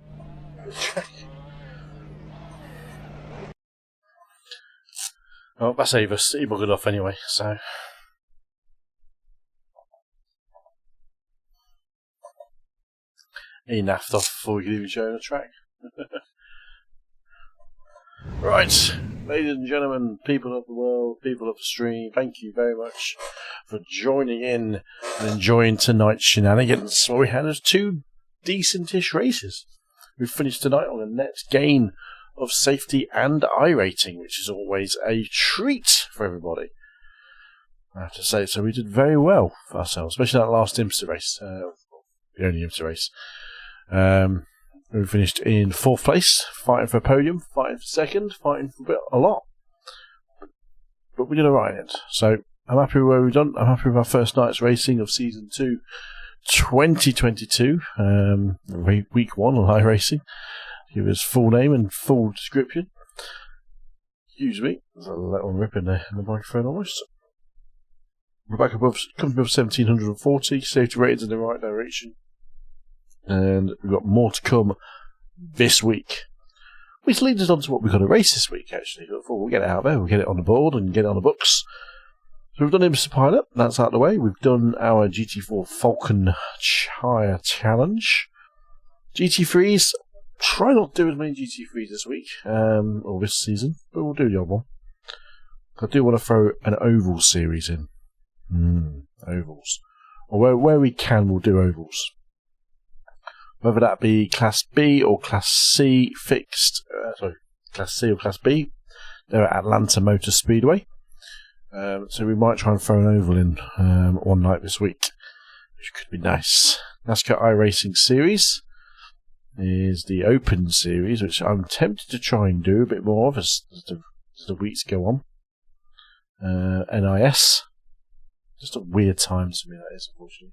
Oh, that's Avis. He buggered off anyway, so. He naffed off before we could even show him the track. Right, ladies and gentlemen, people of the world, people of the stream, thank you very much for joining in and enjoying tonight's shenanigans. Well, we had 2 decentish races. We've finished tonight on a net gain of safety and iRacing, which is always a treat for everybody, I have to say. So we did very well for ourselves, especially that last Imsa race, the only Imsa race. We finished in 4th place, fighting for a podium, fighting for 2nd, fighting for a lot, but we did alright in it. So I'm happy with where we've done. I'm happy with our first night's racing of season 2 2022, week 1 on iRacing. Give us full name and full description. Excuse me, there's a little rip in the microphone almost. We're back above, coming above 1740, safety ratings in the right direction, and we've got more to come this week. Which leads us on to what we've got to race this week, actually. Before we get it out there, we'll get it on the board and get it on the books. So we've done Imsa Pilot, that's out of the way. We've done our GT4 Falcon Chire Challenge. GT3s, try not to do as many GT3s this week, or this season, but we'll do the other one. I do want to throw an oval series in. Ovals. Or where we can, we'll do ovals. whether that be Class B or Class C fixed, Class C or Class B. They're at Atlanta Motor Speedway. So we might try and throw an oval in one night this week, which could be nice. NASCAR iRacing Series is the Open Series, which I'm tempted to try and do a bit more of as the weeks go on. NIS. Just a weird time to me, that is, unfortunately.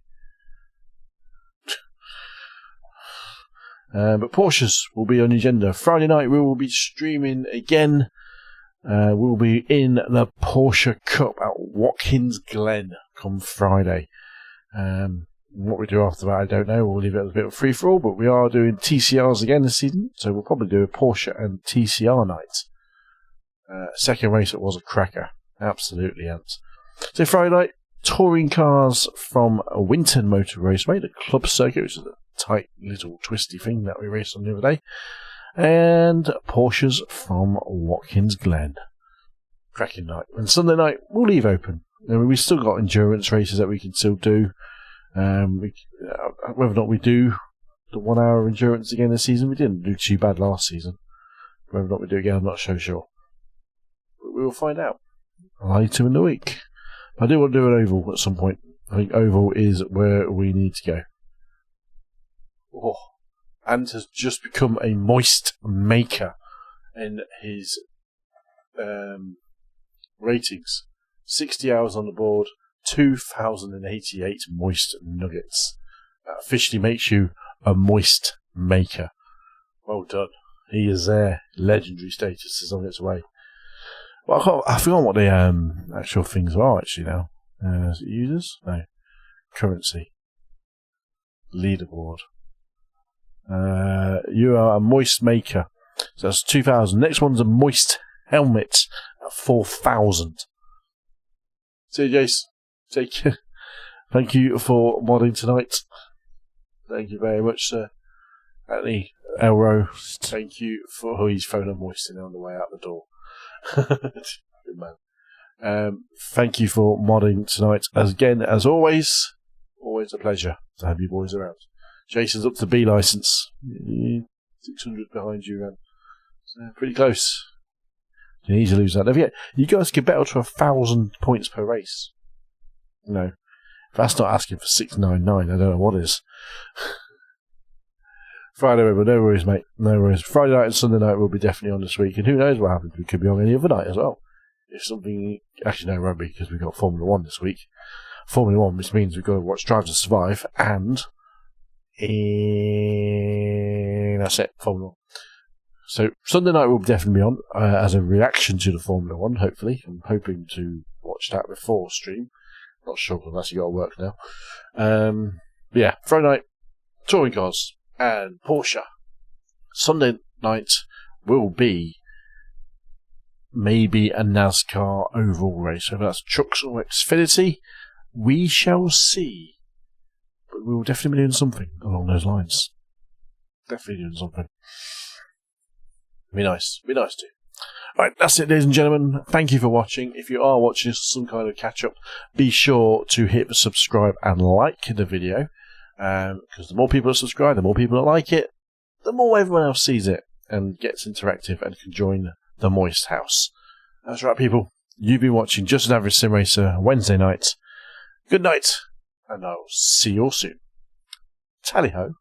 But Porsches will be on the agenda. Friday night we will be streaming again. We'll be in the Porsche Cup at Watkins Glen come Friday. What we do after that, I don't know. We'll leave it as a bit of free for all, but we are doing TCRs again this season, so we'll probably do a Porsche and TCR night. Second race, it was a cracker. Absolutely, ants. So Friday night, touring cars from Winton Motor Raceway, the club circuit, which is a tight little twisty thing that we raced on the other day, and Porsches from Watkins Glen. Cracking night. And Sunday night, we'll leave open. I mean, we've still got endurance races that we can still do. Whether or not we do the 1 hour endurance again this season, we didn't do too bad last season. Whether or not we do it again, I'm not so sure. But we will find out later in the week. I do want to do an oval at some point. I think oval is where we need to go. Oh, Ant has just become a moist maker in his ratings. 60 hours on the board, 2,088 moist nuggets. That officially makes you a moist maker. Well done. He is there. Legendary status is on its way. Well, I forgot what the actual things are actually now. Is it users? No. Currency. Leaderboard. You are a moist maker. So that's 2,000. Next one's a moist helmet at 4,000. So, Jace, take care. Thank you for modding tonight. Thank you very much, sir. Anthony Elro, thank you for his phone and moisting on the way out the door. Good man. Thank you for modding tonight. As always a pleasure to have you boys around. Jason's up to B license. 600 behind you, man. So pretty close. You need to lose that. Yeah, you guys could bet up to 1,000 points per race. No. If that's not asking for 699, I don't know what is. Friday, no worries, mate. No worries. Friday night and Sunday night will be definitely on this week, and who knows what happens. We could be on any other night as well. If something... Actually, no, rugby, because we've got Formula 1 this week. Formula 1, which means we've got to watch Drive to Survive, and... that's it, Formula 1. So, Sunday night will definitely be on, as a reaction to the Formula 1, hopefully. I'm hoping to watch that before stream. Not sure, because I've actually got to work now. Yeah, Friday night, touring cars, and Porsche. Sunday night will be maybe a NASCAR oval race. Whether that's Trucks or Xfinity, we shall see. But we will definitely be doing something along those lines. Definitely doing something. Be nice to. Right, that's it, ladies and gentlemen. Thank you for watching. If you are watching some kind of catch-up, be sure to hit the subscribe and like the video. Because the more people that subscribe, the more people that like it, the more everyone else sees it and gets interactive and can join the Moist House. That's right, people. You've been watching Just an Average Sim Racer Wednesday night. Good night, and I'll see you all soon. Tally-ho.